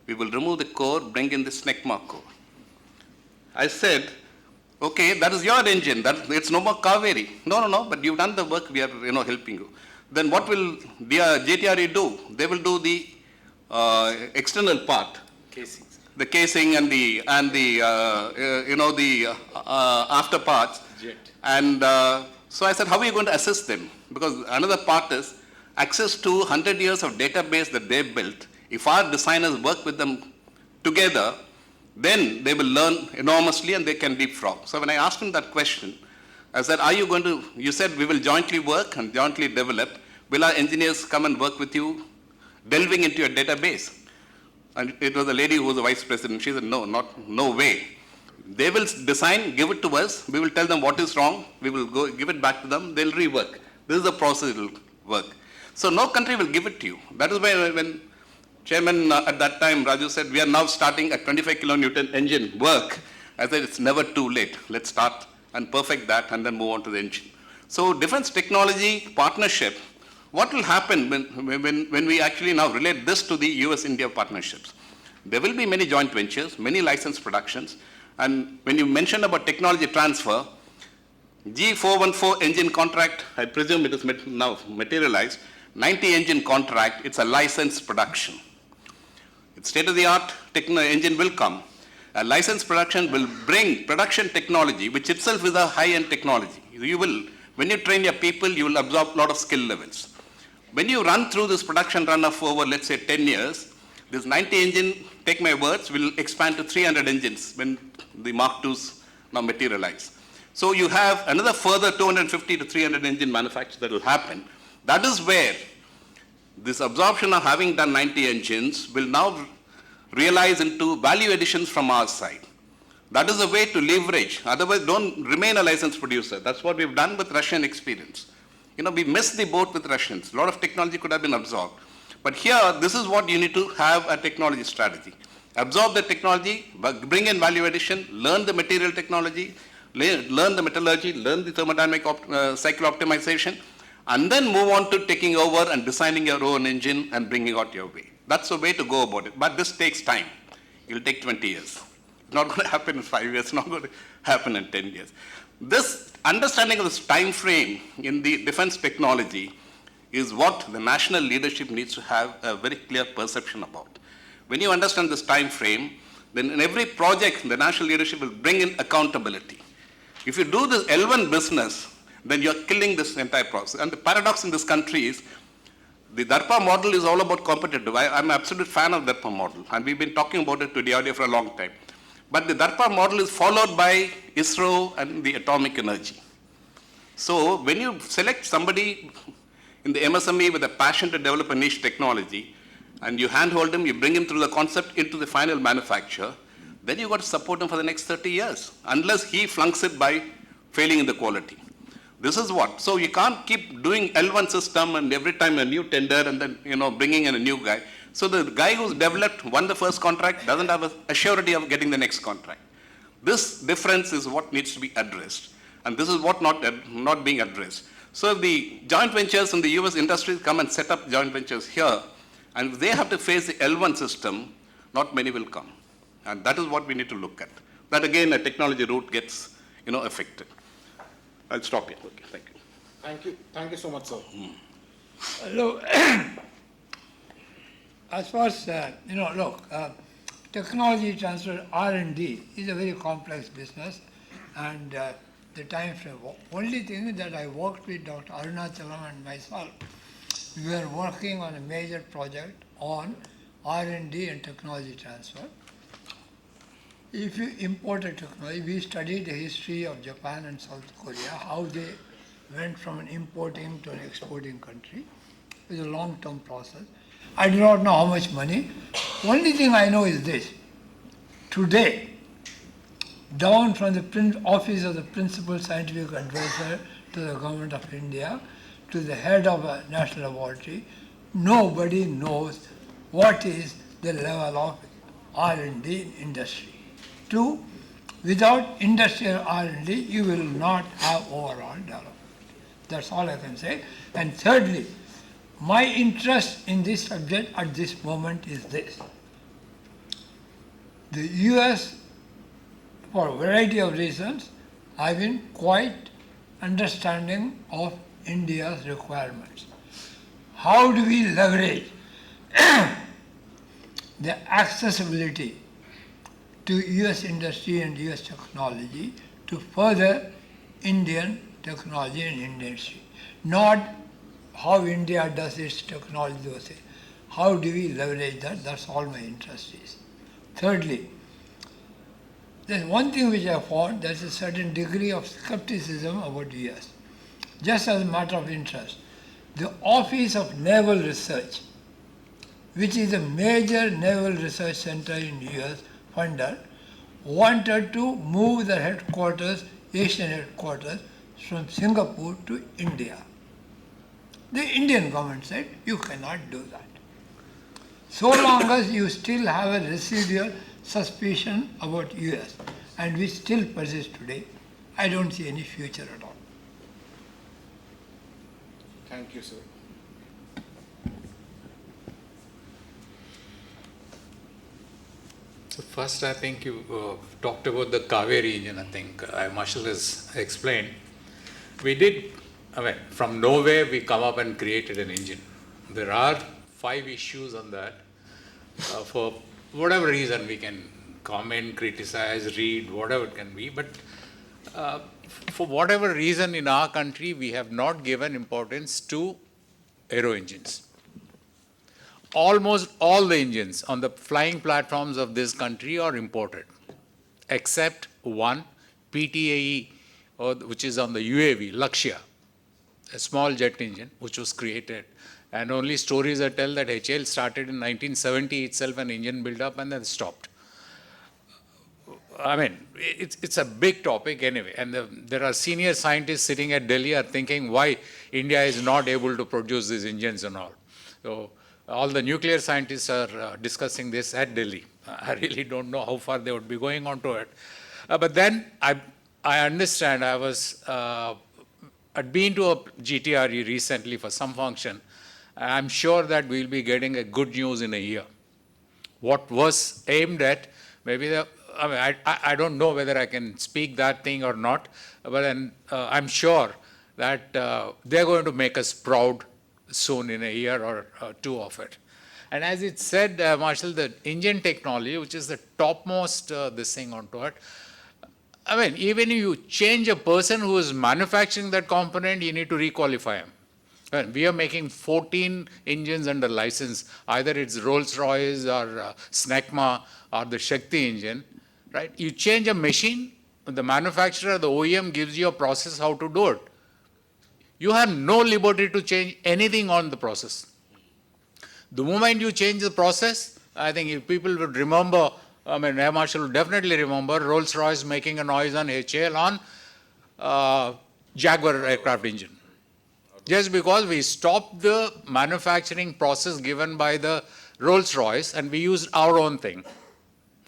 We will remove the core, bring in the SNECMA core. I said, okay, that is your engine, it's no more Kaveri. No, but you've done the work, we are helping you. Then what will JTRE do? They will do the external part, the casing and the after parts. And so I said, how are you going to assist them? Because another part is access to 100 years of database that they built. If our designers work with them together, then they will learn enormously and they can leapfrog. So when I asked him that question, I said, are you going to, you said we will jointly work and jointly develop. Will our engineers come and work with you, delving into your database? And it was a lady who was the vice president. She said, no way. They will design, give it to us. We will tell them what is wrong. We will go give it back to them. They'll rework. This is the process it will work. So no country will give it to you. That is why when Chairman at that time, Raju said, we are now starting a 25 kilonewton engine work. I said, it's never too late. Let's start and perfect that and then move on to the engine. So defense technology partnership, what will happen when we actually now relate this to the US-India partnerships? There will be many joint ventures, many licensed productions. And when you mentioned about technology transfer, G414 engine contract, I presume it is now materialized, 90 engine contract, it's a licensed production. It's state-of-the-art engine will come. A licensed production will bring production technology, which itself is a high-end technology. When you train your people, you will absorb a lot of skill levels. When you run through this production run of over, let's say, 10 years, this 90 engine, take my words, will expand to 300 engines when the Mark IIs now materialize. So you have another further 250 to 300 engine manufacture that will happen. That is where this absorption of having done 90 engines will now realize into value additions from our side. That is a way to leverage. Otherwise, don't remain a licensed producer. That's what we've done with Russian experience. We missed the boat with Russians. A lot of technology could have been absorbed. But here, this is what you need to have a technology strategy. Absorb the technology, bring in value addition, learn the material technology, learn the metallurgy, learn the thermodynamic cycle optimization, and then move on to taking over and designing your own engine and bringing out your way. That's the way to go about it. But this takes time. It will take 20 years. It's not going to happen in 5 years. It's not going to happen in 10 years. This understanding of this time frame in the defense technology is what the national leadership needs to have a very clear perception about. When you understand this time frame, then in every project, the national leadership will bring in accountability. If you do this L1 business, then you're killing this entire process. And the paradox in this country is, the DARPA model is all about competitive. I'm an absolute fan of DARPA model, and we've been talking about it to DRDO for a long time. But the DARPA model is followed by ISRO and the atomic energy. So when you select somebody in the MSME with a passion to develop a niche technology, and you handhold him, you bring him through the concept into the final manufacture, then you've got to support him for the next 30 years, unless he flunks it by failing in the quality. This is what. So you can't keep doing L1 system and every time a new tender and then, bringing in a new guy. So the guy who's developed, won the first contract, doesn't have a surety of getting the next contract. This difference is what needs to be addressed. And this is what not being addressed. So if the joint ventures in the US industries come and set up joint ventures here, and if they have to face the L1 system, not many will come. And that is what we need to look at. That again, a technology route gets, affected. I'll stop here. Okay, thank you. Thank you. Thank you so much, sir. Look, as far as, technology transfer, R&D is a very complex business, and the time frame. Only thing that I worked with Dr. Arunachalam and myself, we were working on a major project on R&D and technology transfer. If you import a technology, we studied the history of Japan and South Korea, how they went from an importing to an exporting country. It was a long-term process. I do not know how much money. Only thing I know is this. Today, down from the office of the principal scientific advisor to the government of India, to the head of a national laboratory, nobody knows what is the level of R&D in industry. Two, without industrial R&D, you will not have overall development. That's all I can say. And thirdly, my interest in this subject at this moment is this. The US, for a variety of reasons, have been quite understanding of India's requirements. How do we leverage the accessibility to US industry and US technology to further Indian technology and industry. Not how India does its technology, how do we leverage that? That's all my interest is. Thirdly, there's one thing which I found, there's a certain degree of skepticism about US. Just as a matter of interest, the Office of Naval Research, which is a major naval research center in US, funder, wanted to move the headquarters, Asian headquarters, from Singapore to India. The Indian government said, you cannot do that. So long as you still have a residual suspicion about US, and which still persists today, I don't see any future at all. Thank you, sir. So first, I think you talked about the Kaveri engine, I think Marshall has explained. We did, from nowhere we come up and created an engine. There are 5 issues on that. For whatever reason, we can comment, criticize, read, whatever it can be. But for whatever reason in our country, we have not given importance to aero engines. Almost all the engines on the flying platforms of this country are imported, except one, PTAE, which is on the UAV, Lakshya, a small jet engine, which was created. And only stories that tell that HAL started in 1970 itself, an engine built up and then stopped. It's a big topic anyway. And there are senior scientists sitting at Delhi are thinking why India is not able to produce these engines and all. So all the nuclear scientists are discussing this at Delhi. I really don't know how far they would be going on to it. But then I understand, I'd been to a GTRE recently for some function. I'm sure that we'll be getting a good news in a year. What was aimed at, maybe I don't know whether I can speak that thing or not, but then I'm sure that they're going to make us proud soon in a year or 2 of it. And as it said, Marshall, the engine technology, which is the topmost this thing onto it, even if you change a person who is manufacturing that component, you need to requalify him. We are making 14 engines under license. Either it's Rolls-Royce or Snecma or the Shakti engine, right? You change a machine, the manufacturer, the OEM gives you a process how to do it. You have no liberty to change anything on the process. The moment you change the process, I think if people would remember, Air Marshal will definitely remember Rolls-Royce making a noise on HAL on Jaguar aircraft engine. Just because we stopped the manufacturing process given by the Rolls-Royce and we used our own thing,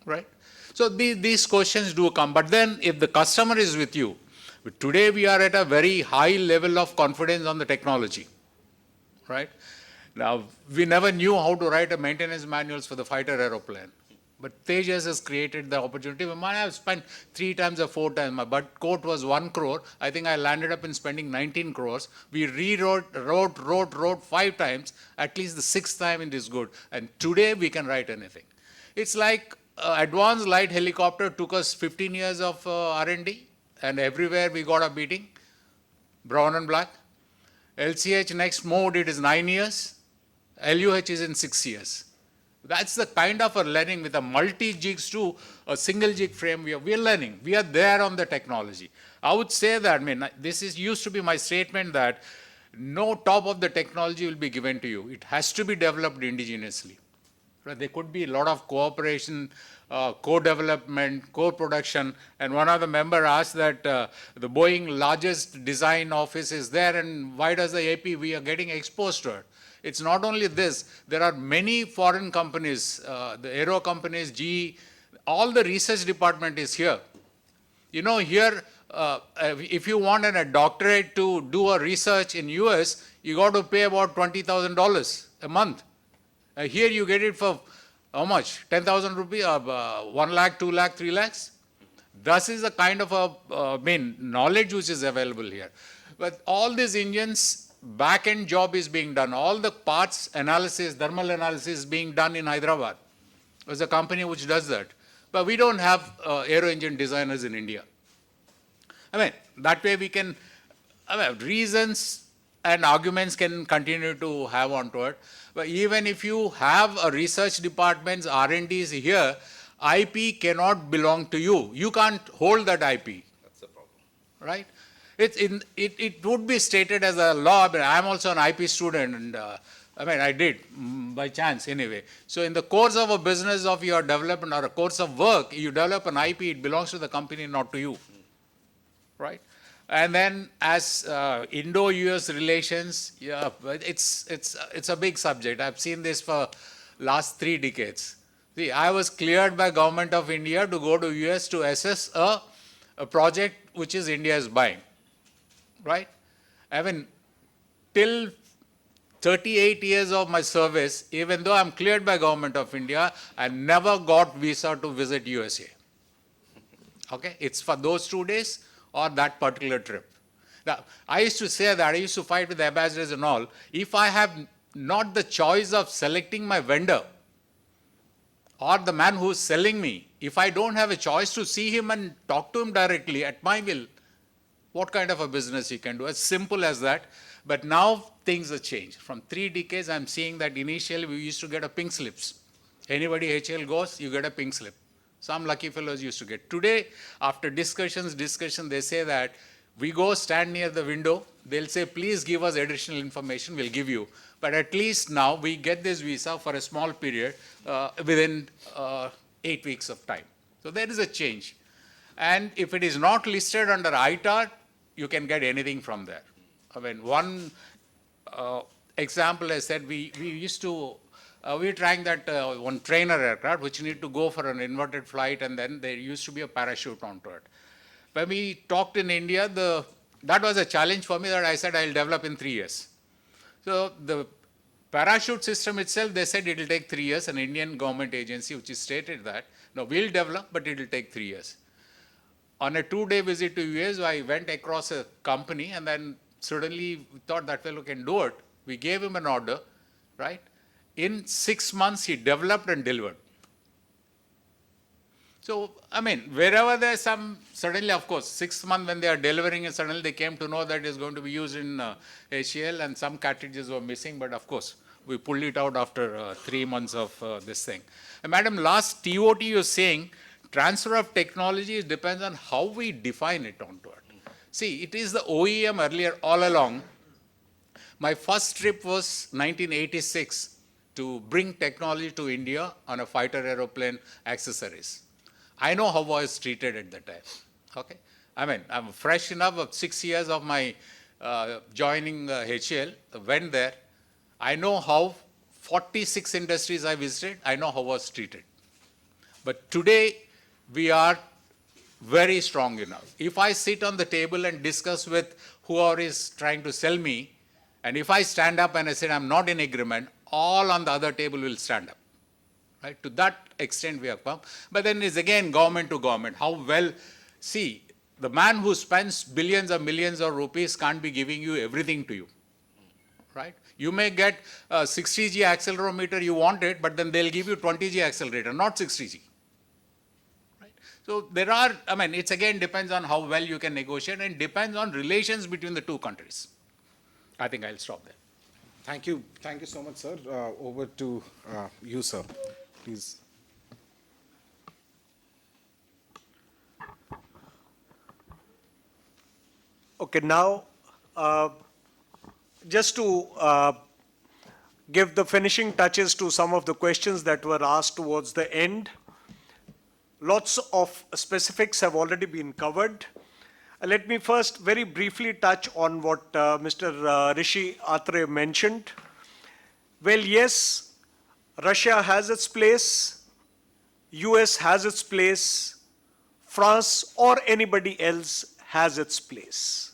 right? So these questions do come. But then if the customer is with you, today we are at a very high level of confidence on the technology, right? Now, we never knew how to write a maintenance manuals for the fighter aeroplane. But Tejas has created the opportunity. I have spent 3 times or 4 times. My bud quote was 1 crore. I think I landed up in spending 19 crores. We wrote 5 times. At least the 6th time it is good. And today we can write anything. It's like advanced light helicopter took us 15 years of R&D. And everywhere we got a beating. Brown and black. LCH next mode, it is 9 years. LUH is in 6 years. That's the kind of a learning with a multi-jigs to a single jig frame. We are learning. We are there on the technology. I would say that, this used to be my statement that no top of the technology will be given to you. It has to be developed indigenously. There could be a lot of cooperation, co-development, co-production. And one of the members asked that the Boeing largest design office is there, and why does the AP, we are getting exposed to it. It's not only this, there are many foreign companies, the aero companies, GE, all the research department is here. Here, if you want a doctorate to do a research in US, you got to pay about $20,000 a month. Here you get it for how much? 10,000 rupees, 1 lakh, 2 lakh, 3 lakhs? This is the kind of knowledge which is available here. But all these engines, back-end job is being done. All the parts analysis, thermal analysis is being done in Hyderabad. There's a company which does that. But we don't have aero engine designers in India. I mean, that way we can, reasons and arguments can continue to have onto it. But even if you have a research department's R&Ds here, IP cannot belong to you. You can't hold that IP. That's the problem. Right? It would be stated as a law. But I'm also an IP student, and I did by chance anyway. So in the course of a business of your development or a course of work, you develop an IP, it belongs to the company, not to you. Right? And then as Indo-US relations, yeah, it's a big subject. I've seen this for last 3 decades. See, I was cleared by Government of India to go to US to assess a project which is India is buying. Right? Till 38 years of my service, even though I'm cleared by Government of India, I never got visa to visit USA. Okay? It's for those 2 days or that particular trip. Now, I used to say that, I used to fight with the ambassadors and all, if I have not the choice of selecting my vendor or the man who's selling me, if I don't have a choice to see him and talk to him directly at my will, what kind of a business you can do? As simple as that. But now things have changed. From 3 decades, I'm seeing that initially we used to get a pink slips. Anybody HL goes, you get a pink slip. Some lucky fellows used to get. Today, after discussion, they say that we go stand near the window, they'll say, please give us additional information, we'll give you. But at least now we get this visa for a small period within 8 weeks of time. So there is a change. And if it is not listed under ITAR, you can get anything from there. One example I said, we used to, we were trying that one trainer aircraft which need to go for an inverted flight, and then there used to be a parachute onto it. When we talked in India, that was a challenge for me that I said I'll develop in 3 years. So the parachute system itself, they said it will take 3 years, an Indian government agency which is stated that, no, we'll develop, but it will take 3 years. On a 2-day visit to US, I went across a company, and then suddenly we thought that fellow can do it. We gave him an order, right? In 6 months, he developed and delivered. So, wherever there's some, suddenly, of course, 6 months when they are delivering, and suddenly they came to know that it's going to be used in HCL, and some cartridges were missing, but of course, we pulled it out after 3 months of this thing. And Madam, last TOT you're saying, transfer of technology depends on how we define it onto it. See, it is the OEM earlier all along. My first trip was 1986 to bring technology to India on a fighter aeroplane accessories. I know how I was treated at that time. Okay, I'm fresh enough of 6 years of my joining HCL, went there. I know how 46 industries I visited, I know how I was treated. But today, we are very strong enough. If I sit on the table and discuss with whoever is trying to sell me, and if I stand up and I say I'm not in agreement, all on the other table will stand up. Right? To that extent we have come. But then it's again government to government. How well, see, the man who spends billions or millions of rupees can't be giving you everything to you. Right? You may get a 60G accelerometer, you want it, but then they'll give you 20G accelerator, not 60G. So there are, it's again depends on how well you can negotiate, and depends on relations between the 2 countries. I think I'll stop there. Thank you. Thank you so much, sir. Over to you, sir. Please. Okay, now, just to give the finishing touches to some of the questions that were asked towards the end. Lots of specifics have already been covered. Let me first very briefly touch on what Mr. Rishi Atre mentioned. Well, yes, Russia has its place, US has its place, France or anybody else has its place.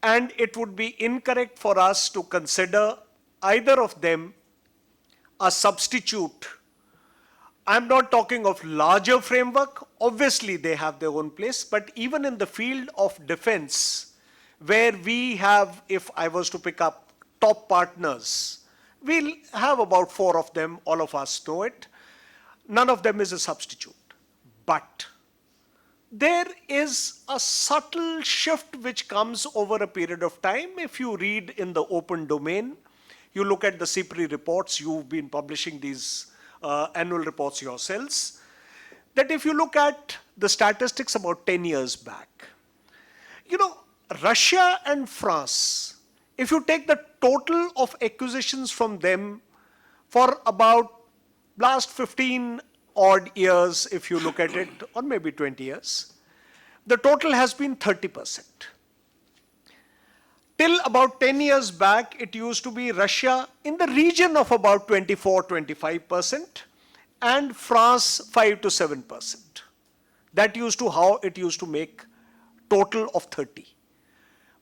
And it would be incorrect for us to consider either of them a substitute. I'm not talking of larger framework. Obviously, they have their own place. But even in the field of defense, where we have, if I was to pick up top partners, we'll have about 4 of them, all of us know it. none of them is a substitute. But there is a subtle shift which comes over a period of time. If you read in the open domain, you look at the CPRI reports, you've been publishing these annual reports yourselves, that if you look at the statistics about 10 years back, you know, Russia and France, if you take the total of acquisitions from them for about last 15 odd years, if you look at it, or maybe 20 years, the total has been 30%. Till about 10 years back, it used to be Russia in the region of about 24-25%, and France 5 to 7%. That used to how it used to make total of 30.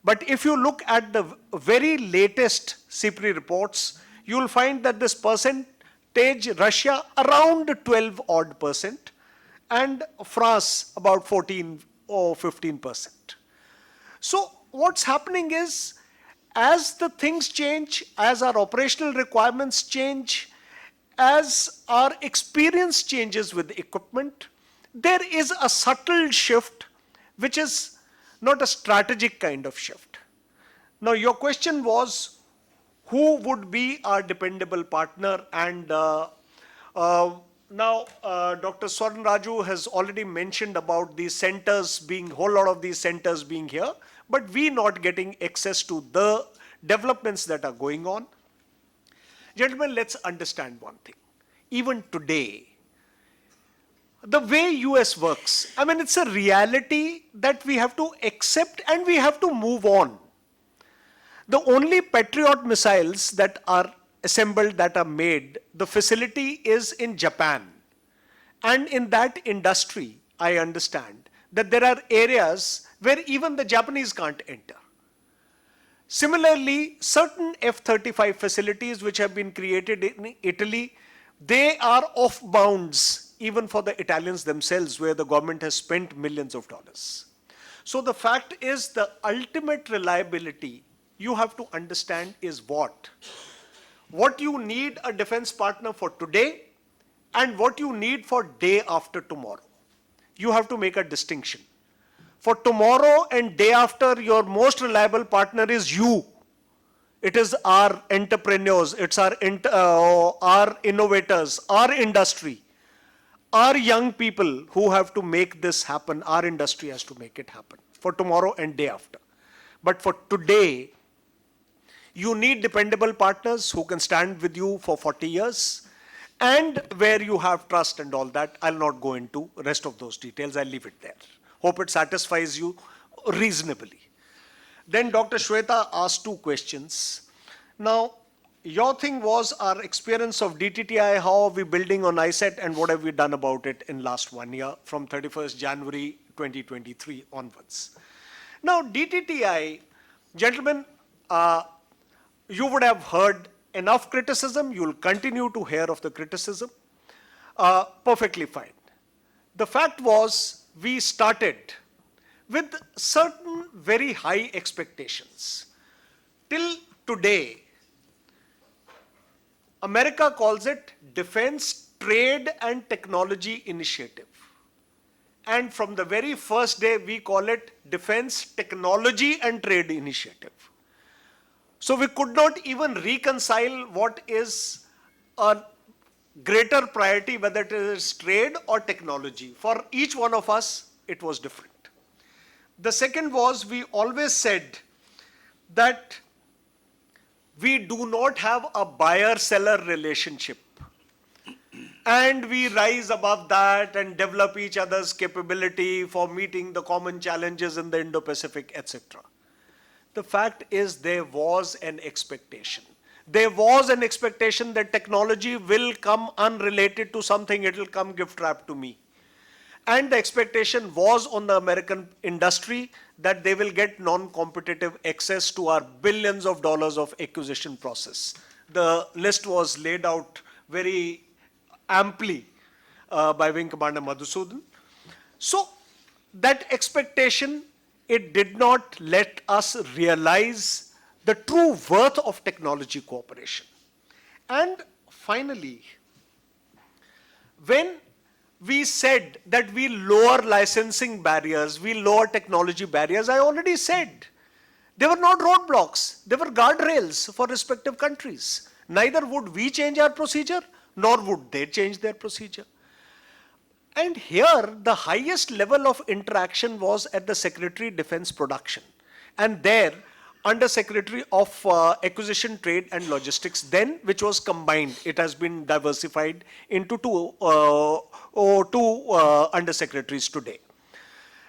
But if you look at the very latest CPRI reports, you will find that this percentage, Russia around 12 odd percent, and France about 14 or 15%. So what's happening is, as the things change, as our operational requirements change, as our experience changes with the equipment, there is a subtle shift which is not a strategic kind of shift. Now your question was, who would be our dependable partner? And now Dr. Swarn Raju has already mentioned about these centers being, whole lot of these centers being here, but we not getting access to the developments that are going on. Gentlemen, let's understand one thing. Even today, the way US works, I mean, it's a reality that we have to accept and we have to move on. The only Patriot missiles that are assembled, that are made, the facility is in Japan. And in that industry, I understand that there are areas where even the Japanese can't enter. Similarly, certain F-35 facilities which have been created in Italy, they are off bounds even for the Italians themselves, where the government has spent millions of dollars. So the fact is, the ultimate reliability you have to understand is what? What you need a defense partner for today and what you need for day after tomorrow. You have to make a distinction. For tomorrow and day after, your most reliable partner is you. It is our entrepreneurs, it's our innovators, our industry, our young people who have to make this happen. Our industry has to make it happen for tomorrow and day after. But for today, you need dependable partners who can stand with you for 40 years and where you have trust and all that. I'll not go into rest of those details. I'll leave it there. Hope it satisfies you reasonably. Then Dr. Shweta asked two questions. Now, your thing was our experience of DTTI, how are we building on ISET and what have we done about it in last 1 year from 31st January 2023 onwards. Now, DTTI, gentlemen, you would have heard enough criticism. You will continue to hear of the criticism. Perfectly fine. The fact was, we started with certain very high expectations. Till today, America calls it Defense Trade and Technology Initiative. And from the very first day, we call it Defense Technology and Trade Initiative. So we could not even reconcile what is a greater priority, whether it is trade or technology. For each one of us, it was different. The second was, we always said that we do not have a buyer-seller relationship. And we rise above that and develop each other's capability for meeting the common challenges in the Indo-Pacific, etc. The fact is, there was an expectation. There was an expectation that technology will come unrelated to something, it will come gift wrapped to me. And the expectation was on the American industry that they will get non-competitive access to our billions of dollars of acquisition process. The list was laid out very amply by Wing Commander Madhusudan. So that expectation, it did not let us realize the true worth of technology cooperation. And finally, when we said that we lower licensing barriers, we lower technology barriers, I already said, they were not roadblocks, they were guardrails for respective countries. Neither would we change our procedure, nor would they change their procedure. And here, the highest level of interaction was at the Secretary Defense Production. And there, Under Secretary of Acquisition, Trade and Logistics, then, which was combined, it has been diversified into two Under Secretaries today.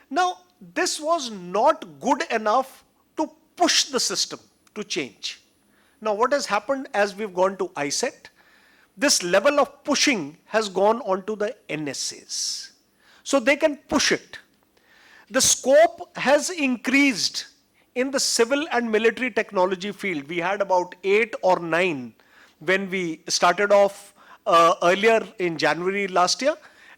Now, this was not good enough to push the system to change. Now, what has happened as we've gone to ISET? This level of pushing has gone on to the NSAs. So they can push it. The scope has increased in the civil and military technology field. We had about 8 or 9 when we started off earlier in January last year.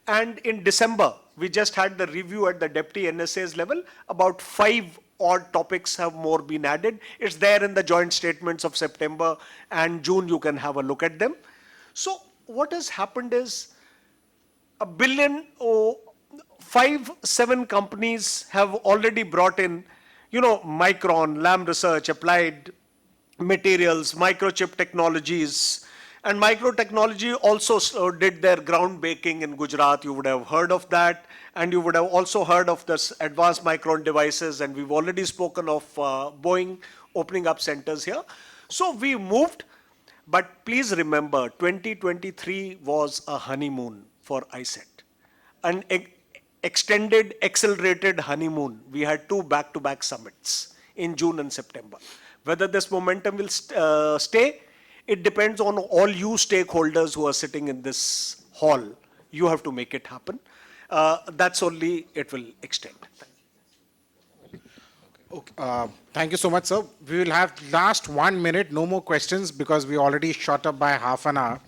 And in December, we just had the review at the deputy NSAs level. About 5 odd topics have more been added. It's there in the joint statements of September and June. You can have a look at them. So what has happened is a billion, 5-7 companies have already brought in, Micron, Lam Research, Applied Materials, Microchip Technologies, and Microtechnology also did their groundbreaking in Gujarat. You would have heard of that, and you would have also heard of this Advanced Micron Devices, and we've already spoken of Boeing opening up centers here. So we moved. But please remember, 2023 was a honeymoon for ISET. An extended, accelerated honeymoon. We had 2 back-to-back summits in June and September. Whether this momentum will stay, it depends on all you stakeholders who are sitting in this hall. You have to make it happen. That's only it will extend. Okay, thank you so much, sir. We will have last 1 minute, no more questions because we already shot up by half an hour.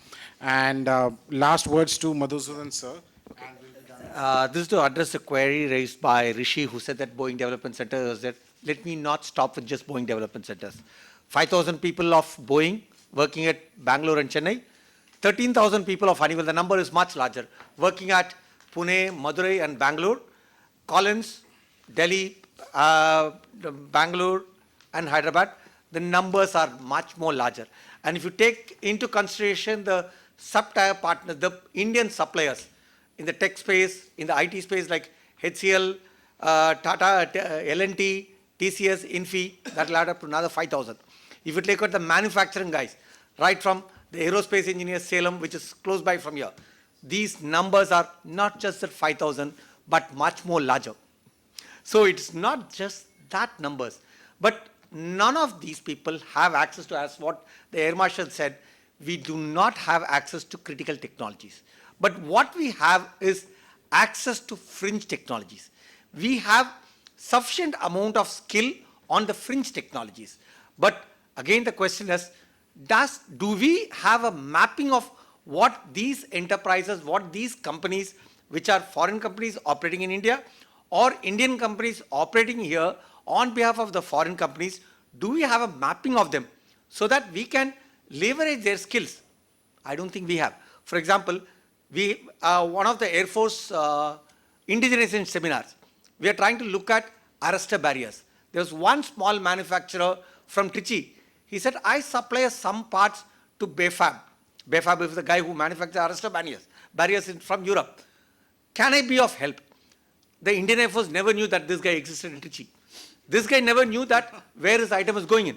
And last words to Madhusudan, sir. This is to address a query raised by Rishi, who said that Boeing Development Center is that let me not stop with just Boeing Development Centers. 5,000 people of Boeing working at Bangalore and Chennai, 13,000 people of Honeywell, the number is much larger, working at Pune, Madurai and Bangalore, Collins, Delhi, Bangalore and Hyderabad, the numbers are much more larger. And if you take into consideration the sub-tier partners, the Indian suppliers in the tech space, in the IT space like HCL, Tata, L&T, TCS, Infi, that will add up to another 5,000. If you take out the manufacturing guys, right from the aerospace engineers, Salem, which is close by from here, these numbers are not just at 5,000, but much more larger. So it's not just that numbers, but none of these people have access to, as what the Air Marshal said, we do not have access to critical technologies. But what we have is access to fringe technologies. We have sufficient amount of skill on the fringe technologies. But again, the question is, do we have a mapping of what these enterprises, what these companies, which are foreign companies operating in India, or Indian companies operating here on behalf of the foreign companies, do we have a mapping of them so that we can leverage their skills? I don't think we have. For example, one of the Air Force indigenization seminars, we are trying to look at arrestor barriers. There's one small manufacturer from Trichy. He said, I supply some parts to BFAB. BFAB is the guy who manufactures arrestor barriers from Europe. Can I be of help? The Indian Air Force never knew that this guy existed in Trichy. This guy never knew that where his item was going in.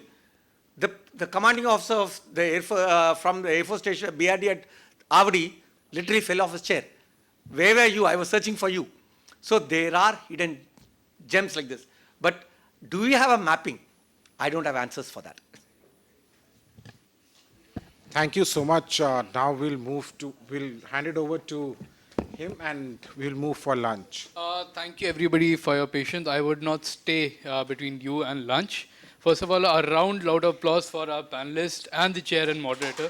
The commanding officer of the Air Force, from the Air Force station, BRD at Avadi, literally fell off his chair. Where were you? I was searching for you. So there are hidden gems like this. But do we have a mapping? I don't have answers for that. Thank you so much. Now we'll hand it over to him and we'll move for lunch. Thank you everybody for your patience. I would not stay between you and lunch. First of all, a round loud applause for our panelists and the chair and moderator.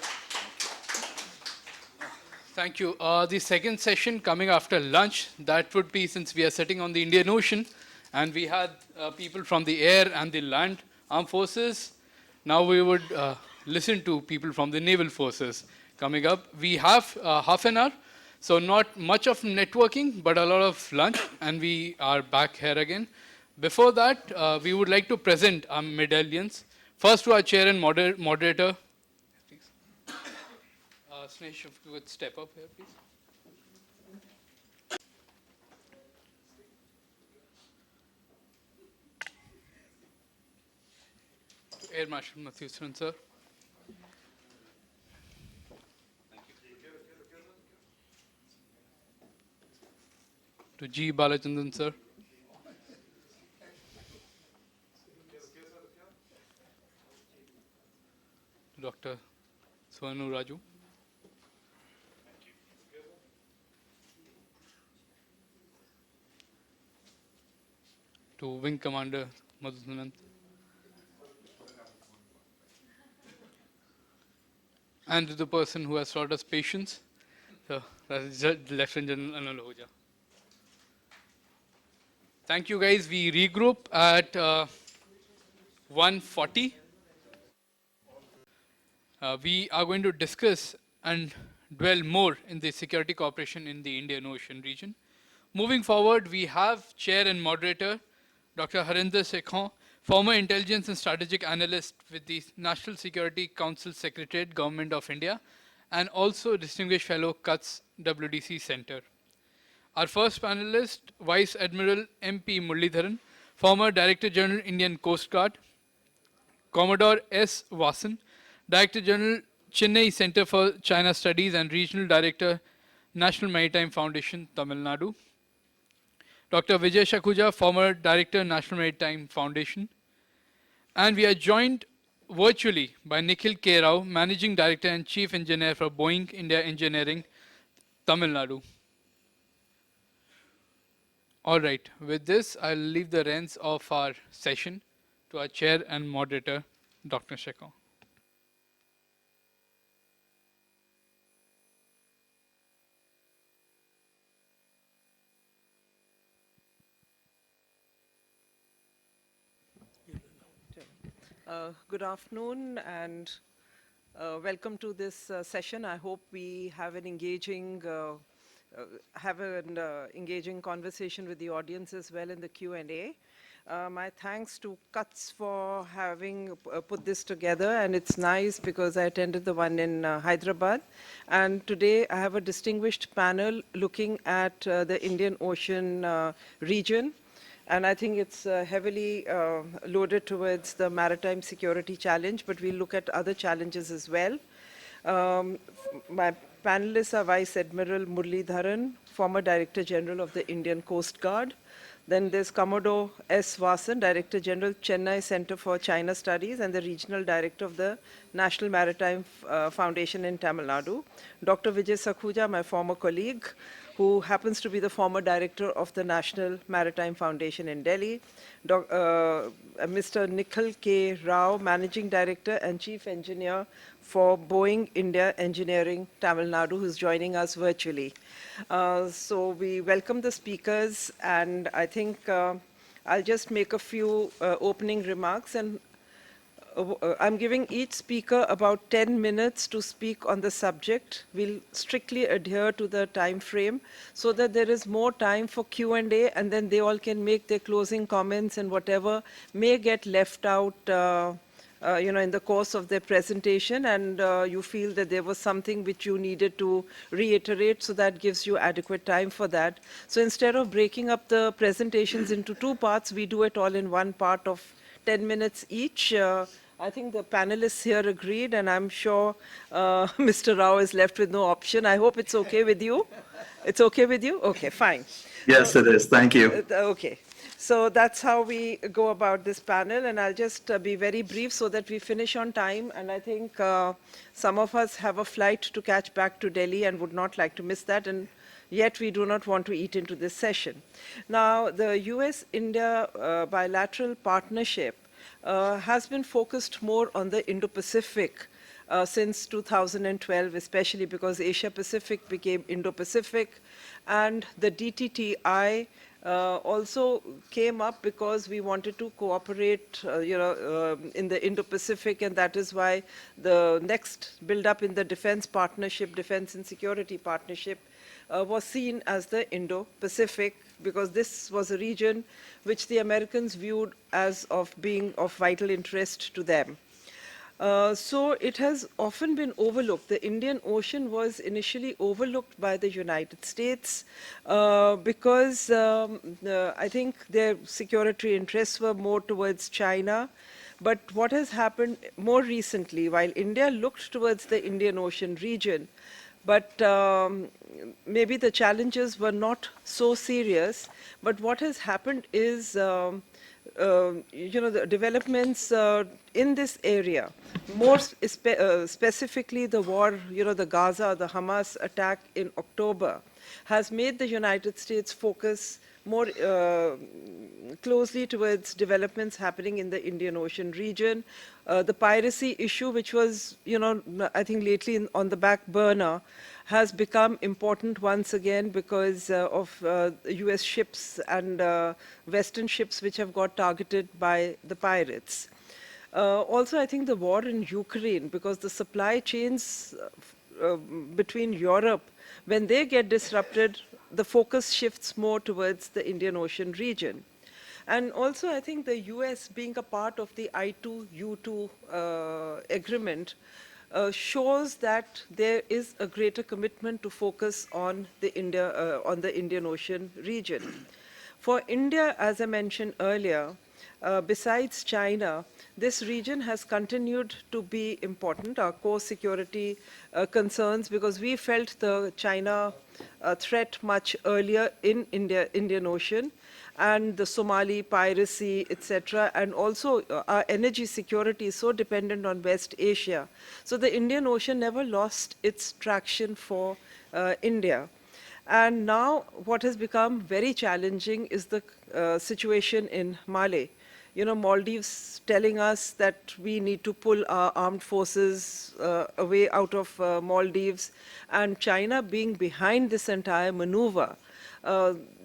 Thank you. The second session coming after lunch, that would be, since we are sitting on the Indian Ocean and we had people from the air and the land armed forces, now we would listen to people from the naval forces coming up. We have half an hour. So not much of networking, but a lot of lunch, and we are back here again. Before that, we would like to present our medallions. First to our chair and moderator. Please. Snesh, if you would step up here, please. To Air Marshal Mathusaran, sir. To G. Balachandran, sir. To Dr. Swanu Raju. To Wing Commander Madhusudan. And to the person who has taught us patience, so that is Lieutenant General Anil Ahuja. Thank you guys. We regroup at 1:40. We are going to discuss and dwell more in the security cooperation in the Indian Ocean region. Moving forward, we have chair and moderator, Dr. Harinder Sekhon, former intelligence and strategic analyst with the National Security Council Secretariat, Government of India, and also distinguished fellow CUTS WDC Center. Our first panelist, Vice Admiral M.P. Muralidharan, former Director General, Indian Coast Guard, Commodore S. Vasan, Director General, Chennai Center for China Studies and Regional Director, National Maritime Foundation, Tamil Nadu. Dr. Vijay Shakhuja, former Director, National Maritime Foundation. And we are joined virtually by Nikhil K. Rao, Managing Director and Chief Engineer for Boeing India Engineering, Tamil Nadu. All right, with this, I'll leave the reins of our session to our chair and moderator, Dr. Sekhon. Good afternoon and welcome to this session. I hope we have an engaging conversation with the audience as well in the Q&A. My thanks to CUTS for having put this together, and it's nice because I attended the one in Hyderabad. And today I have a distinguished panel looking at the Indian Ocean region. And I think it's heavily loaded towards the maritime security challenge, but we'll look at other challenges as well. My panelists are Vice Admiral Muralidharan, former Director General of the Indian Coast Guard. Then there's Commodore S. Vasan, Director General, Chennai Center for China Studies and the Regional Director of the National Maritime Foundation in Tamil Nadu. Dr. Vijay Shakhuja, my former colleague, who happens to be the former director of the National Maritime Foundation in Delhi. Mr. Nikhil K. Rao, Managing Director and Chief Engineer for Boeing India Engineering, Tamil Nadu, who's joining us virtually. So we welcome the speakers, and I think I'll just make a few opening remarks, and I'm giving each speaker about 10 minutes to speak on the subject. We'll strictly adhere to the time frame so that there is more time for Q&A, and then they all can make their closing comments and whatever may get left out in the course of their presentation, and you feel that there was something which you needed to reiterate, so that gives you adequate time for that. So instead of breaking up the presentations into two parts, we do it all in one part of 10 minutes each. I think the panelists here agreed, and I'm sure Mr. Rao is left with no option. I hope it's okay with you. It's okay with you? Okay, fine. Yes, it is. Thank you. Okay. So that's how we go about this panel, and I'll just be very brief so that we finish on time. And I think some of us have a flight to catch back to Delhi and would not like to miss that, and yet we do not want to eat into this session. Now, the US-India bilateral partnership has been focused more on the Indo-Pacific since 2012, especially because Asia-Pacific became Indo-Pacific, and the DTTI also came up because we wanted to cooperate, in the Indo-Pacific, and that is why the next build-up in the defense partnership, defense and security partnership, was seen as the Indo-Pacific, because this was a region which the Americans viewed as of being of vital interest to them. So it has often been overlooked. The Indian Ocean was initially overlooked by the United States because I think their security interests were more towards China. But what has happened more recently, while India looked towards the Indian Ocean region, but maybe the challenges were not so serious, but what has happened is the developments in this area, more specifically the war, the Gaza, the Hamas attack in October, has made the United States focus more closely towards developments happening in the Indian Ocean region. The piracy issue, which was, I think lately on the back burner, has become important once again because of US ships and Western ships which have got targeted by the pirates. Also, I think the war in Ukraine, because the supply chains between Europe, when they get disrupted, the focus shifts more towards the Indian Ocean region. And also, I think the US being a part of the I2U2 agreement shows that there is a greater commitment to focus on the Indian Ocean region. For India, as I mentioned earlier, besides China, this region has continued to be important, our core security concerns, because we felt the China threat much earlier in Indian Ocean, and the Somali piracy, etc., and also our energy security is so dependent on West Asia. So the Indian Ocean never lost its traction for India. And now what has become very challenging is the situation in Mali. Maldives telling us that we need to pull our armed forces away out of Maldives, and China being behind this entire maneuver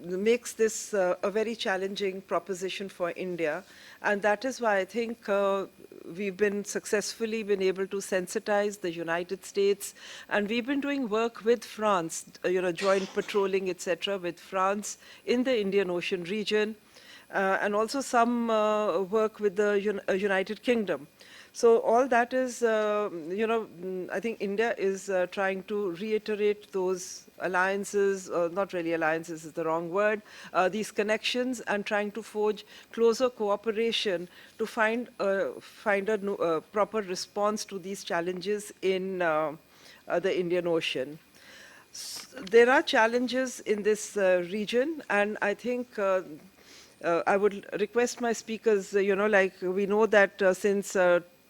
makes this a very challenging proposition for India. And that is why I think we've been successfully been able to sensitize the United States, and we've been doing work with France, joint patrolling, etc., with France in the Indian Ocean region, and also some work with the United Kingdom. So all that is, I think India is trying to reiterate those alliances, not really alliances is the wrong word, these connections, and trying to forge closer cooperation to find a proper response to these challenges in the Indian Ocean. There are challenges in this region, and I think I would request my speakers, like we know that since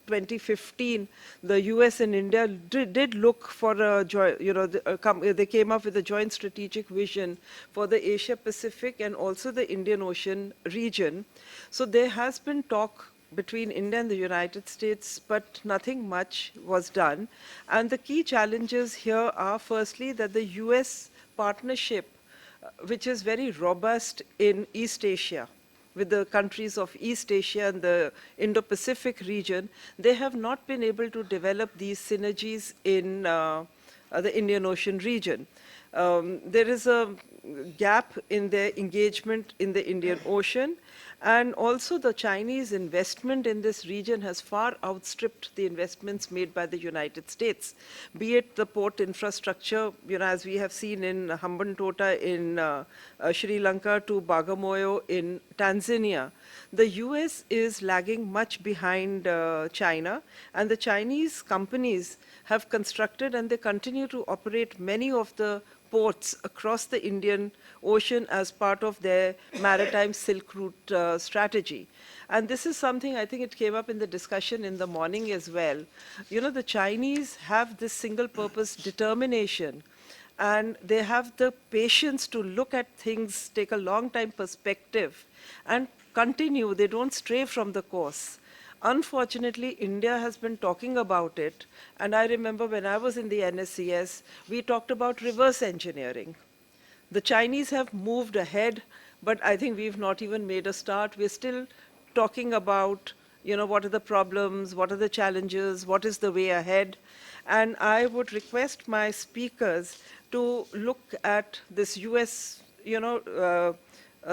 2015, the US and India did look for a they came up with a joint strategic vision for the Asia Pacific and also the Indian Ocean region. So there has been talk between India and the United States, but nothing much was done. And the key challenges here are firstly that the US partnership, which is very robust in East Asia, with the countries of East Asia and the Indo-Pacific region, they have not been able to develop these synergies in the Indian Ocean region. There is a gap in their engagement in the Indian Ocean, and also the Chinese investment in this region has far outstripped the investments made by the United States, be it the port infrastructure, as we have seen in Hambantota in Sri Lanka to Bagamoyo in Tanzania. The US is lagging much behind China, and the Chinese companies have constructed and they continue to operate many of the ports across the Indian Ocean as part of their maritime Silk Route strategy. And this is something, I think it came up in the discussion in the morning as well. The Chinese have this single purpose determination, and they have the patience to look at things, take a long time perspective, and continue. They don't stray from the course. Unfortunately, India has been talking about it, and I remember when I was in the NSCS, we talked about reverse engineering. The Chinese have moved ahead, but I think we've not even made a start. We're still talking about, what are the problems, what are the challenges, what is the way ahead. And I would request my speakers to look at this US,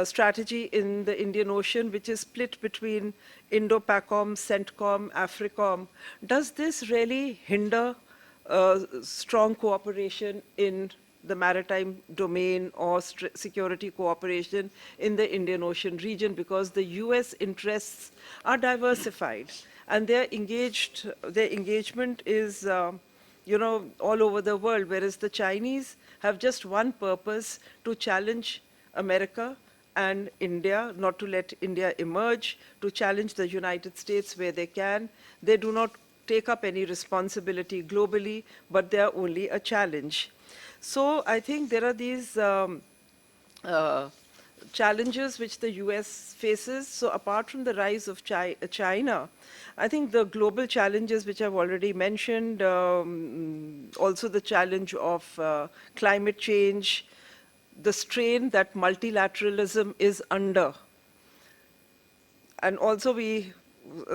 strategy in the Indian Ocean, which is split between Indo-PACOM, CENTCOM, AFRICOM. Does this really hinder strong cooperation in the maritime domain or security cooperation in the Indian Ocean region? Because the US interests are diversified and their engagement is all over the world, whereas the Chinese have just one purpose: to challenge America and India, not to let India emerge, to challenge the United States where they can. They do not take up any responsibility globally, but they are only a challenge. So I think there are these challenges which the US faces. So apart from the rise of China, I think the global challenges which I've already mentioned, also the challenge of climate change, the strain that multilateralism is under. And also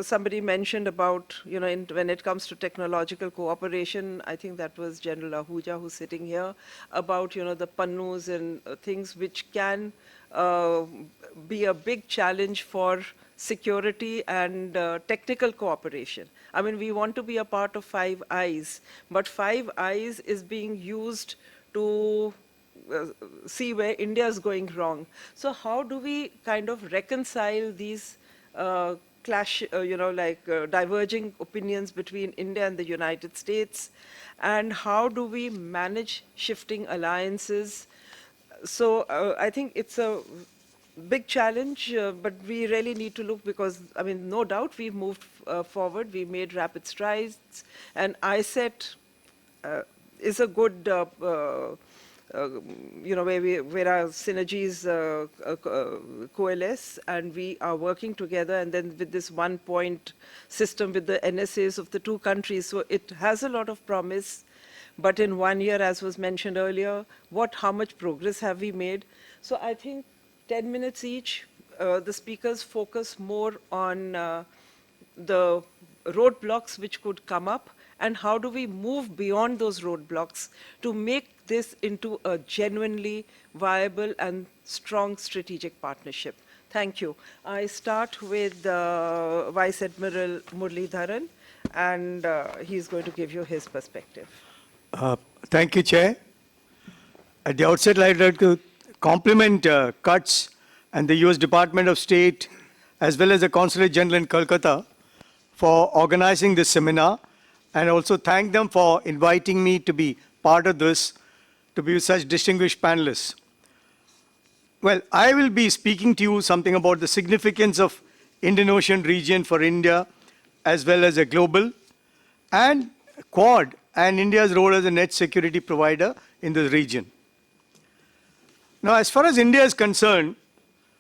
somebody mentioned about, when it comes to technological cooperation, I think that was General Ahuja who's sitting here, about, the pannus and things which can be a big challenge for security and technical cooperation. I mean, we want to be a part of Five Eyes, but Five Eyes is being used to see where India is going wrong. So how do we kind of reconcile these diverging opinions between India and the United States? And how do we manage shifting alliances? So I think it's a big challenge, but we really need to look, because, I mean, no doubt we've moved forward, we've made rapid strides, and ISET is a good where our synergies coalesce and we are working together, and then with this one-point system with the NSAs of the two countries. So it has a lot of promise, but in 1 year, as was mentioned earlier, how much progress have we made? So I think 10 minutes each, the speakers focus more on the roadblocks which could come up, and how do we move beyond those roadblocks to make this into a genuinely viable and strong strategic partnership. Thank you. I start with Vice Admiral Muralidharan, and he's going to give you his perspective. Thank you, Chair. At the outset, I'd like to compliment CUTS and the US Department of State, as well as the Consulate General in Kolkata, for organizing this seminar, and also thank them for inviting me to be part of this, to be with such distinguished panelists. Well, I will be speaking to you something about the significance of Indian Ocean region for India, as well as a global, and Quad, and India's role as a net security provider in the region. Now, as far as India is concerned,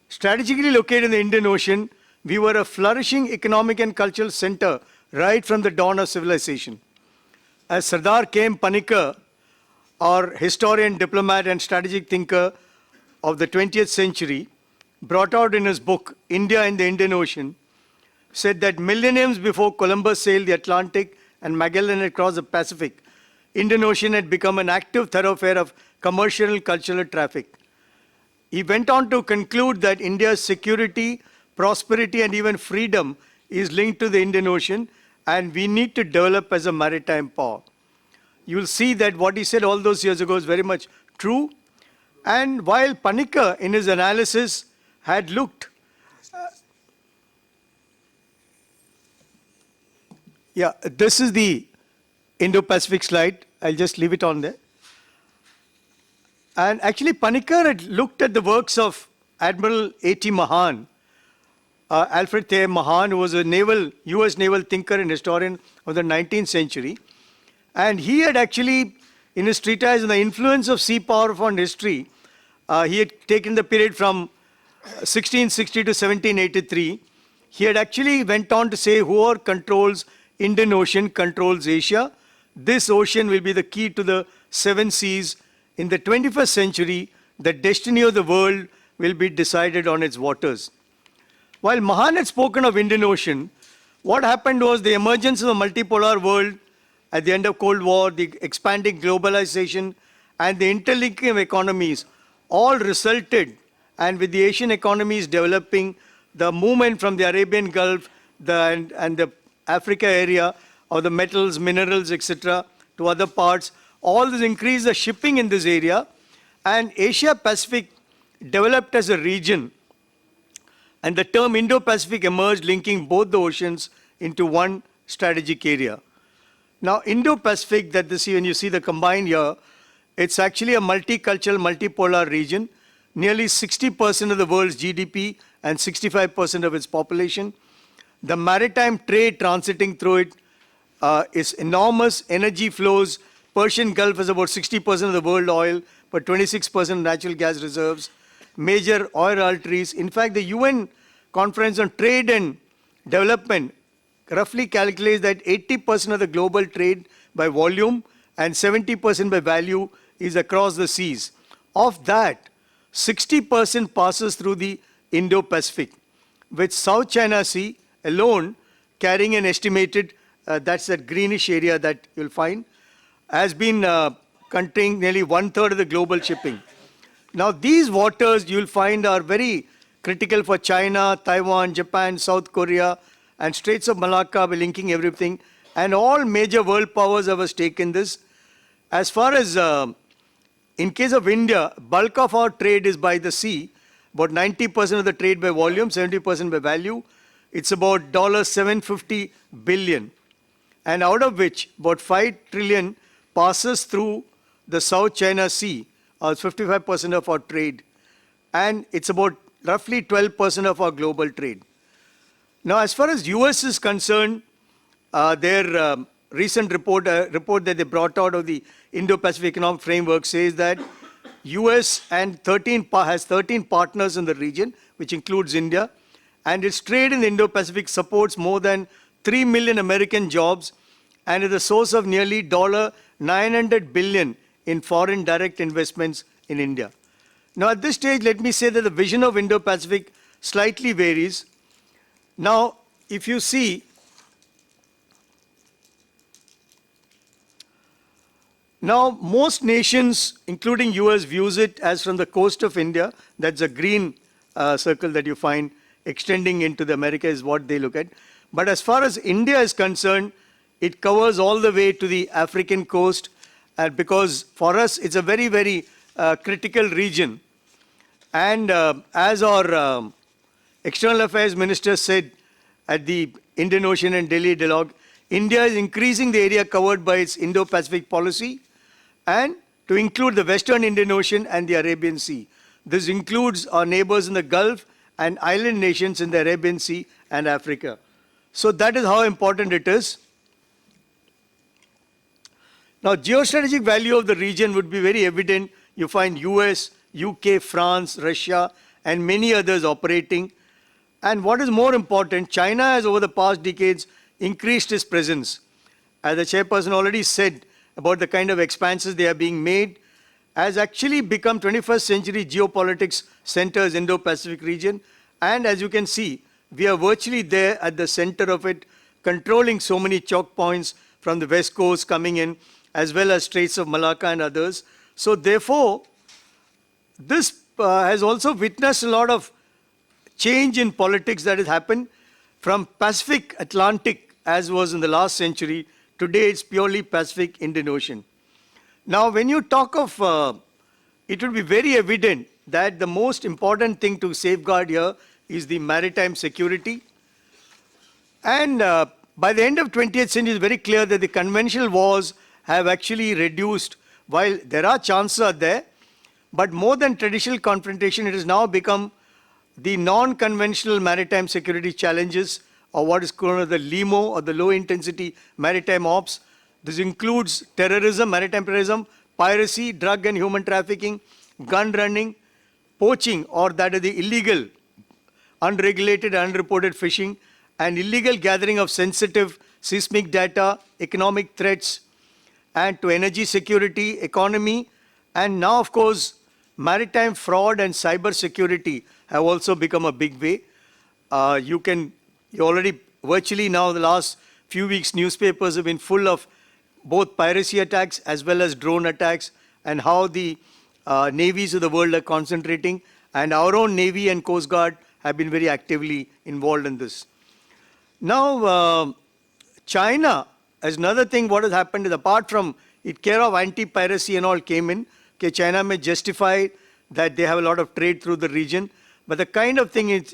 strategically located in the Indian Ocean, we were a flourishing economic and cultural center right from the dawn of civilization. As Sardar K.M. Panikkar, our historian, diplomat, and strategic thinker of the 20th century, brought out in his book, India in the Indian Ocean, said that millenniums before Columbus sailed the Atlantic and Magellan had crossed the Pacific, Indian Ocean had become an active thoroughfare of commercial and cultural traffic. He went on to conclude that India's security, prosperity, and even freedom is linked to the Indian Ocean, and we need to develop as a maritime power. You'll see that what he said all those years ago is very much true. And while Panikkar, in his analysis, had looked, this is the Indo-Pacific slide. I'll just leave it on there. And actually, Panikkar had looked at the works of Admiral A.T. Mahan, Alfred Thayer Mahan, who was a US naval thinker and historian of the 19th century. And he had actually, in his treatise on the influence of sea power upon history, he had taken the period from 1660 to 1783. He had actually went on to say, whoever controls Indian Ocean controls Asia. This ocean will be the key to the 7 seas. In the 21st century, the destiny of the world will be decided on its waters. While Mahan had spoken of Indian Ocean, what happened was the emergence of a multipolar world at the end of Cold War, the expanding globalization, and the interlinking of economies all resulted, and with the Asian economies developing, the movement from the Arabian Gulf and the Africa area of the metals, minerals, etc., to other parts, all this increased the shipping in this area, and Asia-Pacific developed as a region, and the term Indo-Pacific emerged, linking both the oceans into one strategic area. Now, Indo-Pacific, when you see the combined here, it's actually a multicultural, multipolar region. Nearly 60% of the world's GDP and 65% of its population. The maritime trade transiting through it is enormous. Energy flows. Persian Gulf has about 60% of the world oil, but 26% natural gas reserves. Major oil arteries. In fact, the UN Conference on Trade and Development roughly calculates that 80% of the global trade by volume and 70% by value is across the seas. Of that, 60% passes through the Indo-Pacific, with South China Sea alone carrying an estimated, that's that greenish area that you'll find, has been containing nearly 1/3 of the global shipping. Now, these waters you'll find are very critical for China, Taiwan, Japan, South Korea, and Straits of Malacca by linking everything. And all major world powers have a stake in this. As far as, in case of India, bulk of our trade is by the sea, about 90% of the trade by volume, 70% by value. It's about $750 billion. And out of which, about 5 trillion passes through the South China Sea, 55% of our trade. And it's about roughly 12% of our global trade. Now, as far as US is concerned, their recent report that they brought out of the Indo-Pacific Economic Framework says that US has 13 partners in the region, which includes India, and its trade in the Indo-Pacific supports more than 3 million American jobs and is a source of nearly $900 billion in foreign direct investments in India. Now, at this stage, let me say that the vision of Indo-Pacific slightly varies. Now, if you see, now most nations, including US, views it as from the coast of India, that's a green circle that you find extending into the America is what they look at. But as far as India is concerned, it covers all the way to the African coast, because for us, it's a very, very critical region. And as our External Affairs Minister said at the Indian Ocean and Delhi dialogue, India is increasing the area covered by its Indo-Pacific policy and to include the Western Indian Ocean and the Arabian Sea. This includes our neighbors in the Gulf and island nations in the Arabian Sea and Africa. So that is how important it is. Now, geostrategic value of the region would be very evident. You find US, UK, France, Russia, and many others operating. And what is more important, China has over the past decades increased its presence. As the chairperson already said about the kind of expanses they are being made, has actually become 21st century geopolitics centers Indo-Pacific region. And as you can see, we are virtually there at the center of it, controlling so many choke points from the west coast coming in, as well as Straits of Malacca and others. So therefore, this has also witnessed a lot of change in politics that has happened from Pacific Atlantic, as was in the last century. Today, it's purely Pacific Indian Ocean. Now, when you talk of, it will be very evident that the most important thing to safeguard here is the maritime security. And by the end of 20th century, it's very clear that the conventional wars have actually reduced. While there are chances are there, but more than traditional confrontation, it has now become the non-conventional maritime security challenges, or what is called the LIMO, or the low-intensity maritime ops. This includes terrorism, maritime terrorism, piracy, drug and human trafficking, gun running, poaching, or that is the illegal, unregulated, unreported fishing, and illegal gathering of sensitive seismic data, economic threats, and to energy security, economy, and now, of course, maritime fraud and cyber security have also become a big way. You already virtually now the last few weeks newspapers have been full of both piracy attacks as well as drone attacks and how the navies of the world are concentrating, and our own Navy and Coast Guard have been very actively involved in this. Now, China, as another thing, what has happened is apart from it care of anti-piracy and all came in, okay, China may justify that they have a lot of trade through the region, but the kind of thing it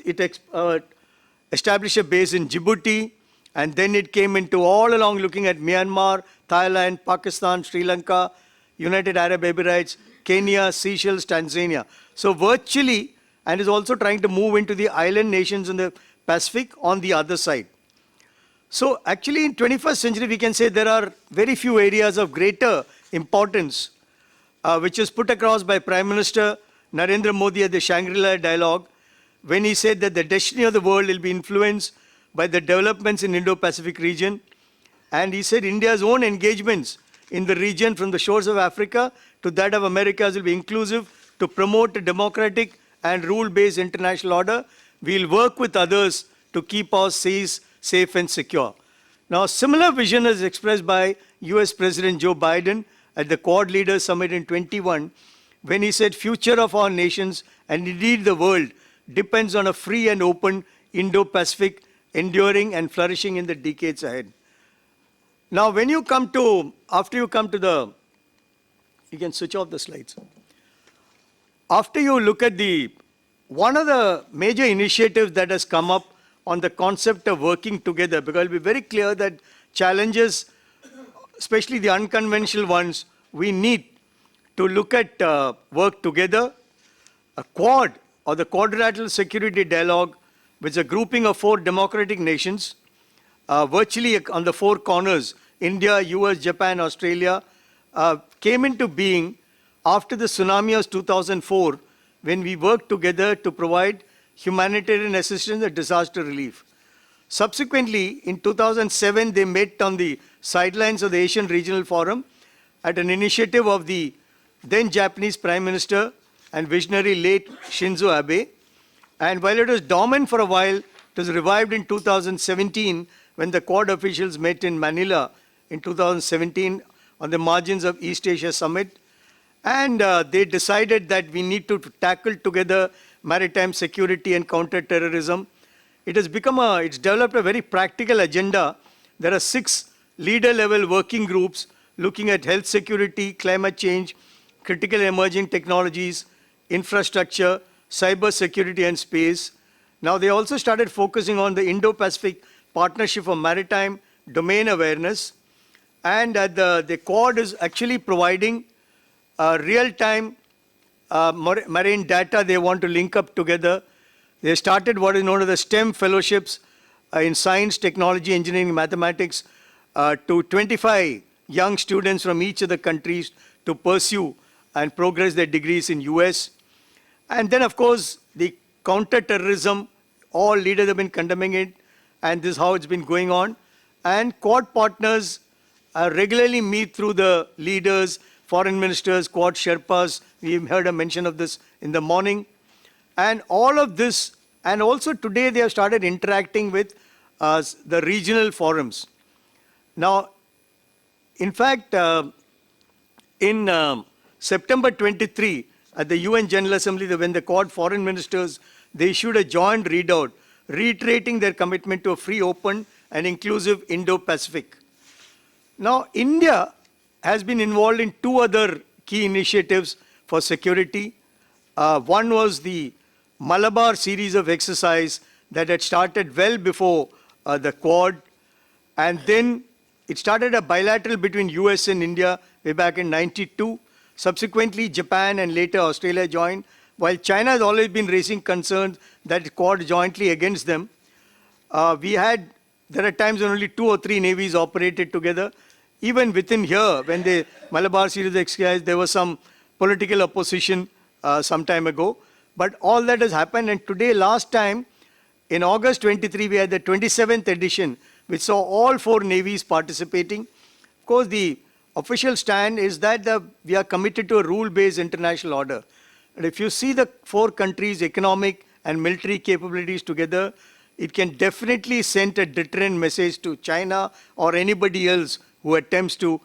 established a base in Djibouti, and then it came into all along looking at Myanmar, Thailand, Pakistan, Sri Lanka, United Arab Emirates, Kenya, Seychelles, Tanzania. So virtually, and is also trying to move into the island nations in the Pacific on the other side. So actually in 21st century, we can say there are very few areas of greater importance, which is put across by Prime Minister Narendra Modi at the Shangri-La Dialogue, when he said that the destiny of the world will be influenced by the developments in Indo-Pacific region. And he said India's own engagements in the region from the shores of Africa to that of Americas will be inclusive to promote a democratic and rule-based international order. We'll work with others to keep our seas safe and secure. Now, similar vision is expressed by US President Joe Biden at the Quad Leaders Summit in 21, when he said future of our nations and indeed the world depends on a free and open Indo-Pacific enduring and flourishing in the decades ahead. Now, when you come to, after you come to the, you can switch off the slides. After you look at one of the major initiatives that has come up on the concept of working together, because it'll be very clear that challenges, especially the unconventional ones, we need to look at work together. A Quad, or the Quadrilateral Security Dialogue, which is a grouping of 4 democratic nations, virtually on the 4 corners, India, US, Japan, Australia, came into being after the tsunami of 2004, when we worked together to provide humanitarian assistance and disaster relief. Subsequently, in 2007, they met on the sidelines of the Asian Regional Forum at an initiative of the then Japanese Prime Minister and visionary late Shinzo Abe. And while it was dormant for a while, it was revived in 2017 when the Quad officials met in Manila in 2017 on the margins of East Asia Summit. And they decided that we need to tackle together maritime security and counter-terrorism. It's developed a very practical agenda. There are 6 leader-level working groups looking at health security, climate change, critical emerging technologies, infrastructure, cyber security and space. Now they also started focusing on the Indo-Pacific Partnership for Maritime Domain Awareness. And the Quad is actually providing real-time marine data they want to link up together. They started what is known as the STEM fellowships in science, technology, engineering, mathematics to 25 young students from each of the countries to pursue and progress their degrees in US. And then, of course, the counter-terrorism, all leaders have been condemning it, and this is how it's been going on. And Quad partners regularly meet through the leaders, foreign ministers, Quad Sherpas. We've heard a mention of this in the morning. And all of this, and also today they have started interacting with the regional forums. Now, in fact, in September 23, at the UN General Assembly, when the Quad foreign ministers, they issued a joint readout reiterating their commitment to a free, open, and inclusive Indo-Pacific. Now, India has been involved in 2 other key initiatives for security. One was the Malabar series of exercise that had started well before the Quad. And then it started a bilateral between US and India way back in '92. Subsequently, Japan and later Australia joined, while China has always been raising concerns that Quad jointly against them. There are times when only 2 or 3 navies operated together. Even within here, when the Malabar series exercise, there was some political opposition some time ago. But all that has happened, and today, last time, in August 23, we had the 27th edition, which saw all 4 navies participating. Of course, the official stand is that we are committed to a rule-based international order. And if you see the 4 countries' economic and military capabilities together, it can definitely send a deterrent message to China or anybody else who attempts to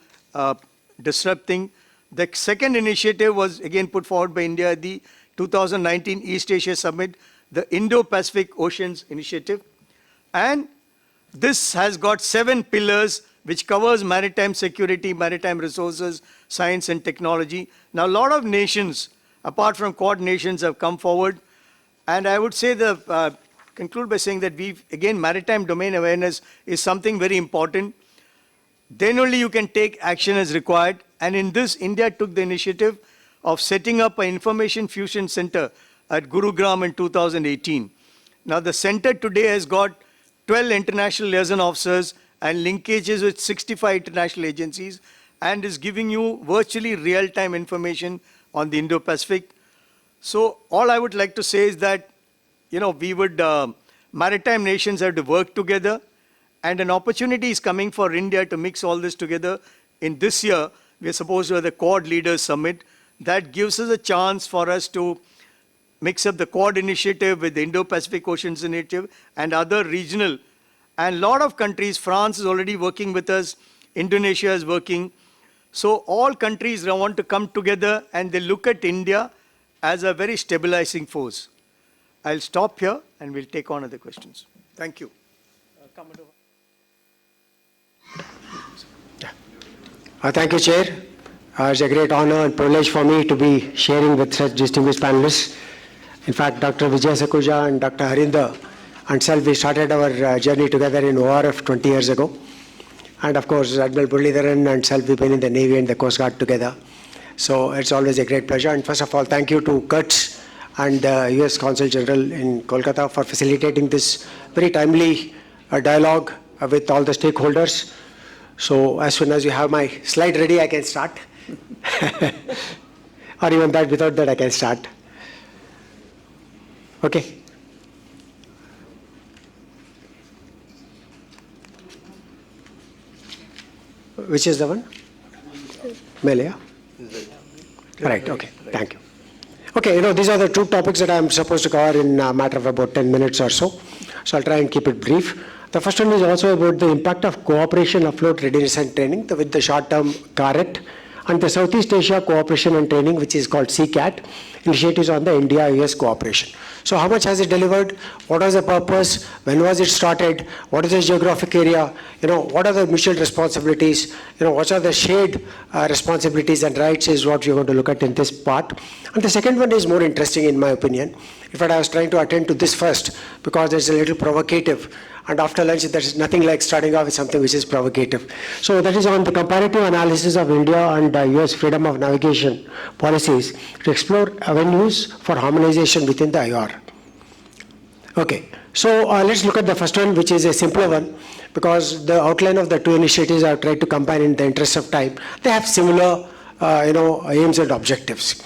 disrupt things. The second initiative was again put forward by India at the 2019 East Asia Summit, the Indo-Pacific Oceans Initiative. And this has got 7 pillars which covers maritime security, maritime resources, science and technology. Now, a lot of nations, apart from Quad nations, have come forward. And I would say conclude by saying that again, maritime domain awareness is something very important. Then only you can take action as required. And in this, India took the initiative of setting up an information fusion center at Gurugram in 2018. Now, the center today has got 12 international liaison officers and linkages with 65 international agencies and is giving you virtually real-time information on the Indo-Pacific. So all I would like to say is that, maritime nations have to work together, and an opportunity is coming for India to mix all this together. In this year, we are supposed to have the Quad Leaders Summit. That gives us a chance for us to mix up the Quad initiative with the Indo-Pacific Oceans Initiative and other regional. And a lot of countries, France is already working with us, Indonesia is working. So all countries want to come together and they look at India as a very stabilizing force. I'll stop here and we'll take on other questions. Thank you. Thank you, Chair. It's a great honor and privilege for me to be sharing with such distinguished panelists. In fact, Dr. Vijay Sakuja and Dr. Harinder and self, we started our journey together in ORF 20 years ago. And of course, Admiral Muralidharan and self, we've been in the Navy and the Coast Guard together. So it's always a great pleasure. And first of all, thank you to Kurtz and the US Consul General in Kolkata for facilitating this very timely dialogue with all the stakeholders. So as soon as you have my slide ready, I can start. Or even that, without that, I can start. Okay. Which is the one? Melee, right, okay, thank you. Okay, these are the 2 topics that I'm supposed to cover in a matter of about 10 minutes or so. So I'll try and keep it brief. The first one is also about the impact of cooperation afloat readiness and training with the short-term CARET and the Southeast Asia Cooperation and Training, which is called CCAT, initiatives on the India-US cooperation. So how much has it delivered? What was the purpose? When was it started? What is the geographic area? What are the mutual responsibilities? What are the shared responsibilities and rights is what we're going to look at in this part. And the second one is more interesting in my opinion. In fact, I was trying to attend to this first because it's a little provocative. And after lunch, there's nothing like starting off with something which is provocative. So that is on the comparative analysis of India and US freedom of navigation policies to explore avenues for harmonization within the IR. Okay, so let's look at the first one, which is a simpler one, because the outline of the 2 initiatives I've tried to combine in the interest of time. They have similar, aims and objectives.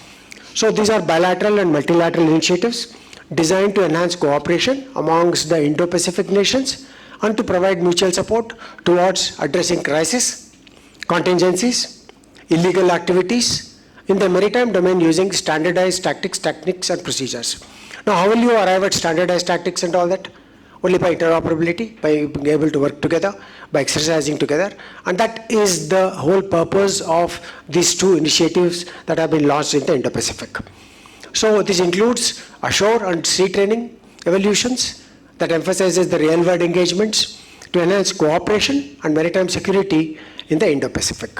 So these are bilateral and multilateral initiatives designed to enhance cooperation amongst the Indo-Pacific nations and to provide mutual support towards addressing crisis, contingencies, illegal activities in the maritime domain using standardized tactics, techniques and procedures. Now, how will you arrive at standardized tactics and all that? Only by interoperability, by being able to work together, by exercising together. And that is the whole purpose of these 2 initiatives that have been launched in the Indo-Pacific. So this includes ashore and sea training evolutions that emphasizes the real-world engagements to enhance cooperation and maritime security in the Indo-Pacific.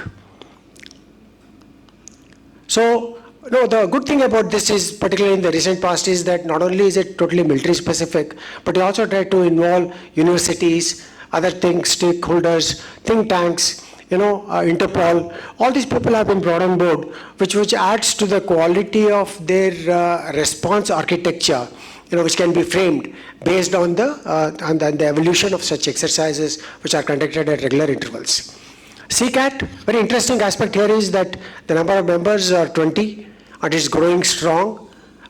So, the good thing about this is, particularly in the recent past, is that not only is it totally military specific, but we also try to involve universities, other things, stakeholders, think tanks, Interpol, all these people have been brought on board, which adds to the quality of their response architecture, which can be framed based on the evolution of such exercises which are conducted at regular intervals. CCAT, very interesting aspect here is that the number of members are 20 and it's growing strong,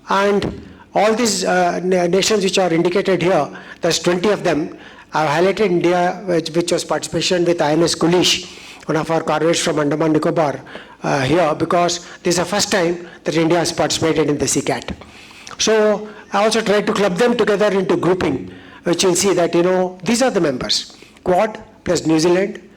and all these nations which are indicated here, there's 20 of them. I've highlighted India, which was participation with INS Kulish, one of our corvettes from Andaman Nicobar, here because this is the first time that India has participated in the CCAT. So I also tried to club them together into grouping, which you'll see that, these are the members. Quad plus New Zealand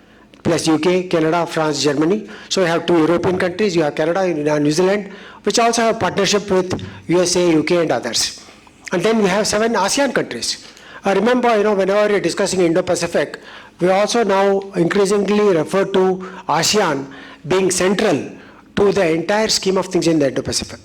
plus UK, Canada, France, Germany. So you have 2 European countries, you have Canada, you have New Zealand, which also have partnership with USA, UK and others. And then we have 7 ASEAN countries. Remember, whenever you're discussing Indo-Pacific, we also now increasingly refer to ASEAN being central to the entire scheme of things in the Indo-Pacific.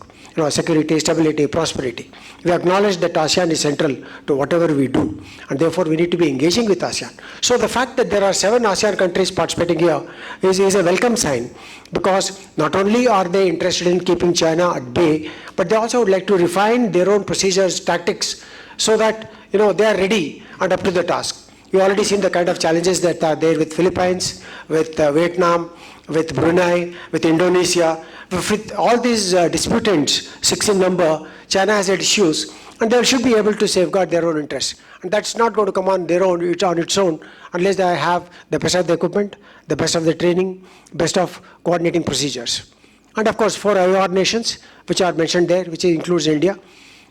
Security, stability, prosperity. We acknowledge that ASEAN is central to whatever we do, and therefore we need to be engaging with ASEAN. So the fact that there are 7 ASEAN countries participating here is a welcome sign, because not only are they interested in keeping China at bay, but they also would like to refine their own procedures, tactics, so that they are ready and up to the task. You already seen the kind of challenges that are there with Philippines, with Vietnam, with Brunei, with Indonesia. With all these disputants, 6 in number, China has had issues, and they should be able to safeguard their own interests. And that's not going to come on their own, on its own, unless they have the best of the equipment, the best of the training, best of coordinating procedures. And of course, 4 IOR nations, which are mentioned there, which includes India.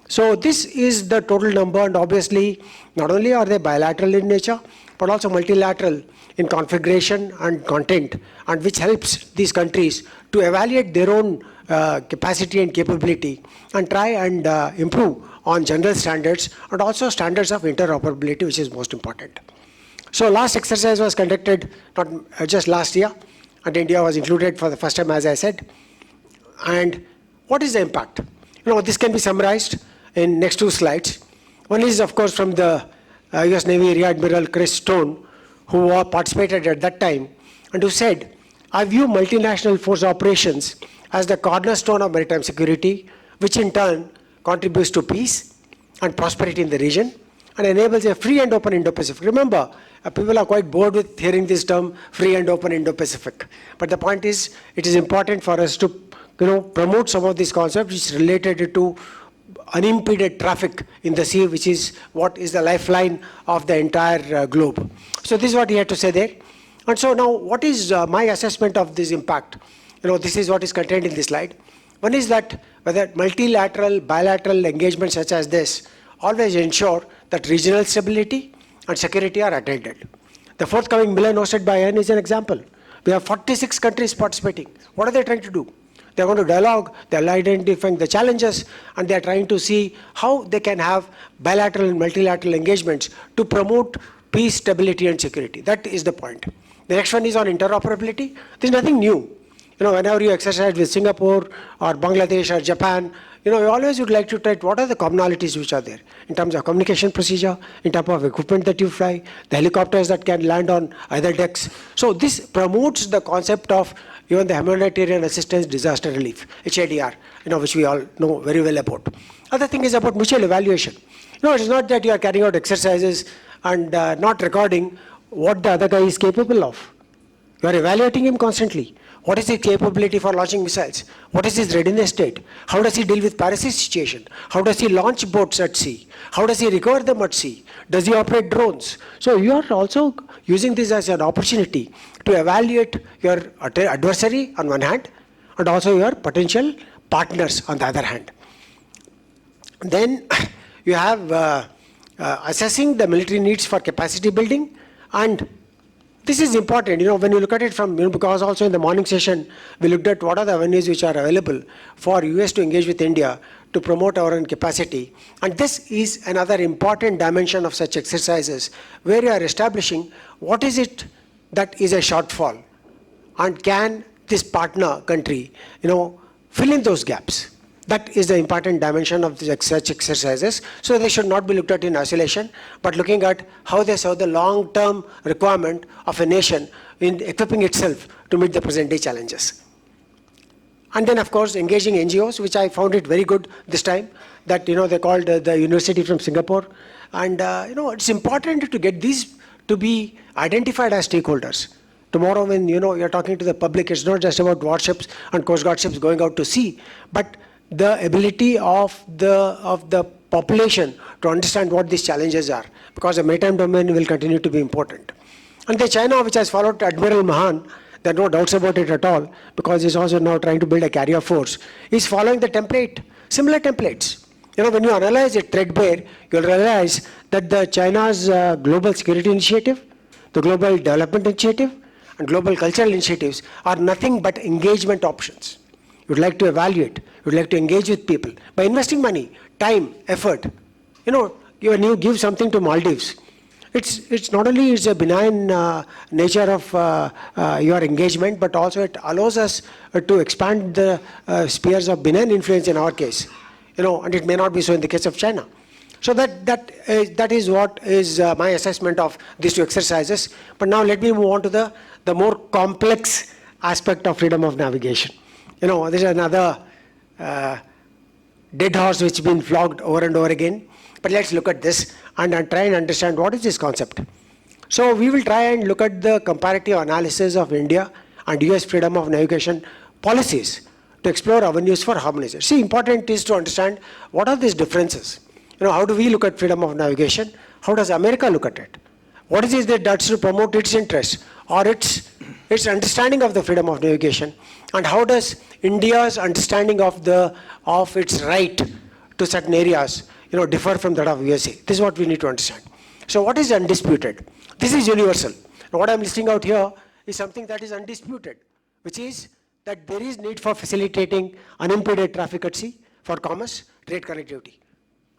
So this is the total number, and obviously, not only are they bilateral in nature, but also multilateral in configuration and content, and which helps these countries to evaluate their own capacity and capability and try and improve on general standards and also standards of interoperability, which is most important. So last exercise was conducted not just last year, and India was included for the first time, as I said. And what is the impact? This can be summarized in next 2 slides. One is, of course, from the US Navy Rear Admiral Chris Stone, who participated at that time, and who said, I view multinational force operations as the cornerstone of maritime security, which in turn contributes to peace and prosperity in the region and enables a free and open Indo-Pacific. Remember, people are quite bored with hearing this term, free and open Indo-Pacific. But the point is, it is important for us to promote some of these concepts which is related to unimpeded traffic in the sea, which is what is the lifeline of the entire globe. So this is what he had to say there. And so now, what is my assessment of this impact? This is what is contained in this slide. One is that whether multilateral, bilateral engagements such as this always ensure that regional stability and security are attended. The forthcoming Milan hosted by UN is an example. We have 46 countries participating. What are they trying to do? They're going to dialogue, they're identifying the challenges, and they're trying to see how they can have bilateral and multilateral engagements to promote peace, stability, and security. That is the point. The next one is on interoperability. There's nothing new. Whenever you exercise with Singapore or Bangladesh or Japan, you always would like to try what are the commonalities which are there in terms of communication procedure, in terms of equipment that you fly, the helicopters that can land on either decks. So this promotes the concept of even the humanitarian assistance disaster relief, HADR, which we all know very well about. Other thing is about mutual evaluation. It's not that you are carrying out exercises and not recording what the other guy is capable of. You are evaluating him constantly. What is his capability for launching missiles? What is his readiness state? How does he deal with piracy situation? How does he launch boats at sea? How does he recover them at sea? Does he operate drones? So you are also using this as an opportunity to evaluate your adversary on one hand and also your potential partners on the other hand. Then you have assessing the military needs for capacity building, and this is important, when you look at it from, because also in the morning session, we looked at what are the avenues which are available for US to engage with India to promote our own capacity. And this is another important dimension of such exercises, where you are establishing what is it that is a shortfall, and can this partner country, fill in those gaps. That is the important dimension of such exercises. So they should not be looked at in isolation, but looking at how they serve the long-term requirement of a nation in equipping itself to meet the present-day challenges. And then, of course, engaging NGOs, which I found it very good this time, that, they called the university from Singapore. And, it's important to get these to be identified as stakeholders. Tomorrow when, you're talking to the public, it's not just about warships and Coast Guard ships going out to sea, but the ability of the population to understand what these challenges are, because the maritime domain will continue to be important. And the China, which has followed Admiral Mahan, there are no doubts about it at all, because he's also now trying to build a carrier force, is following the template, similar templates. When you analyze it threadbare, you'll realize that the China's global security initiative, the global development initiative, and global cultural initiatives are nothing but engagement options. You'd like to evaluate, you'd like to engage with people by investing money, time, effort. When you give something to Maldives, it's not only is a benign nature of your engagement, but also it allows us to expand the spheres of benign influence in our case. And it may not be so in the case of China. So that is what is my assessment of these two exercises. But now let me move on to the more complex aspect of freedom of navigation. This is another dead horse which has been flogged over and over again. But let's look at this and try and understand what is this concept. So we will try and look at the comparative analysis of India and US freedom of navigation policies to explore avenues for harmonization. See, important is to understand what are these differences. How do we look at freedom of navigation? How does America look at it? What is it that does to promote its interests or its understanding of the freedom of navigation? And how does India's understanding of its right to certain areas differ from that of USA? This is what we need to understand. So what is undisputed? This is universal. Now, what I'm listing out here is something that is undisputed, which is that there is need for facilitating unimpeded traffic at sea for commerce, trade connectivity.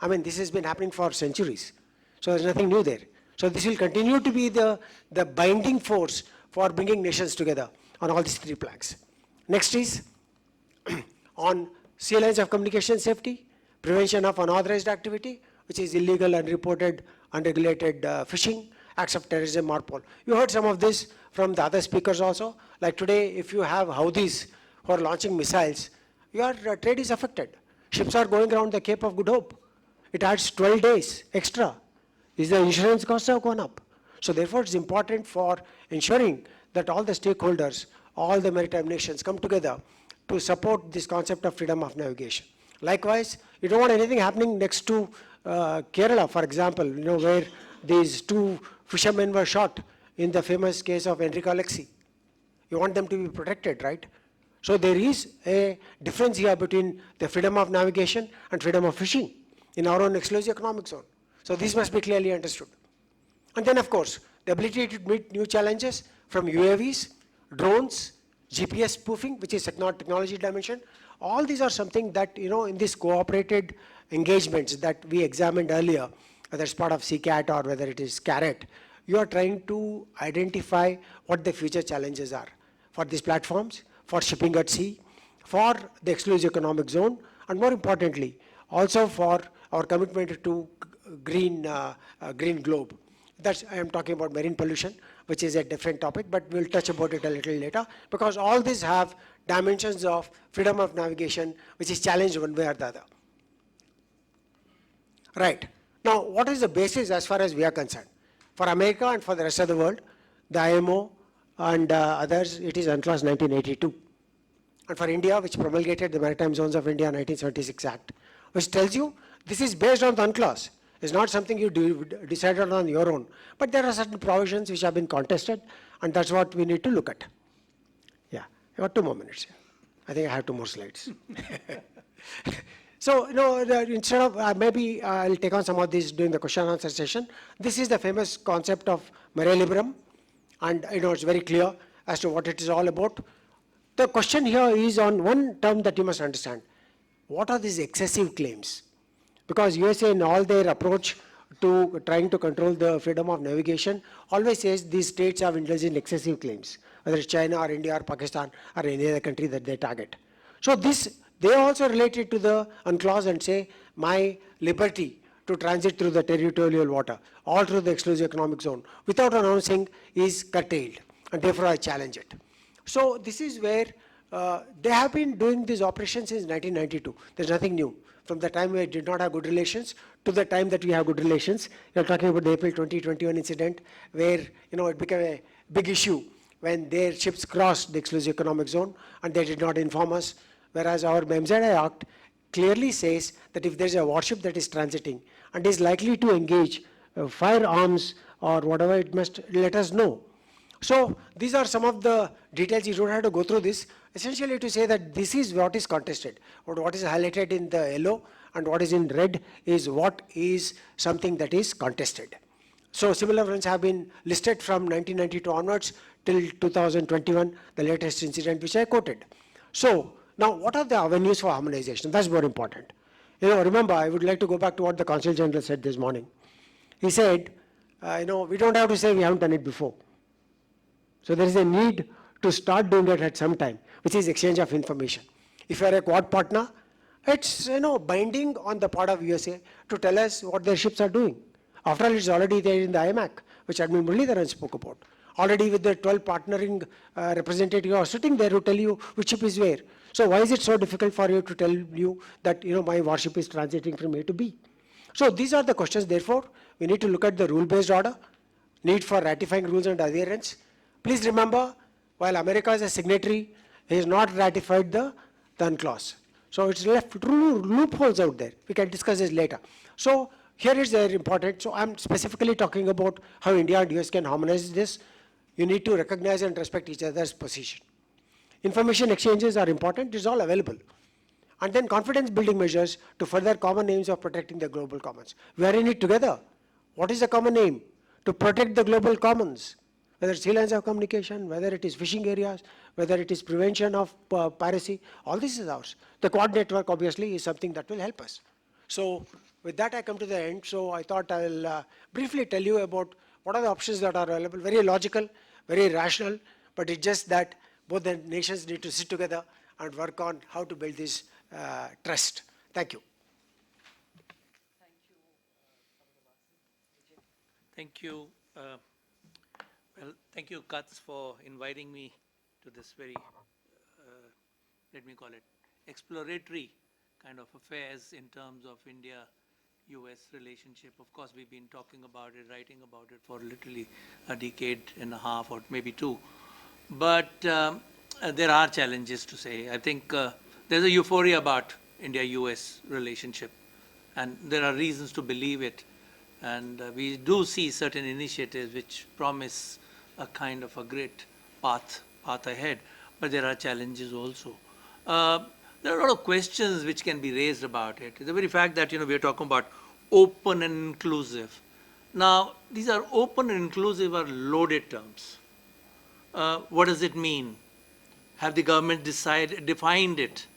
I mean, this has been happening for centuries. So there's nothing new there. So this will continue to be the binding force for bringing nations together on all these three planks. Next is on sea lines of communication safety, prevention of unauthorized activity, which is illegal, unreported, unregulated fishing, acts of terrorism, MARPOL. You heard some of this from the other speakers also. Like today, if you have Houthis who are launching missiles, your trade is affected. Ships are going around the Cape of Good Hope. It adds 12 days extra. The insurance costs have gone up. So therefore, it's important for ensuring that all the stakeholders, all the maritime nations come together to support this concept of freedom of navigation. Likewise, you don't want anything happening next to Kerala, for example, where these two fishermen were shot in the famous case of Enrico Alexi. You want them to be protected, right? So there is a difference here between the freedom of navigation and freedom of fishing in our own exclusive economic zone. So this must be clearly understood. And then, of course, the ability to meet new challenges from UAVs, drones, GPS spoofing, which is technology dimension. All these are something that, in these cooperated engagements that we examined earlier, whether it's part of CCAT or whether it is CARET, you are trying to identify what the future challenges are for these platforms, for shipping at sea, for the exclusive economic zone, and more importantly, also for our commitment to green globe. I am talking about marine pollution, which is a different topic, but we'll touch about it a little later, because all these have dimensions of freedom of navigation, which is challenged one way or the other. Right. Now, what is the basis as far as we are concerned? For America and for the rest of the world, the IMO and others, it is UNCLOS 1982. And for India, which promulgated the Maritime Zones of India 1976 Act, which tells you this is based on the UNCLOS. It's not something you decided on your own. But there are certain provisions which have been contested, and that's what we need to look at. Yeah, I got 2 more minutes. I think I have 2 more slides. So, instead of, maybe I'll take on some of these during the question and answer session. This is the famous concept of mare liberum, and it's very clear as to what it is all about. The question here is on one term that you must understand. What are these excessive claims? Because USA, in all their approach to trying to control the freedom of navigation, always says these states have indulged in excessive claims, whether it's China or India or Pakistan or any other country that they target. So they also relate it to the UNCLOS and say, my liberty to transit through the territorial water, all through the exclusive economic zone, without announcing is curtailed, and therefore I challenge it. So this is where they have been doing this operation since 1992. There's nothing new. From the time we did not have good relations to the time that we have good relations. You're talking about the April 2021 incident where it became a big issue when their ships crossed the exclusive economic zone and they did not inform us, whereas our MMZI Act clearly says that if there's a warship that is transiting and is likely to engage firearms or whatever, it must let us know. So these are some of the details. You don't have to go through this. Essentially to say that this is what is contested, or what is highlighted in the yellow and what is in red is what is something that is contested. So similar ones have been listed from 1992 onwards till 2021, the latest incident which I quoted. So now what are the avenues for harmonization? That's more important. Remember, I would like to go back to what the Consul General said this morning. He said, we don't have to say we haven't done it before. So there is a need to start doing it at some time, which is exchange of information. If you are a Quad partner, it's binding on the part of USA to tell us what their ships are doing. After all, it's already there in the IMAC, which Admin Muralidharan spoke about. Already with the 12 partnering representatives are sitting there to tell you which ship is where. So why is it so difficult for you to tell you that my warship is transiting from A to B? So these are the questions. Therefore, we need to look at the rule-based order, need for ratifying rules and adherence. Please remember, while America is a signatory, he has not ratified the clause. So it's left loopholes out there. We can discuss this later. So here is very important. So I'm specifically talking about how India and US can harmonize this. You need to recognize and respect each other's position. Information exchanges are important. It's all available. And then confidence building measures to further common aims of protecting the global commons. We are in it together. What is the common aim? To protect the global commons. Whether it's sea lines of communication, whether it is fishing areas, whether it is prevention of piracy, all this is ours. The Quad network obviously is something that will help us. So with that I come to the end. So I thought I'll briefly tell you about what are the options that are available. Very logical, very rational, but it's just that both the nations need to sit together and work on how to build this trust. Thank you. Thank you. Well, thank you, Katz, for inviting me to this very, let me call it, exploratory kind of affairs in terms of India-US relationship. Of course, we've been talking about it, writing about it for literally a decade and a half or maybe two. But there are challenges to say. I think there's a euphoria about India-US relationship, and there are reasons to believe it. And we do see certain initiatives which promise a kind of a great path ahead, but there are challenges also. There are a lot of questions which can be raised about it. The very fact that we are talking about open and inclusive. Now, these are open and inclusive are loaded terms. What does it mean? Have the government defined it?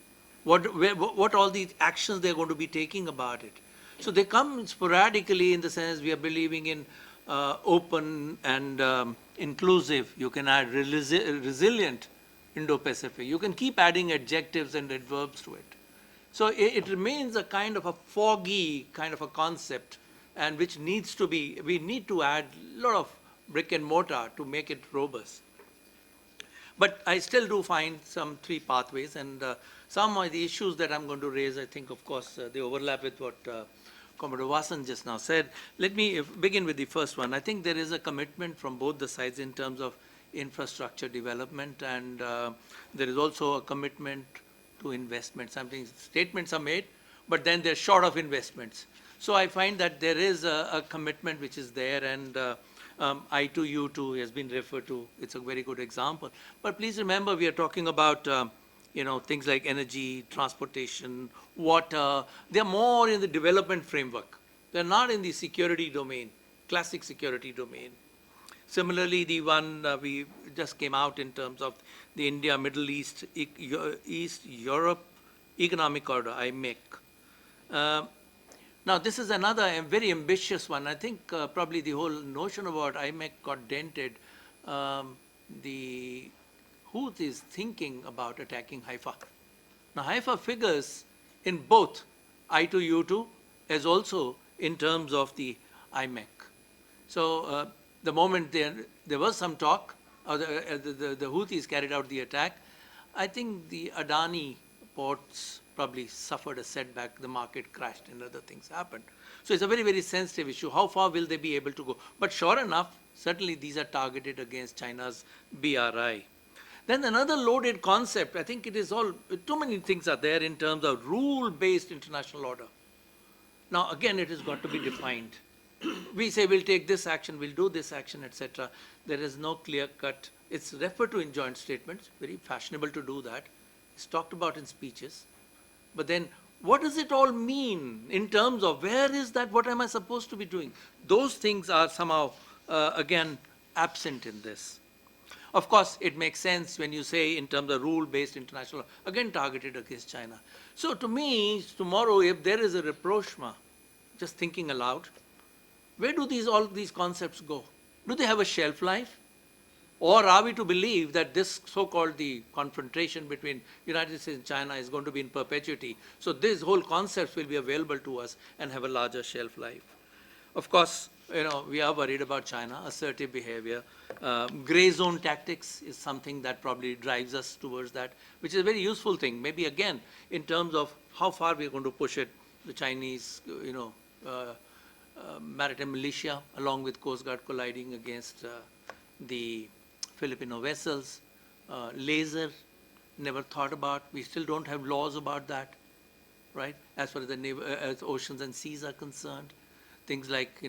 What all the actions they're going to be taking about it? So they come sporadically in the sense we are believing in open and inclusive. You can add resilient Indo-Pacific. You can keep adding adjectives and adverbs to it. So it remains a kind of a foggy kind of a concept, and which needs to be, we need to add a lot of brick and mortar to make it robust. But I still do find some three pathways, and some of the issues that I'm going to raise, I think, of course, they overlap with what Commodore Vasan just now said. Let me begin with the first one. I think there is a commitment from both the sides in terms of infrastructure development, and there is also a commitment to investment. Something statements are made, but then they're short of investments. So I find that there is a commitment which is there, and I2U2 has been referred to. It's a very good example. But please remember, we are talking about things like energy, transportation, water. They're more in the development framework. They're not in the security domain, classic security domain. Similarly, the one we just came out in terms of the India, Middle East, East Europe Economic Corridor, IMEC. Now, this is another very ambitious one. I think probably the whole notion about IMEC got dented. The Houth is thinking about attacking Haifa. Now, Haifa figures in both I2U2 as also in terms of the IMEC. So the moment there was some talk, the Houthis carried out the attack, I think the Adani ports probably suffered a setback, the market crashed and other things happened. So it's a very, very sensitive issue. How far will they be able to go? But sure enough, certainly these are targeted against China's BRI. Then another loaded concept, I think it is all, too many things are there in terms of rule-based international order. Now again, it has got to be defined. we say we'll take this action, we'll do this action, etc. There is no clear cut. It's referred to in joint statements, very fashionable to do that. It's talked about in speeches. But then what does it all mean in terms of where is that, what am I supposed to be doing? Those things are somehow, again, absent in this. Of course, it makes sense when you say in terms of rule-based international, again targeted against China. So to me, tomorrow, if there is a rapprochement, just thinking aloud, where do all these concepts go? Do they have a shelf life? Or are we to believe that this so-called the confrontation between United States and China is going to be in perpetuity? So these whole concepts will be available to us and have a larger shelf life. Of course, we are worried about China, assertive behavior. Gray zone tactics is something that probably drives us towards that, which is a very useful thing. Maybe again, in terms of how far we're going to push it, the Chinese, maritime militia, along with Coast Guard colliding against the Filipino vessels, laser, never thought about. We still don't have laws about that, right? As far as as oceans and seas are concerned, things like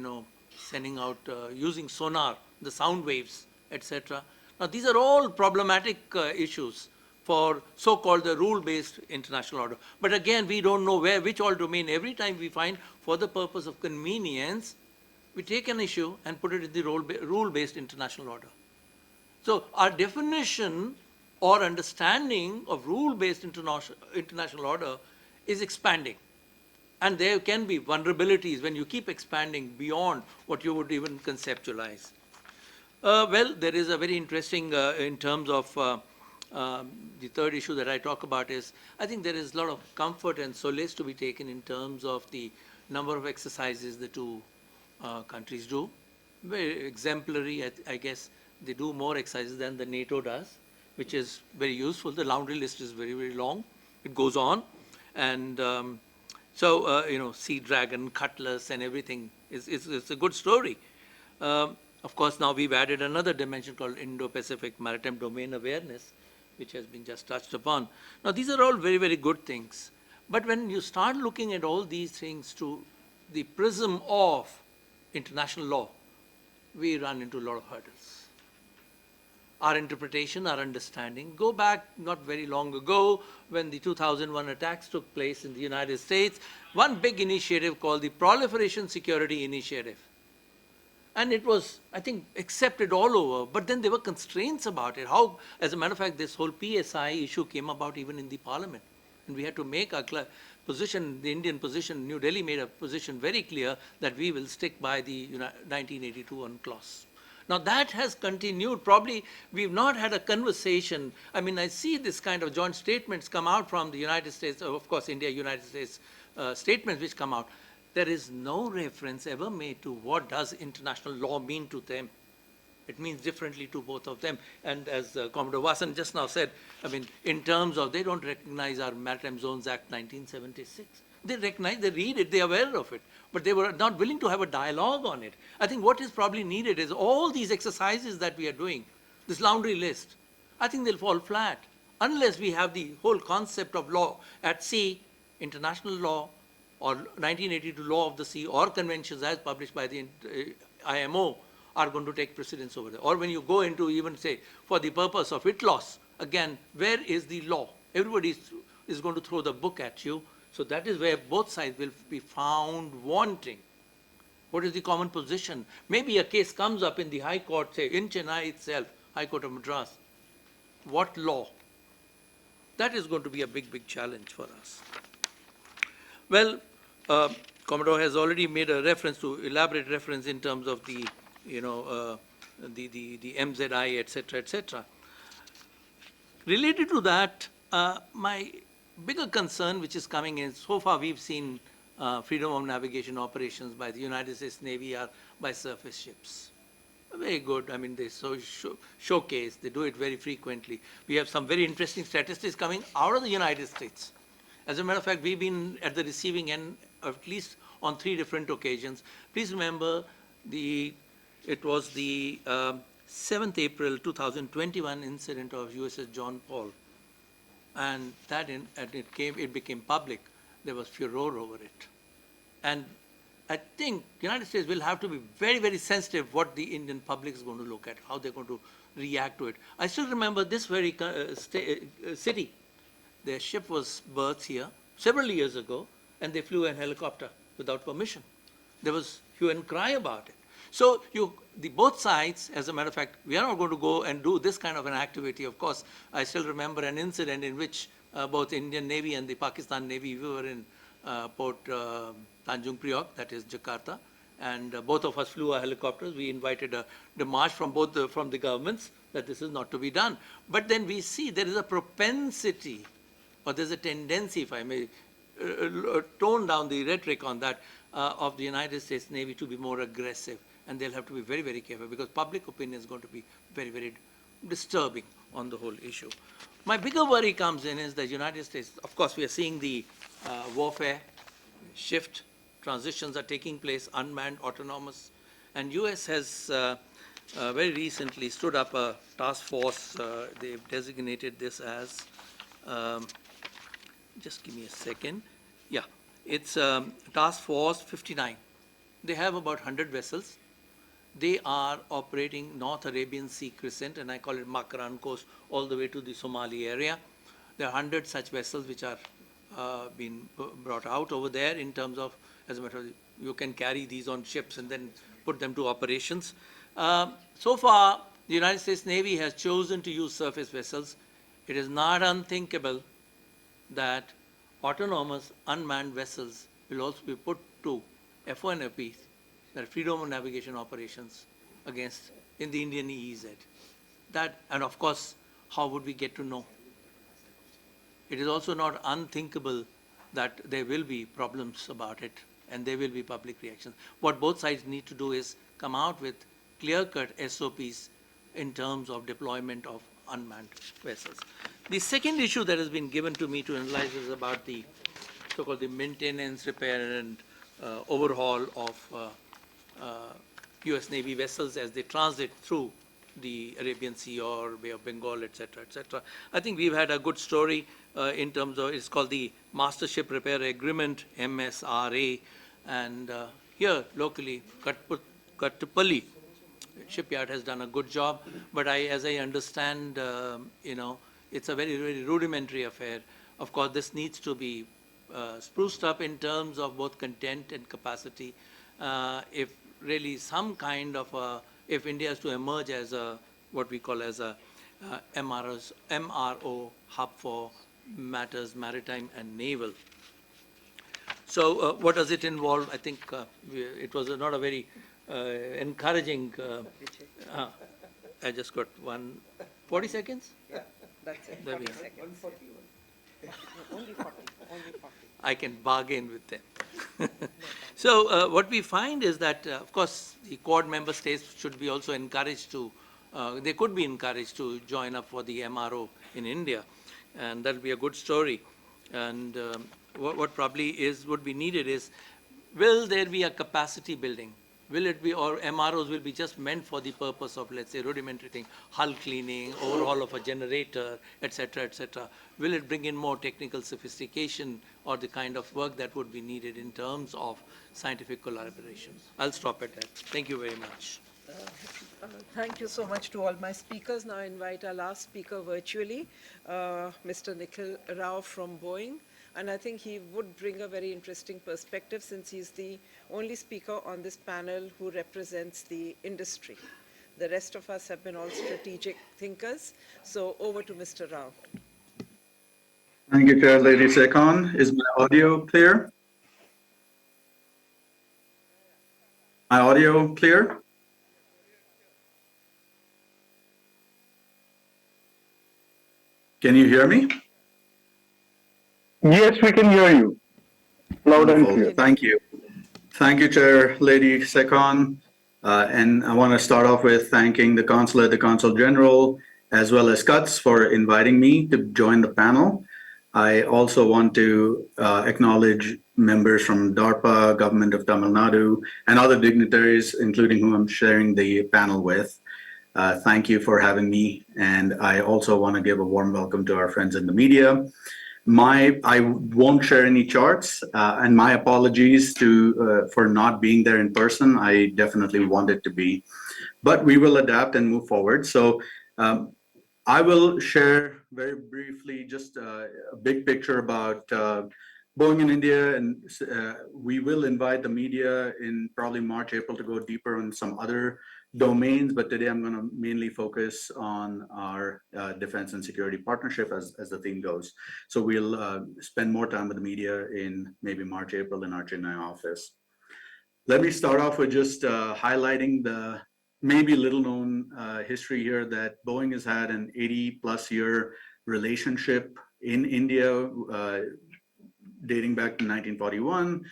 sending out, using sonar, the sound waves, etc. Now these are all problematic issues for so-called the rule-based international order. But again, we don't know which all domain. Every time we find, for the purpose of convenience, we take an issue and put it in the rule-based international order. So our definition or understanding of rule-based international order is expanding. And there can be vulnerabilities when you keep expanding beyond what you would even conceptualize. Well, there is a very interesting, in terms of the third issue that I talk about is, I think there is a lot of comfort and solace to be taken in terms of the number of exercises the two countries do. Very exemplary, I guess. They do more exercises than the NATO does, which is very useful. The laundry list is very, very long. It goes on. And Sea Dragon, Cutlass, and everything. It's a good story. Of course, now we've added another dimension called Indo-Pacific Maritime Domain Awareness, which has been just touched upon. Now, these are all very, very good things. But when you start looking at all these things through the prism of international law, we run into a lot of hurdles. Our interpretation, our understanding, go back not very long ago when the 2001 attacks took place in the United States, one big initiative called the Proliferation Security Initiative. And it was, I think, accepted all over, but then there were constraints about it. How, as a matter of fact, this whole PSI issue came about even in the parliament. And we had to make our position, the Indian position, New Delhi made a position very clear that we will stick by the 1982 UNCLOS. Now that has continued. Probably we've not had a conversation. I mean, I see this kind of joint statements come out from the United States, of course, India, United States statements which come out. There is no reference ever made to what does international law mean to them. It means differently to both of them. And as Commodore Vasan just now said, I mean, in terms of they don't recognize our Maritime Zones Act 1976. They recognize, they read it, they are aware of it, but they were not willing to have a dialogue on it. I think what is probably needed is all these exercises that we are doing, this laundry list, I think they'll fall flat unless we have the whole concept of law at sea, international law, or 1982 law of the sea, or conventions as published by the IMO are going to take precedence over there. Or when you go into even say, for the purpose of ITLOS, again, where is the law? Everybody is going to throw the book at you. So that is where both sides will be found wanting. What is the common position? Maybe a case comes up in the High Court, say in Chennai itself, High Court of Madras. What law? That is going to be a big, big challenge for us. Well, Commodore has already made a reference to, elaborate reference in terms of the, the MZI, etc., etc. Related to that, my bigger concern which is coming in, so far we've seen freedom of navigation operations by the United States Navy are by surface ships. Very good. I mean, they showcase, they do it very frequently. We have some very interesting statistics coming out of the United States. As a matter of fact, we've been at the receiving end at least on 3 different occasions. Please remember, it was the 7th April 2021 incident of USS John Paul. And that it became public. There was furor over it. And I think United States will have to be very, very sensitive what the Indian public is going to look at, how they're going to react to it. I still remember this very city. Their ship was berthed here several years ago, and they flew a helicopter without permission. There was hue and cry about it. So both sides, as a matter of fact, we are not going to go and do this kind of an activity. Of course, I still remember an incident in which both Indian Navy and the Pakistan Navy, we were in Port Tanjung Priok, that is Jakarta, and both of us flew our helicopters. We invited a demarche from from the governments that this is not to be done. But then we see there is a propensity, or there's a tendency, if I may tone down the rhetoric on that, of the United States Navy to be more aggressive. And they'll have to be very, very careful because public opinion is going to be very, very disturbing on the whole issue. My bigger worry comes in is the United States. Of course, we are seeing the warfare shift. Transitions are taking place, unmanned, autonomous. And US has very recently stood up a task force. They've designated this as, just give me a second. Yeah, it's Task Force 59. They have about 100 vessels. They are operating North Arabian Sea crescent, and I call it Makran coast, all the way to the Somali area. There are 100 such vessels which are being brought out over there in terms of, as a matter of, you can carry these on ships and then put them to operations. So far, the United States Navy has chosen to use surface vessels. It is not unthinkable that autonomous unmanned vessels will also be put to FONFPs, that are freedom of navigation operations, against in the Indian EEZ. That, and of course, how would we get to know? It is also not unthinkable that there will be problems about it and there will be public reactions. What both sides need to do is come out with clear-cut SOPs in terms of deployment of unmanned vessels. The second issue that has been given to me to analyze is about the so-called the maintenance, repair, and overhaul of US Navy vessels as they transit through the Arabian Sea or Bay of Bengal, etc., etc. I think we've had a good story in terms of, it's called the Master Ship Repair Agreement, MSRA, and here locally, Kattupalli shipyard has done a good job, but as I understand, it's a very, very rudimentary affair. Of course, this needs to be spruced up in terms of both content and capacity. If really some kind of if India is to emerge as what we call as a MRO hub for matters maritime and naval. So what does it involve? I think it was not a very encouraging, I just got 40 seconds? Yeah, that's it. There we are. 140. Only 40. Only 40. I can bargain with them. So what we find is that, of course, the Quad member states should be also encouraged to, they could be encouraged to join up for the MRO in India, and that will be a good story. And what probably would be needed is, will there be a capacity building? Will it be, or MROs will be just meant for the purpose of, let's say, rudimentary thing, hull cleaning, overhaul of a generator, etc., etc. Will it bring in more technical sophistication or the kind of work that would be needed in terms of scientific collaboration? I'll stop at that. Thank you very much. Thank you so much to all my speakers. Now I invite our last speaker virtually, Mr. Nikhil Rao from Boeing. And I think he would bring a very interesting perspective since he's the only speaker on this panel who represents the industry. The rest of us have been all strategic thinkers. So over to Mr. Rao. Thank you, Chair Lady Sekon. Is my audio clear? My audio clear? Can you hear me? Yes, we can hear you. Loud and clear. Thank you. Thank you, Chair Lady Sekon. And I want to start off with thanking the Consulate, the Consul General, as well as CUTS for inviting me to join the panel. I also want to acknowledge members from DARPA, Government of Tamil Nadu, and other dignitaries, including whom I'm sharing the panel with. Thank you for having me. And I also want to give a warm welcome to our friends in the media. I won't share any charts, and my apologies for not being there in person. I definitely wanted to be, but we will adapt and move forward. So I will share very briefly just a big picture about Boeing in India, and we will invite the media in probably March, April to go deeper on some other domains. But today I'm going to mainly focus on our defense and security partnership as the theme goes. So we'll spend more time with the media in maybe March, April in our Chennai office. Let me start off with just highlighting the maybe little known history here that Boeing has had an 80+ year relationship in India dating back to 1941.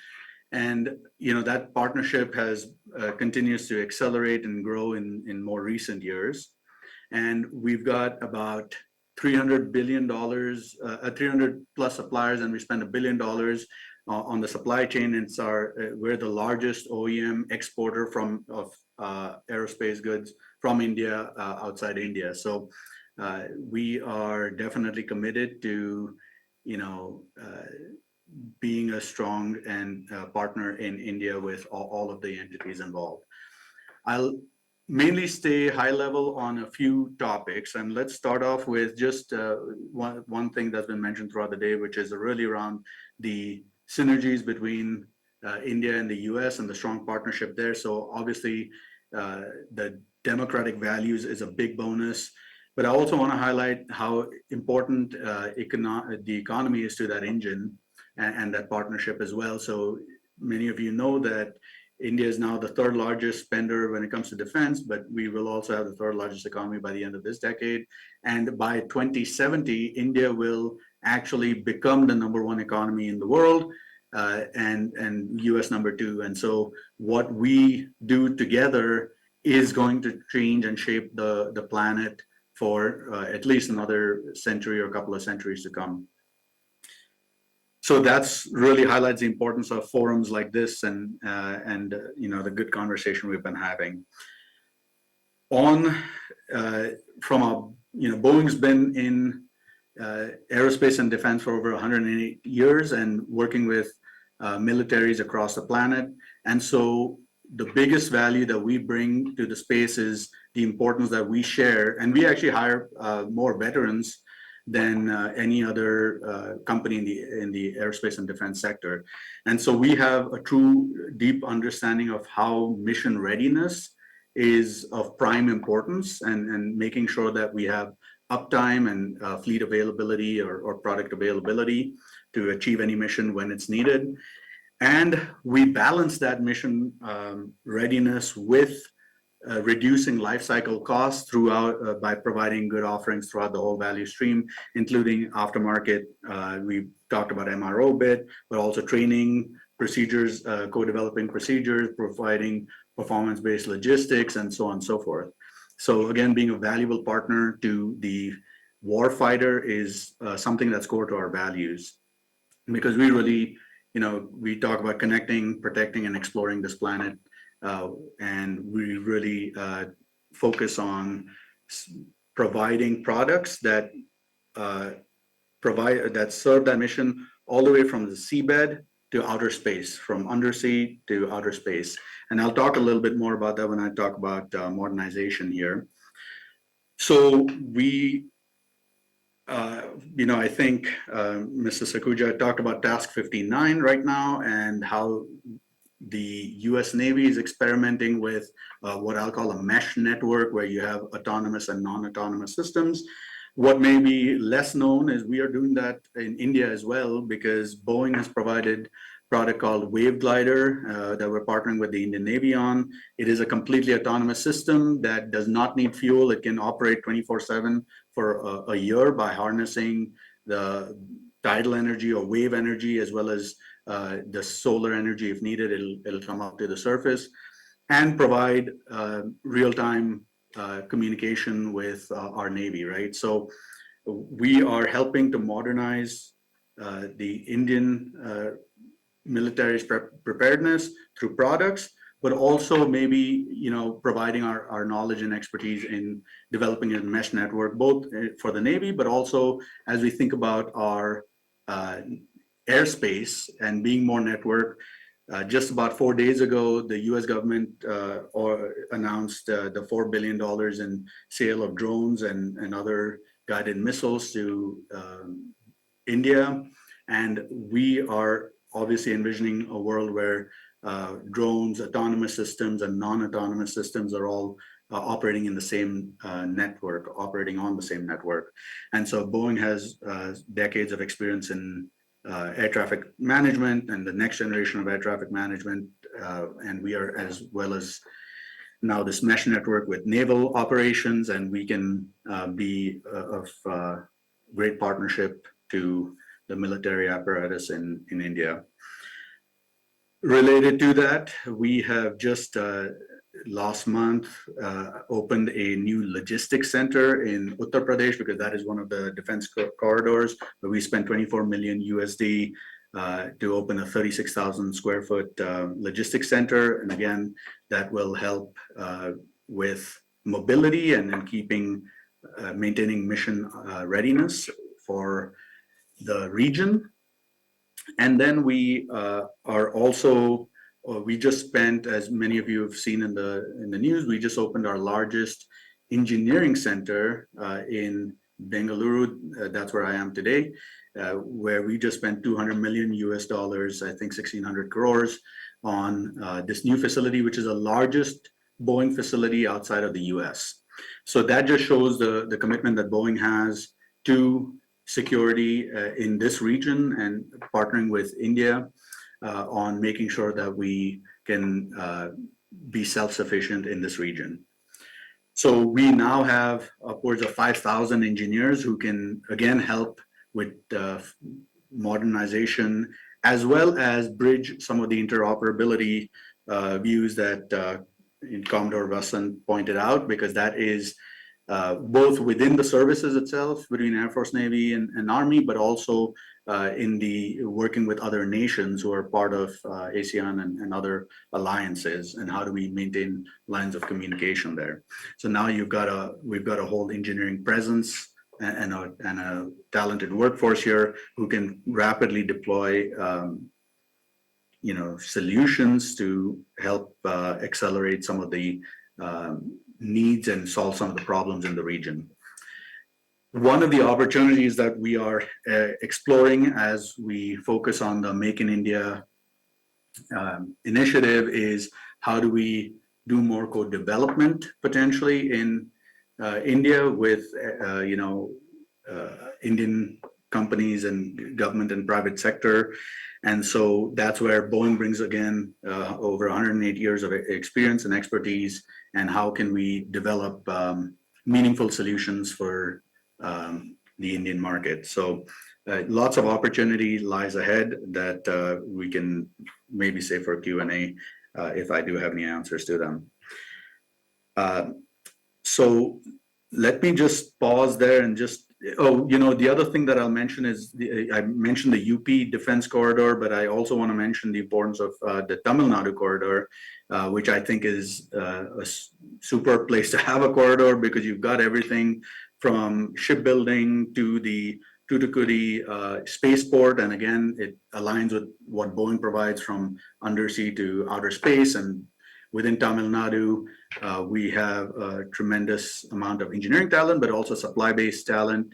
And that partnership has continues to accelerate and grow in more recent years. And we've got about $300 billion, 300 plus suppliers, and we spend $1 billion on the supply chain. It's we're the largest OEM exporter of aerospace goods from India outside India. So we are definitely committed to, being a strong and partner in India with all of the entities involved. I'll mainly stay high level on a few topics, and let's start off with just one thing that's been mentioned throughout the day, which is really around the synergies between India and the US and the strong partnership there. So obviously the democratic values is a big bonus, but I also want to highlight how important the economy is to that engine and that partnership as well. So many of you know that India is now the third largest spender when it comes to defense, but we will also have the third largest economy by the end of this decade. And by 2070, India will actually become the #1 economy in the world, and US #2. And so what we do together is going to change and shape the planet for at least another century or a couple of centuries to come. So that's really highlights the importance of forums like this and the good conversation we've been having. Boeing's been in aerospace and defense for over 108 years and working with militaries across the planet. And so the biggest value that we bring to the space is the importance that we share, and we actually hire more veterans than any other company in the aerospace and defense sector. And so we have a true deep understanding of how mission readiness is of prime importance, and making sure that we have uptime and fleet availability or product availability to achieve any mission when it's needed. And we balance that mission readiness with reducing life cycle costs throughout by providing good offerings throughout the whole value stream, including aftermarket. We talked about MRO bit, but also training procedures, co-developing procedures, providing performance-based logistics, and so on and so forth. So again, being a valuable partner to the warfighter is something that's core to our values, because we really, we talk about connecting, protecting, and exploring this planet. And we really focus on providing products that serve that mission all the way from the seabed to outer space, from undersea to outer space. And I'll talk a little bit more about that when I talk about modernization here. So we, I think Mr. Sakuja talked about Task 59 right now, and how the US Navy is experimenting with what I'll call a mesh network, where you have autonomous and non-autonomous systems. What may be less known is we are doing that in India as well, because Boeing has provided a product called Wave Glider that we're partnering with the Indian Navy on. It is a completely autonomous system that does not need fuel. It can operate 24/7 for a year by harnessing the tidal energy or wave energy, as well as the solar energy. If needed, it'll come up to the surface and provide real-time communication with our Navy, right? So we are helping to modernize the Indian military's preparedness through products, but also maybe, providing our knowledge and expertise in developing a mesh network, both for the Navy, but also as we think about our airspace and being more network. Just about 4 days ago, the U.S. government announced the $4 billion in sale of drones and other guided missiles to India. And we are obviously envisioning a world where drones, autonomous systems, and non-autonomous systems are all operating in the same network, operating on the same network. And so Boeing has decades of experience in air traffic management and the next generation of air traffic management. And we are, as well as now, this mesh network with naval operations, and we can be of great partnership to the military apparatus in India. Related to that, we have just last month opened a new logistics center in Uttar Pradesh, because that is one of the defense corridors, where we spent 24 million USD to open a 36,000 square foot logistics center. And again, that will help with mobility and keeping, maintaining mission readiness for the region. And then we are also, we just spent, as many of you have seen in the news, we just opened our largest engineering center in Bengaluru. That's where I am today, where we just spent 200 million US dollars, I think 1,600 crores, on this new facility, which is the largest Boeing facility outside of the US. So that just shows the commitment that Boeing has to security in this region, and partnering with India on making sure that we can be self-sufficient in this region. So we now have upwards of 5,000 engineers who can, again, help with modernization, as well as bridge some of the interoperability views that Commodore Vasant pointed out, because that is both within the services itself, between Air Force, Navy, and Army, but also in the working with other nations who are part of ASEAN and other alliances, and how do we maintain lines of communication there. So now we've got a whole engineering presence and a talented workforce here who can rapidly deploy solutions to help accelerate some of the needs and solve some of the problems in the region. One of the opportunities that we are exploring as we focus on the Make in India initiative is how do we do more co-development potentially in India with Indian companies and government and private sector. And so that's where Boeing brings, again, over 108 years of experience and expertise, and how can we develop meaningful solutions for the Indian market. So lots of opportunity lies ahead that we can maybe save for Q&A if I do have any answers to them. So let me just pause there and just, the other thing that I'll mention is, I mentioned the UP Defense Corridor, but I also want to mention the importance of the Tamil Nadu corridor, which I think is a super place to have a corridor, because you've got everything from shipbuilding to the Tuticorin spaceport. And again, it aligns with what Boeing provides from undersea to outer space. And within Tamil Nadu, we have a tremendous amount of engineering talent, but also supply-based talent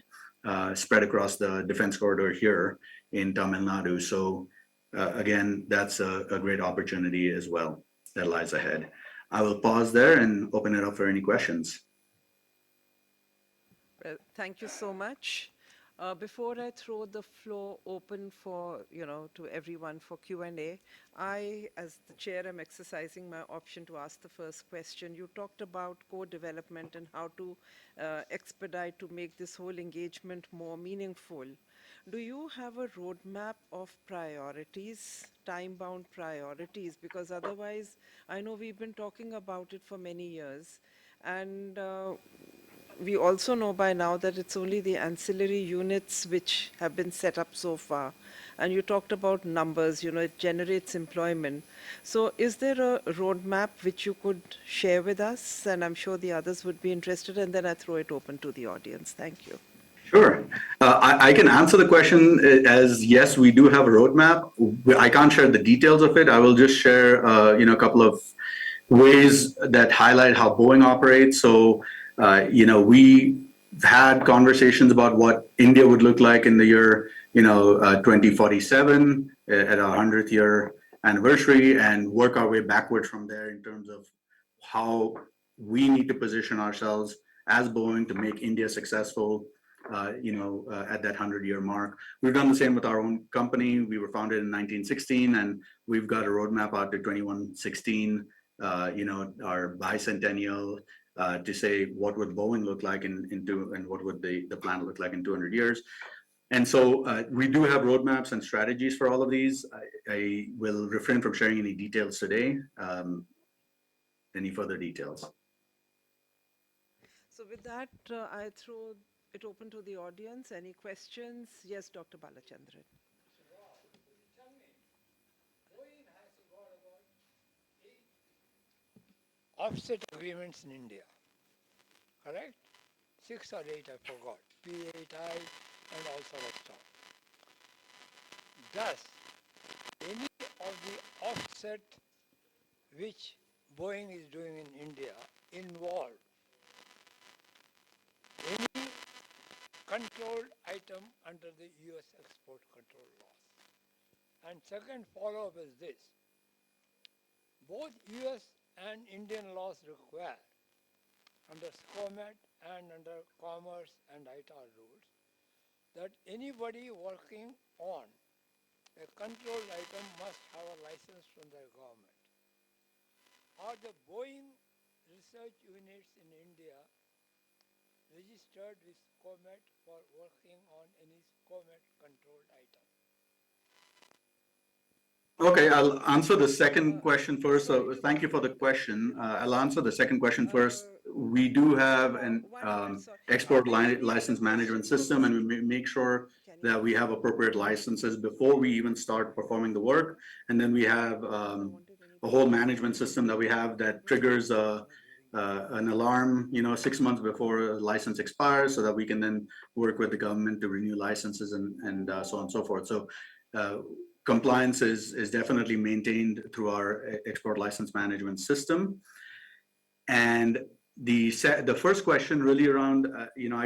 spread across the defense corridor here in Tamil Nadu. So again, that's a great opportunity as well that lies ahead. I will pause there and open it up for any questions. Well, thank you so much. Before I throw the floor open for, to everyone for Q&A, I, as the chair, am exercising my option to ask the first question. You talked about co-development and how to expedite to make this whole engagement more meaningful. Do you have a roadmap of priorities, time-bound priorities? Because otherwise, I know we've been talking about it for many years, and we also know by now that it's only the ancillary units which have been set up so far. And you talked about numbers, it generates employment. So is there a roadmap which you could share with us? And I'm sure the others would be interested, and then I throw it open to the audience. Thank you. Sure. I can answer the question as yes, we do have a roadmap. I can't share the details of it. I will just share, a couple of ways that highlight how Boeing operates. So, we had conversations about what India would look like in the year, 2047 at our 100th year anniversary, and work our way backward from there in terms of how we need to position ourselves as Boeing to make India successful, at that 100-year mark. We've done the same with our own company. We were founded in 1916, and we've got a roadmap out to 2116, our bicentennial, to say what would Boeing look like and what would the plan look like in 200 years. And so we do have roadmaps and strategies for all of these. I will refrain from sharing any details today, any further details. So with that, I throw it open to the audience. Any questions? Yes, Dr. Balachandran. Offset agreements in India, correct? 6 or 8, I forgot. P8I and all sort of stuff. Does any of the offset which Boeing is doing in India involve any controlled item under the US export control laws? And second follow-up is this. Both US and Indian laws require, under SCOMET and under commerce and ITAR rules, that anybody working on a controlled item must have a license from the government. Are the Boeing research units in India registered with SCOMET for working on any SCOMET controlled item? Okay, I'll answer the second question first. So thank you for the question. I'll answer the second question first. We do have an export license management system, and we make sure that we have appropriate licenses before we even start performing the work. And then we have a whole management system that we have that triggers an alarm, 6 months before a license expires, so that we can then work with the government to renew licenses and so on and so forth. So compliance is definitely maintained through our export license management system. And the first question really around,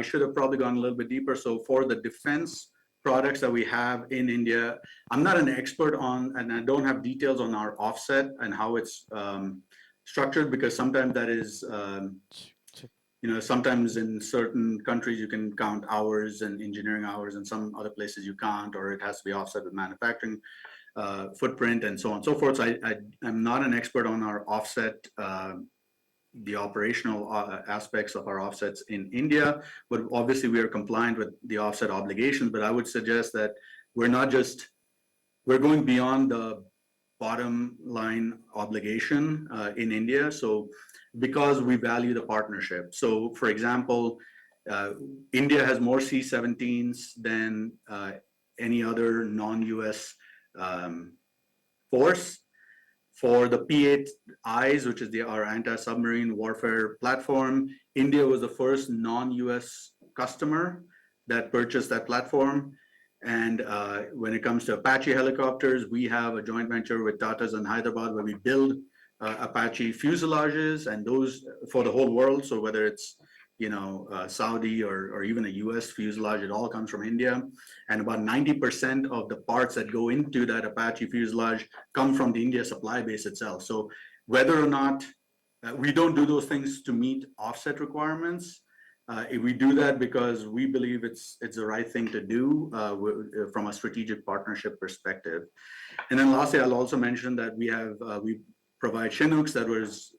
I should have probably gone a little bit deeper. So for the defense products that we have in India, I'm not an expert on, and I don't have details on our offset and how it's structured, because sometimes that is, sometimes in certain countries you can count hours and engineering hours, and some other places you can't, or it has to be offset with manufacturing footprint and so on and so forth. So I'm not an expert on our offset, the operational aspects of our offsets in India, but obviously we are compliant with the offset obligations. But I would suggest that we're going beyond the bottom line obligation in India. So because we value the partnership. So for example, India has more C-17s than any other non-US force. For the P-8Is, which is our anti-submarine warfare platform, India was the first non-US customer that purchased that platform. And when it comes to Apache helicopters, we have a joint venture with Tata's in Hyderabad where we build Apache fuselages, and those for the whole world. So whether it's Saudi or even a US fuselage, it all comes from India. And about 90% of the parts that go into that Apache fuselage come from the India supply base itself. So whether or not we don't do those things to meet offset requirements, we do that because we believe it's the right thing to do from a strategic partnership perspective. And then lastly, I'll also mention that we provide Chinooks that was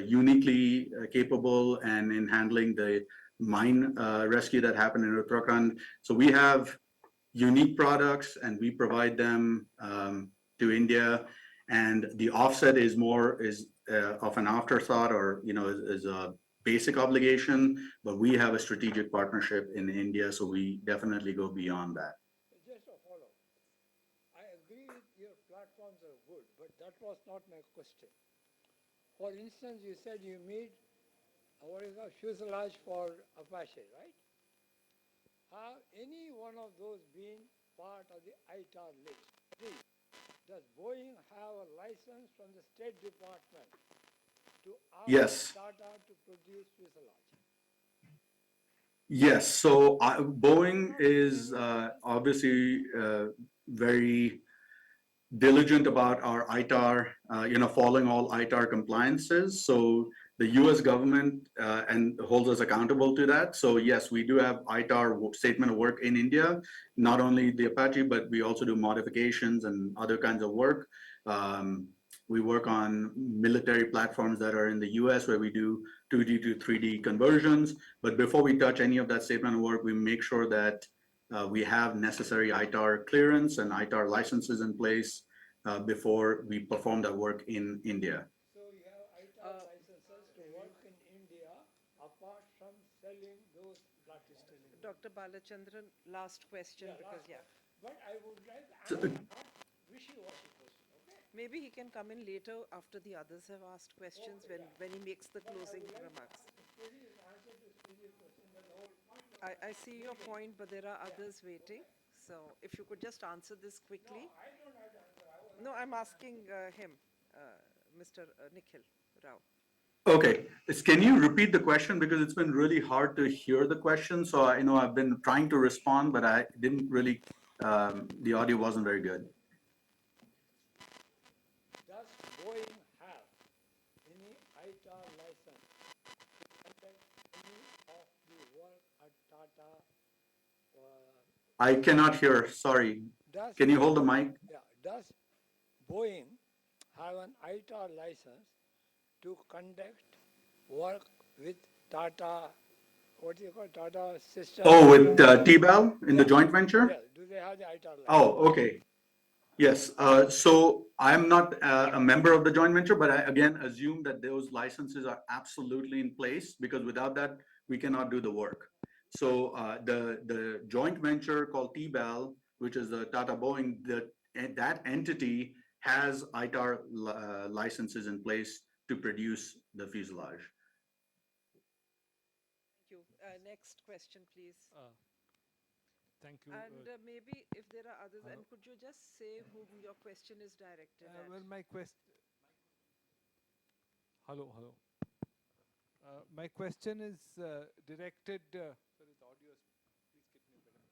uniquely capable and in handling the mine rescue that happened in Uttarakhand. So we have unique products and we provide them to India, and the offset is of an afterthought, or is a basic obligation, but we have a strategic partnership in India, so we definitely go beyond that. Just a follow. I agree with your platforms are good, but that was not my question. For instance, you said you made fuselage for Apache, right? have any one of those been part of the ITAR list? Three, does Boeing have a license from the State Department to ask Yes. Tata to produce fuselage? Yes. So Boeing is obviously very diligent about our ITAR, following all ITAR compliances. So the U.S. government and holds us accountable to that. So yes, we do have ITAR statement of work in India, not only the Apache, but we also do modifications and other kinds of work. We work on military platforms that are in the US where we do 2D to 3D conversions. But before we touch any of that statement of work, we make sure that we have necessary ITAR clearance and ITAR licenses in place before we perform that work in India. So you have ITAR licenses to work in India apart from selling those platforms. Dr. Balachandran, last question because, yeah. But I would like to answer not wishy-washy question, okay? Maybe he can come in later after the others have asked questions when he makes the closing remarks. I see your point, but there are others waiting. So if you could just answer this quickly. No, I'm asking him, Mr. Nikhil Rao. Okay, can you repeat the question because it's been really hard to hear the question. So I know I've been trying to respond, but I didn't really, the audio wasn't very good. Does Boeing have any ITAR license to conduct any of the work at Tata? I cannot hear, sorry. Can you hold the mic? Yeah, does Boeing have an ITAR license to conduct work with Tata, what do you call Tata system? Oh, with T-Bell in the joint venture? Yeah, do they have the ITAR license? Oh, okay. Yes, so I'm not a member of the joint venture, but I again assume that those licenses are absolutely in place because without that, we cannot do the work. So the joint venture called T-Bell, which is the Tata Boeing, that entity has ITAR licenses in place to produce the fuselage. Thank you. Next question, please. Thank you. And maybe if there are others, and could you just say whom your question is directed at? Well, my question. Hello. My question is directed. Sorry, the audio is. Please get me better.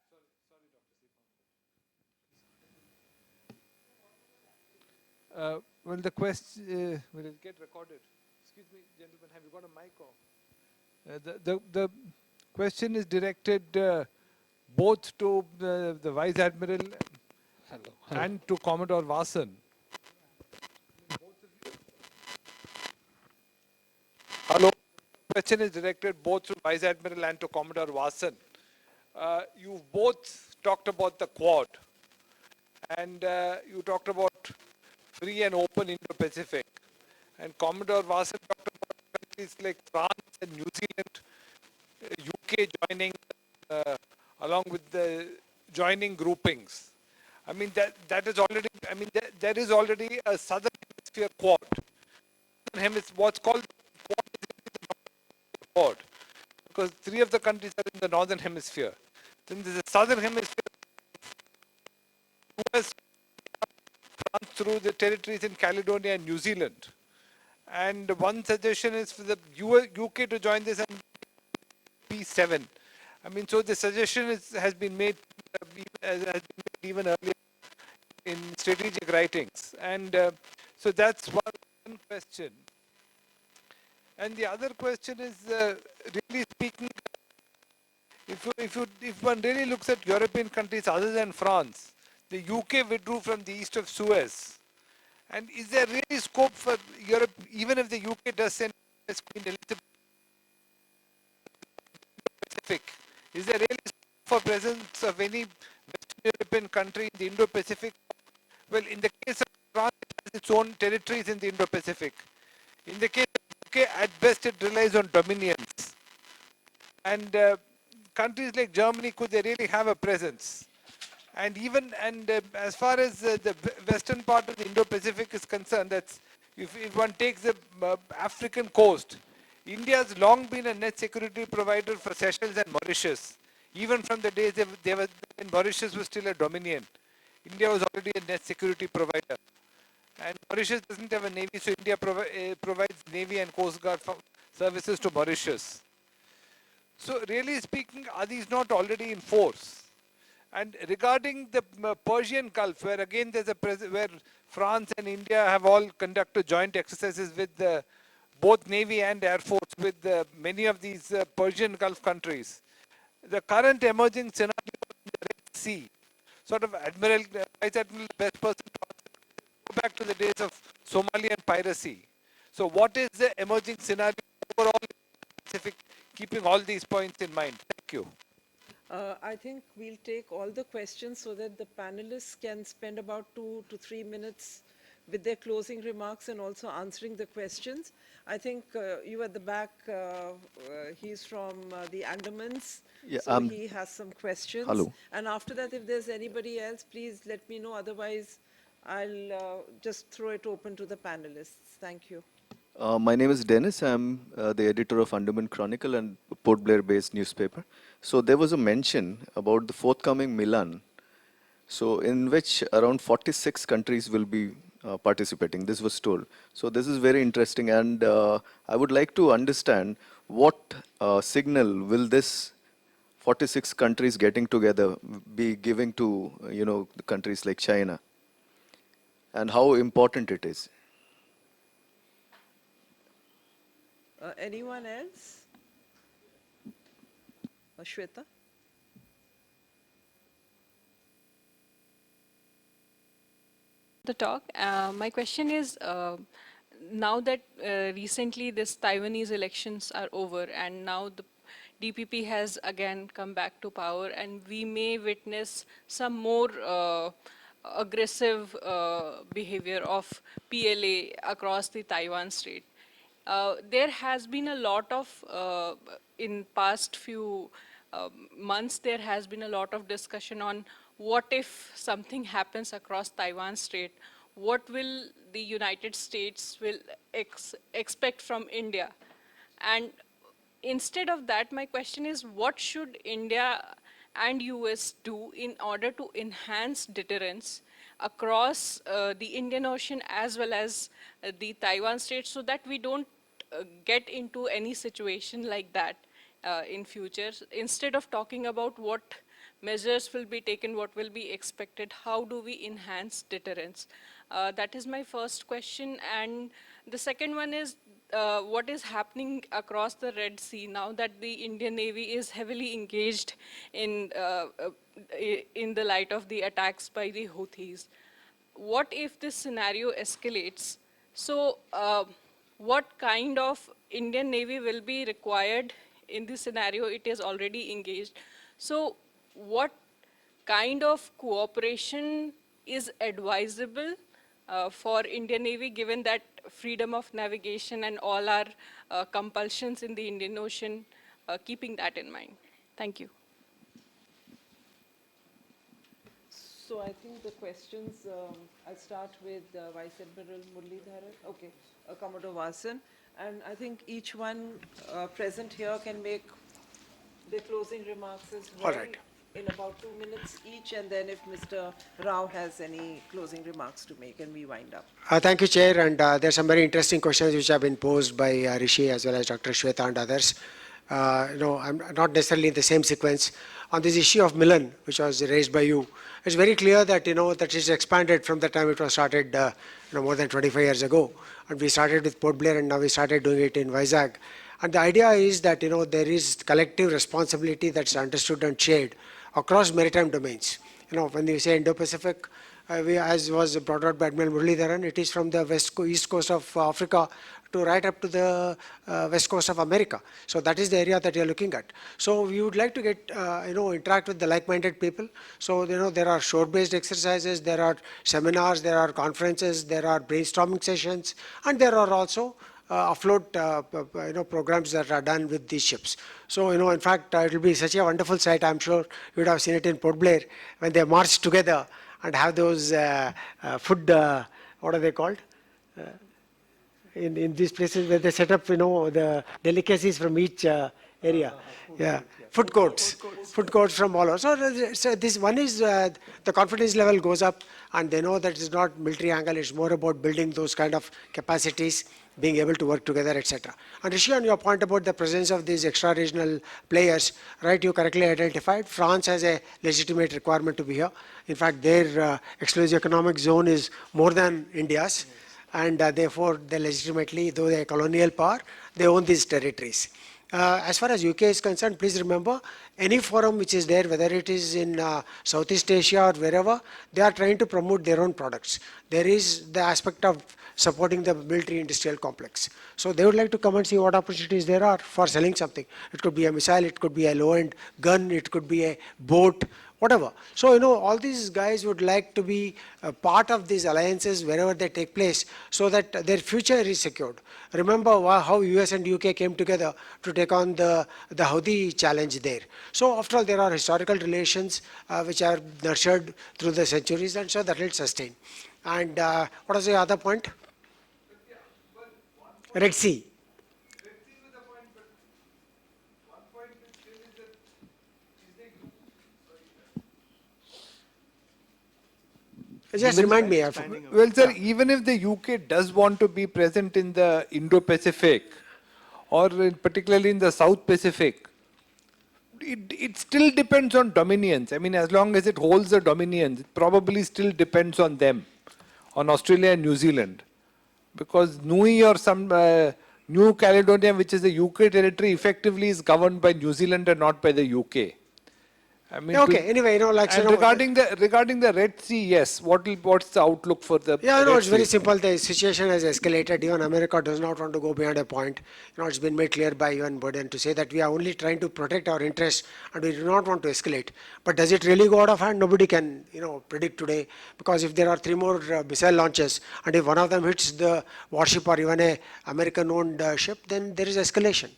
Sorry, Dr. Sipon. Well, the question will it get recorded? Excuse me, gentlemen, have you got a mic on? The question is directed both to the Vice Admiral and to Commodore Vasan. Hello. The question is directed both to Vice Admiral and to Commodore Vasan. You've both talked about the Quad, and you talked about free and open Indo-Pacific. And Commodore Vasan talked about countries like France and New Zealand, UK joining along with the joining groupings. I mean, that is already, I mean, there is already a Southern Hemisphere Quad. What's called Quad, because three of the countries are in the Northern Hemisphere. Then there's a Southern Hemisphere, US, France through the territories in Caledonia and New Zealand. And one suggestion is for the UK to join this and P7. I mean, so the suggestion has been made even earlier in strategic writings. And so that's one question. And the other question is, really speaking, if one really looks at European countries other than France, the UK withdrew from the east of Suez. And is there really scope for Europe, even if the UK does send Queen Elizabeth Pacific, is there really scope for presence of any Western European country in the Indo-Pacific? Well, in the case of France, it has its own territories in the Indo-Pacific. In the case of UK, at best it relies on dominions. And countries like Germany, could they really have a presence? And even, as far as the western part of the Indo-Pacific is concerned, that's if one takes the African coast, India has long been a net security provider for Seychelles and Mauritius. Even from the days they were, when Mauritius was still a dominion, India was already a net security provider. And Mauritius doesn't have a navy, so India provides navy and coast guard services to Mauritius. So really speaking, are these not already in force? And regarding the Persian Gulf, where again there's where France and India have all conducted joint exercises with both Navy and Air Force with many of these Persian Gulf countries. The current emerging scenario in the Red Sea, sort of Vice Admiral, best person to go back to the days of Somalian piracy. So what is the emerging scenario overall in the Pacific, keeping all these points in mind? Thank you. I think we'll take all the questions so that the panelists can spend about 2 to 3 minutes with their closing remarks and also answering the questions. I think you at the back, he's from the Andamans, Yeah, so he has some questions. hello. And after that, if there's anybody else, please let me know. Otherwise, I'll just throw it open to the panelists. Thank you. My name is Dennis. I'm the editor of Andaman Chronicle and Port Blair-based newspaper. So there was a mention about the forthcoming Milan, so in which around 46 countries will be participating. This was told. So this is very interesting, and I would like to understand what signal will this 46 countries getting together be giving to the countries like China, and how important it is. Anyone else? Shweta? The talk. My question is, now that recently this Taiwanese elections are over and now the DPP has again come back to power and we may witness some more aggressive behavior of PLA across the Taiwan Strait. There has been a lot of, in past few months, there has been a lot of discussion on what if something happens across Taiwan Strait, what will the United States will expect from India? And instead of that, my question is, what should India and US do in order to enhance deterrence across the Indian Ocean as well as the Taiwan Strait so that we don't get into any situation like that in future? Instead of talking about what measures will be taken, what will be expected, how do we enhance deterrence? That is my first question. And the second one is, what is happening across the Red Sea now that the Indian Navy is heavily engaged in the light of the attacks by the Houthis? What if this scenario escalates? So what kind of Indian Navy will be required in this scenario? It is already engaged. So what kind of cooperation is advisable for Indian Navy, given that freedom of navigation and all our compulsions in the Indian Ocean, keeping that in mind? Thank you. So I think the questions, I'll start with Vice Admiral Muralidharan, okay, Commodore Vasan, and I think each one present here can make their closing remarks as well. All right. In about 2 minutes each, and then if Mr. Rao has any closing remarks to make, and we wind up. Thank you, Chair. And there's some very interesting questions which have been posed by Rishi as well as Dr. Shweta and others. I'm not necessarily in the same sequence. On this issue of Milan, which was raised by you, it's very clear that, that it's expanded from the time it was started, more than 25 years ago. And we started with Port Blair and now we started doing it in Vizag. And the idea is that, there is collective responsibility that's understood and shared across maritime domains. When you say Indo-Pacific, as was brought out by Admiral Muralidharan, it is from the east coast of Africa to right up to the west coast of America. So that is the area that you're looking at. So we would like to get, interact with the like-minded people. So, there are shore-based exercises, there are seminars, there are conferences, there are brainstorming sessions, and there are also afloat, programs that are done with these ships. So, in fact, it will be such a wonderful sight. I'm sure you would have seen it in Port Blair when they march together and have those food, what are they called? In these places where they set up, the delicacies from each area. Yeah, food courts. Food courts from all over. So this one is the confidence level goes up, and they know that it's not military angle, it's more about building those kind of capacities, being able to work together, etc. And Rishi, on your point about the presence of these extra-regional players, right, you correctly identified, France has a legitimate requirement to be here. In fact, their exclusive economic zone is more than India's, and therefore they legitimately, though they're a colonial power, they own these territories. As far as UK is concerned, please remember, any forum which is there, whether it is in Southeast Asia or wherever, they are trying to promote their own products. There is the aspect of supporting the military industrial complex. So they would like to come and see what opportunities there are for selling something. It could be a missile, it could be a low-end gun, it could be a boat, whatever. So, all these guys would like to be a part of these alliances wherever they take place so that their future is secured. Remember how US and UK came together to take on the Houthi challenge there. So, after all, there are historical relations which are nurtured through the centuries, and so that will sustain. And what was the other point? Red Sea. Just remind me. Well, sir, even if the UK does want to be present in the Indo-Pacific, or particularly in the South Pacific, it still depends on dominions. I mean, as long as it holds the dominions, it probably still depends on them, on Australia and New Zealand. Because Nui or some New Caledonia, which is a UK territory, effectively is governed by New Zealand and not by the UK. I mean, okay, anyway, and regarding the Red Sea, yes. What's the outlook for the? Yeah, Red it's Sea? very simple. The situation has escalated. Even America does not want to go beyond a point. It's been made clear by UN Biden to say that we are only trying to protect our interests and we do not want to escalate. But does it really go out of hand? Nobody can, predict today, because if there are 3 more missile launches and if one of them hits the warship or even a American-owned ship, then there is escalation.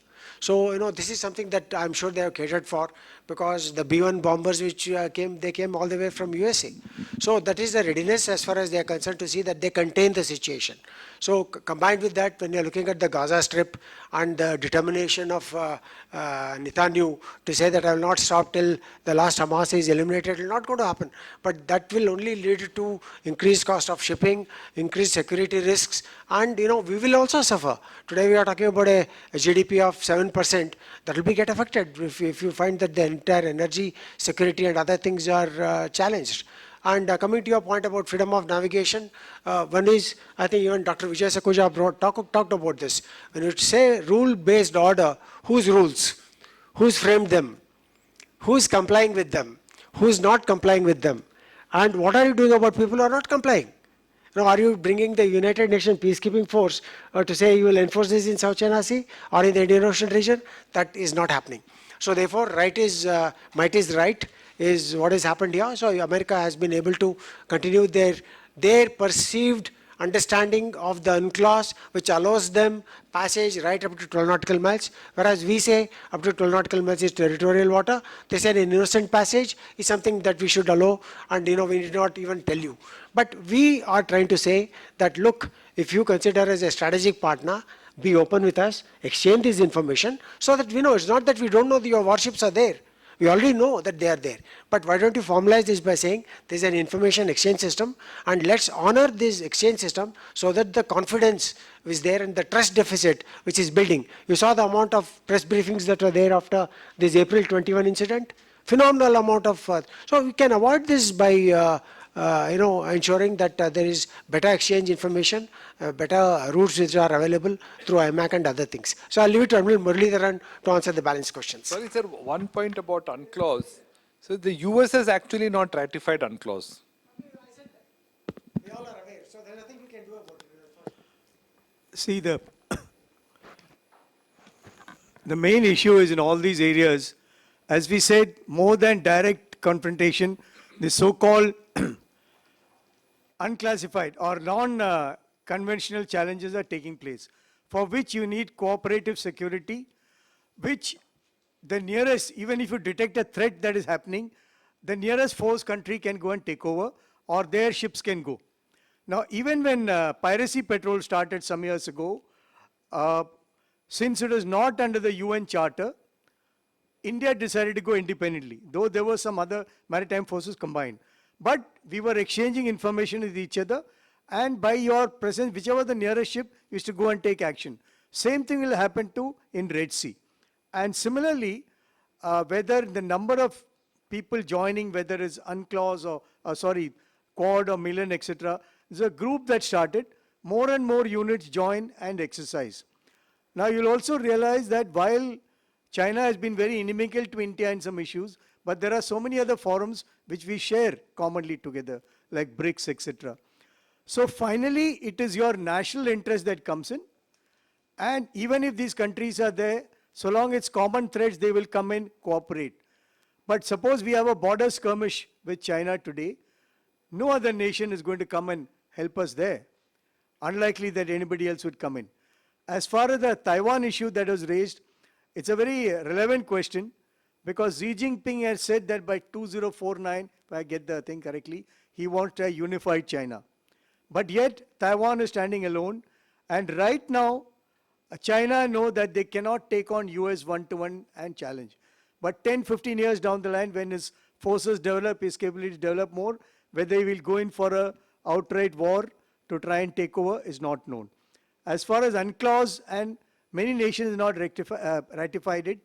So, this is something that I'm sure they have catered for, because the B-1 bombers which came all the way from USA. So that is the readiness as far as they are concerned to see that they contain the situation. So combined with that, when you're looking at the Gaza Strip and the determination of Netanyahu to say that I will not stop till the last Hamas is eliminated, it will not going to happen. But that will only lead to increased cost of shipping, increased security risks, and we will also suffer. Today we are talking about a GDP of 7%. That will be get affected if you find that the entire energy security and other things are challenged. And coming to your point about freedom of navigation, one is, I think even Dr. Vijay Sakhuja talked about this. When you say rule-based order, whose rules? Who's framed them? Who's complying with them? Who's not complying with them? And what are you doing about people who are not complying? Are you bringing the United Nations peacekeeping force to say you will enforce this in South China Sea or in the Indian Ocean region? That is not happening. So therefore, might is right is what has happened here. So America has been able to continue their perceived understanding of the UNCLOS, which allows them passage right up to 12 nautical miles, whereas we say up to 12 nautical miles is territorial water. They said an innocent passage is something that we should allow, and we did not even tell you. But we are trying to say that, look, if you consider as a strategic partner, be open with us, exchange this information so that we know. It's not that we don't know that your warships are there. We already know that they are there. But why don't you formalize this by saying there's an information exchange system, and let's honor this exchange system so that the confidence is there and the trust deficit which is building. You saw the amount of press briefings that were there after this April 21 incident. Phenomenal amount of. So we can avoid this by ensuring that there is better exchange information, better routes which are available through IMAC and other things. So I'll leave it to Admiral Muralidharan to answer the balance questions. Sorry, sir, one point about UNCLOS. So the US has actually not ratified UNCLOS. We all are aware, so there's nothing we can do about it. See, the main issue is in all these areas, as we said, more than direct confrontation, the so-called unclassified or non-conventional challenges are taking place, for which you need cooperative security, which the nearest, even if you detect a threat that is happening, the nearest force country can go and take over, or their ships can go. Now, even when piracy patrol started some years ago, since it is not under the UN Charter, India decided to go independently, though there were some other maritime forces combined. But we were exchanging information with each other, and by your presence, whichever the nearest ship used to go and take action. Same thing will happen to in Red Sea. And similarly, whether the number of people joining, whether it's UNCLOS or, Quad or Million, etc., is a group that started. More and more units join and exercise. Now you'll also realize that while China has been very inimical to India in some issues, but there are so many other forums which we share commonly together, like BRICS, etc. So finally, it is your national interest that comes in. And even if these countries are there, so long it's common threads, they will come and cooperate. But suppose we have a border skirmish with China today, no other nation is going to come and help us there. Unlikely that anybody else would come in. As far as the Taiwan issue that was raised, it's a very relevant question because Xi Jinping has said that by 2049, if I get the thing correctly, he wants a unified China. But yet, Taiwan is standing alone. And right now, China know that they cannot take on US one-to-one and challenge. But 10, 15 years down the line, when his forces develop, his capabilities develop more, whether he will go in for a outright war to try and take over is not known. As far as UNCLOS and many nations not ratified it,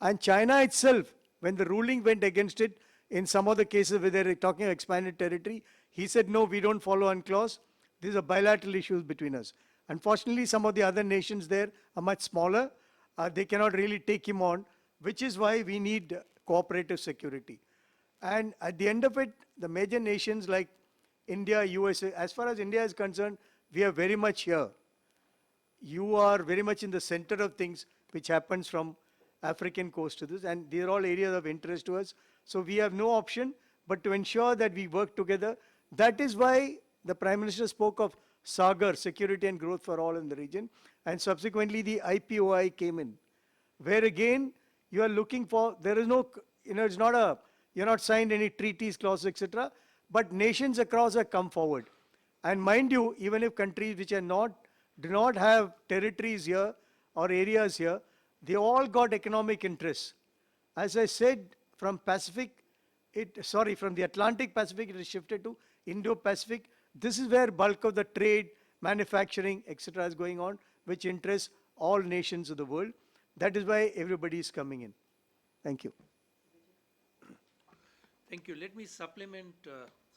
and China itself, when the ruling went against it, in some of the cases where they're talking expanded territory, he said, no, we don't follow UNCLOS. These are bilateral issues between us. Unfortunately, some of the other nations there are much smaller. They cannot really take him on, which is why we need cooperative security. And at the end of it, the major nations like India, USA, as far as India is concerned, we are very much here. You are very much in the center of things which happens from African coast to this, and these are all areas of interest to us. So we have no option but to ensure that we work together. That is why the Prime Minister spoke of SAGAR, security and growth for all in the region, and subsequently the IPOI came in, where again you are looking for, there is no, it's not a, you're not signed any treaties, clauses, etc., but nations across have come forward. And mind you, even if countries which are not, do not have territories here or areas here, they all got economic interests. As I said, from Pacific, from the Atlantic Pacific, it is shifted to Indo-Pacific. This is where bulk of the trade, manufacturing, etc. is going on, which interests all nations of the world. That is why everybody is coming in. Thank you. Thank you. Let me supplement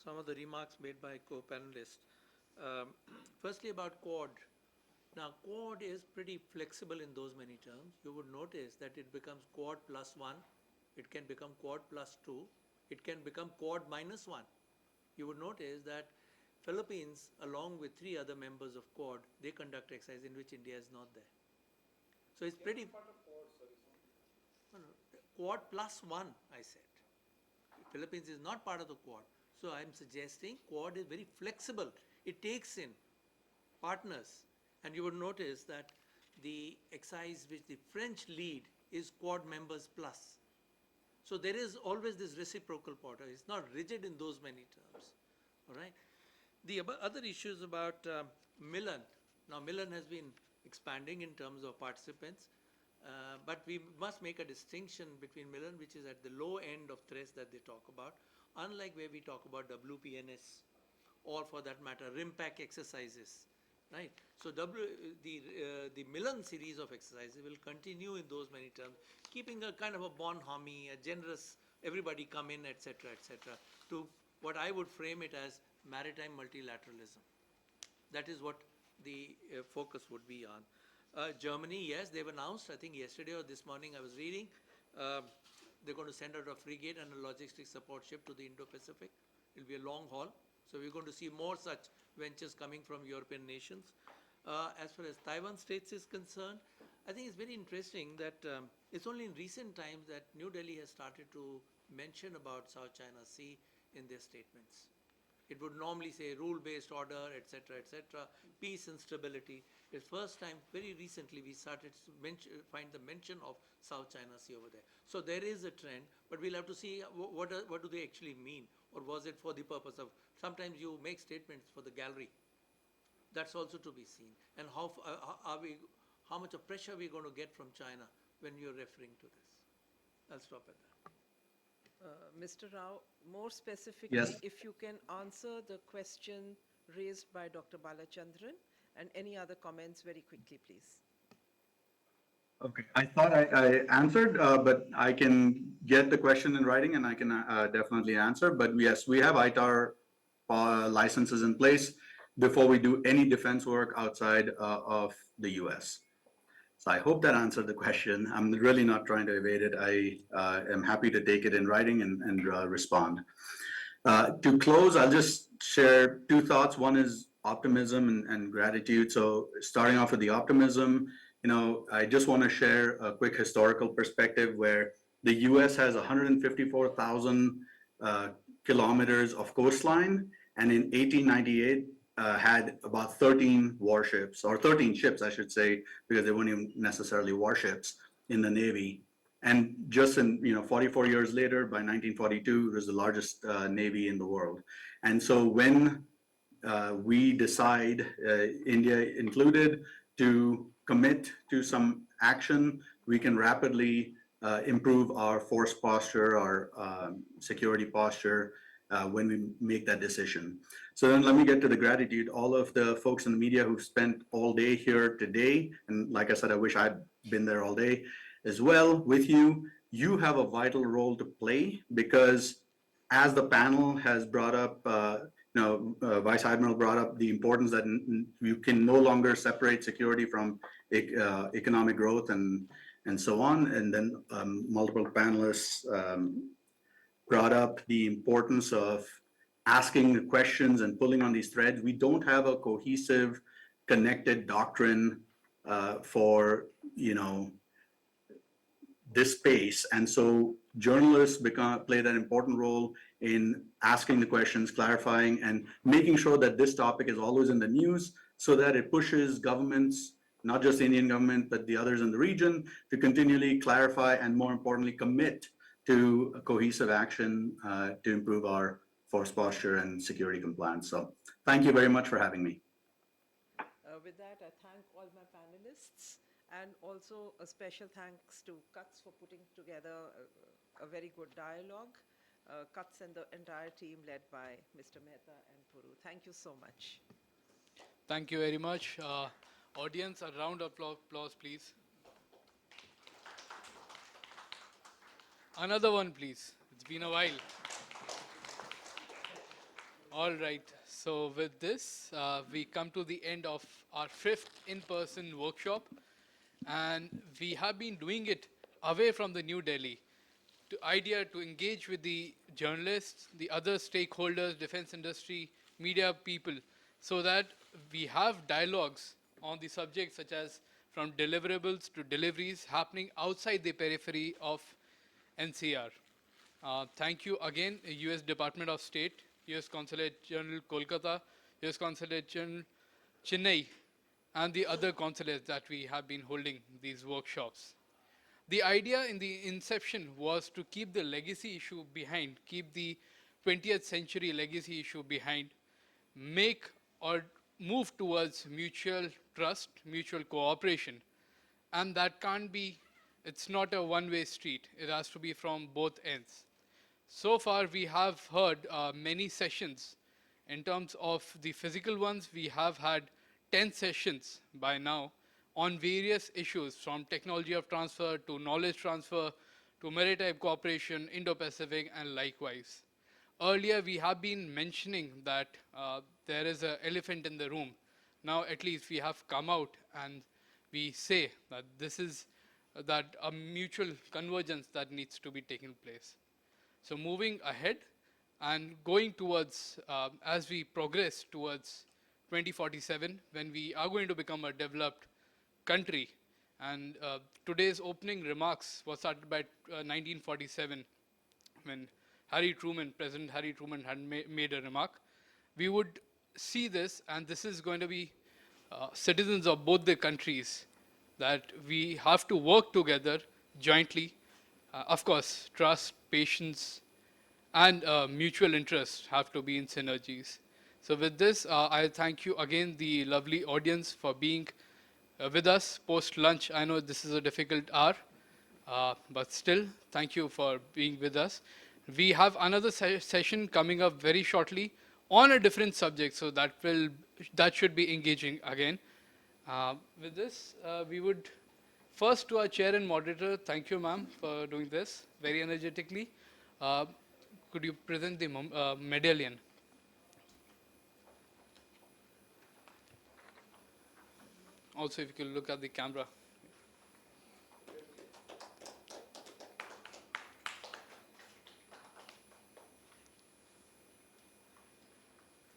some of the remarks made by co-panelists. Firstly, about Quad. Now, Quad is pretty flexible in those many terms. You would notice that it becomes Quad +1. It can become Quad +2. It can become Quad -1. You would notice that Philippines, along with 3 other members of Quad, they conduct exercise in which India is not there. So it's pretty... Quad +1, I said. Philippines is not part of the Quad. So I'm suggesting Quad is very flexible. It takes in partners. And you would notice that the exercise which the French lead is Quad members plus. So there is always this reciprocal part. It's not rigid in those many terms. All right. The other issues about Milan. Now, Milan has been expanding in terms of participants. But we must make a distinction between Milan, which is at the low end of threats that they talk about, unlike where we talk about WPNS, or for that matter, RIMPAC exercises, right? So the Milan series of exercises will continue in those many terms, keeping a kind of a bonhomie, a generous, everybody come in, etc., to what I would frame it as maritime multilateralism. That is what the focus would be on. Germany, yes, they've announced, I think yesterday or this morning I was reading, they're going to send out a frigate and a logistics support ship to the Indo-Pacific. It'll be a long haul. So we're going to see more such ventures coming from European nations. As far as Taiwan Straits is concerned, I think it's very interesting that it's only in recent times that New Delhi has started to mention about South China Sea in their statements. It would normally say rule-based order, etc., peace and stability. It's first time, very recently, we started to find the mention of South China Sea over there. So there is a trend, but we'll have to see what do they actually mean, or was it for the purpose of, sometimes you make statements for the gallery. That's also to be seen. And how much of pressure are we going to get from China when you're referring to this? I'll stop at that. Mr. Rao, more specifically, Yes. if you can answer the question raised by Dr. Balachandran and any other comments very quickly, please. Okay, I thought I answered, but I can get the question in writing and I can definitely answer. But yes, we have ITAR licenses in place before we do any defense work outside of the US. So I hope that answered the question. I'm really not trying to evade it. I am happy to take it in writing and respond. To close, I'll just share two thoughts. One is optimism and gratitude. So starting off with the optimism, I just want to share a quick historical perspective where the US has 154,000 kilometers of coastline, and in 1898 had about 13 warships, or 13 ships, I should say, because they weren't even necessarily warships in the Navy. And just in 44 years later, by 1942, it was the largest navy in the world. And so when we decide, India included, to commit to some action, we can rapidly improve our force posture, our security posture, when we make that decision. So then let me get to the gratitude. All of the folks in the media who've spent all day here today, and like I said, I wish I'd been there all day as well with you. You have a vital role to play because, as the panel has brought up, Vice Admiral brought up the importance that you can no longer separate security from economic growth and so on. And then multiple panelists brought up the importance of asking the questions and pulling on these threads. We don't have a cohesive, connected doctrine for this space, and so journalists play that important role in asking the questions, clarifying, and making sure that this topic is always in the news, so that it pushes governments, not just the Indian government, but the others in the region, to continually clarify and, more importantly, commit to a cohesive action to improve our force posture and security compliance. So thank you very much for having me. With that, I thank all my panelists, and also a special thanks to Cuts for putting together a very good dialogue. Cuts and the entire team led by Mr. Mehta and Puru. Thank you so much. Thank you very much. Audience, a round of applause, please. Another one, please. It's been a while. All right. So with this, we come to the end of our 5th in-person workshop. And we have been doing it away from the New Delhi. The idea to engage with the journalists, the other stakeholders, defense industry, media people, so that we have dialogues on the subjects such as from deliverables to deliveries happening outside the periphery of NCR. Thank you again, US Department of State, US Consulate General Kolkata, US Consulate General Chennai, and the other consulates that we have been holding these workshops. The idea in the inception was to keep the legacy issue behind, keep the 20th century legacy issue behind, make or move towards mutual trust, mutual cooperation. And that can't be, it's not a one-way street. It has to be from both ends. So far, we have heard many sessions. In terms of the physical ones, we have had 10 sessions by now on various issues, from technology of transfer to knowledge transfer to maritime cooperation, Indo-Pacific, and likewise. Earlier, we have been mentioning that there is an elephant in the room. Now, at least we have come out and we say that this is that a mutual convergence that needs to be taking place. So moving ahead and going towards, as we progress towards 2047, when we are going to become a developed country. And today's opening remarks was started by 1947, when President Harry Truman had made a remark. We would see this, and this is going to be citizens of both the countries, that we have to work together jointly. Of course, trust, patience, and mutual interest have to be in synergies. So with this, I thank you again, the lovely audience, for being with us post-lunch. I know this is a difficult hour, But still, thank you for being with us. We have another session coming up very shortly on a different subject, so that should be engaging again. With this, we would first to our chair and moderator, thank you, ma'am, for doing this very energetically. Could you present the medallion? Also, if you could look at the camera.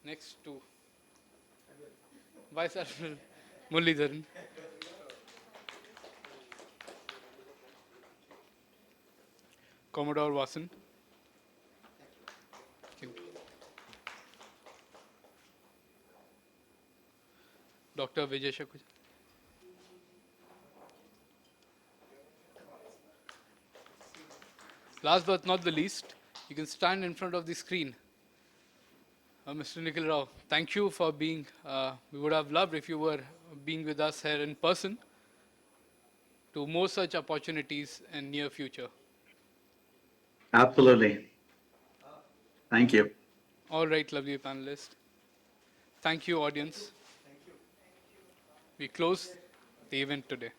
Next to Vice Admiral Muralidharan. Commodore Vasan. Dr. Vijay Shakuja. Last but not the least, you can stand in front of the screen. Mr. Nikhil Rao, thank you for being, we would have loved if you were being with us here in person to more such opportunities in near future. Absolutely. Thank you. All right, lovely panelists. Thank you, audience. We close the event today.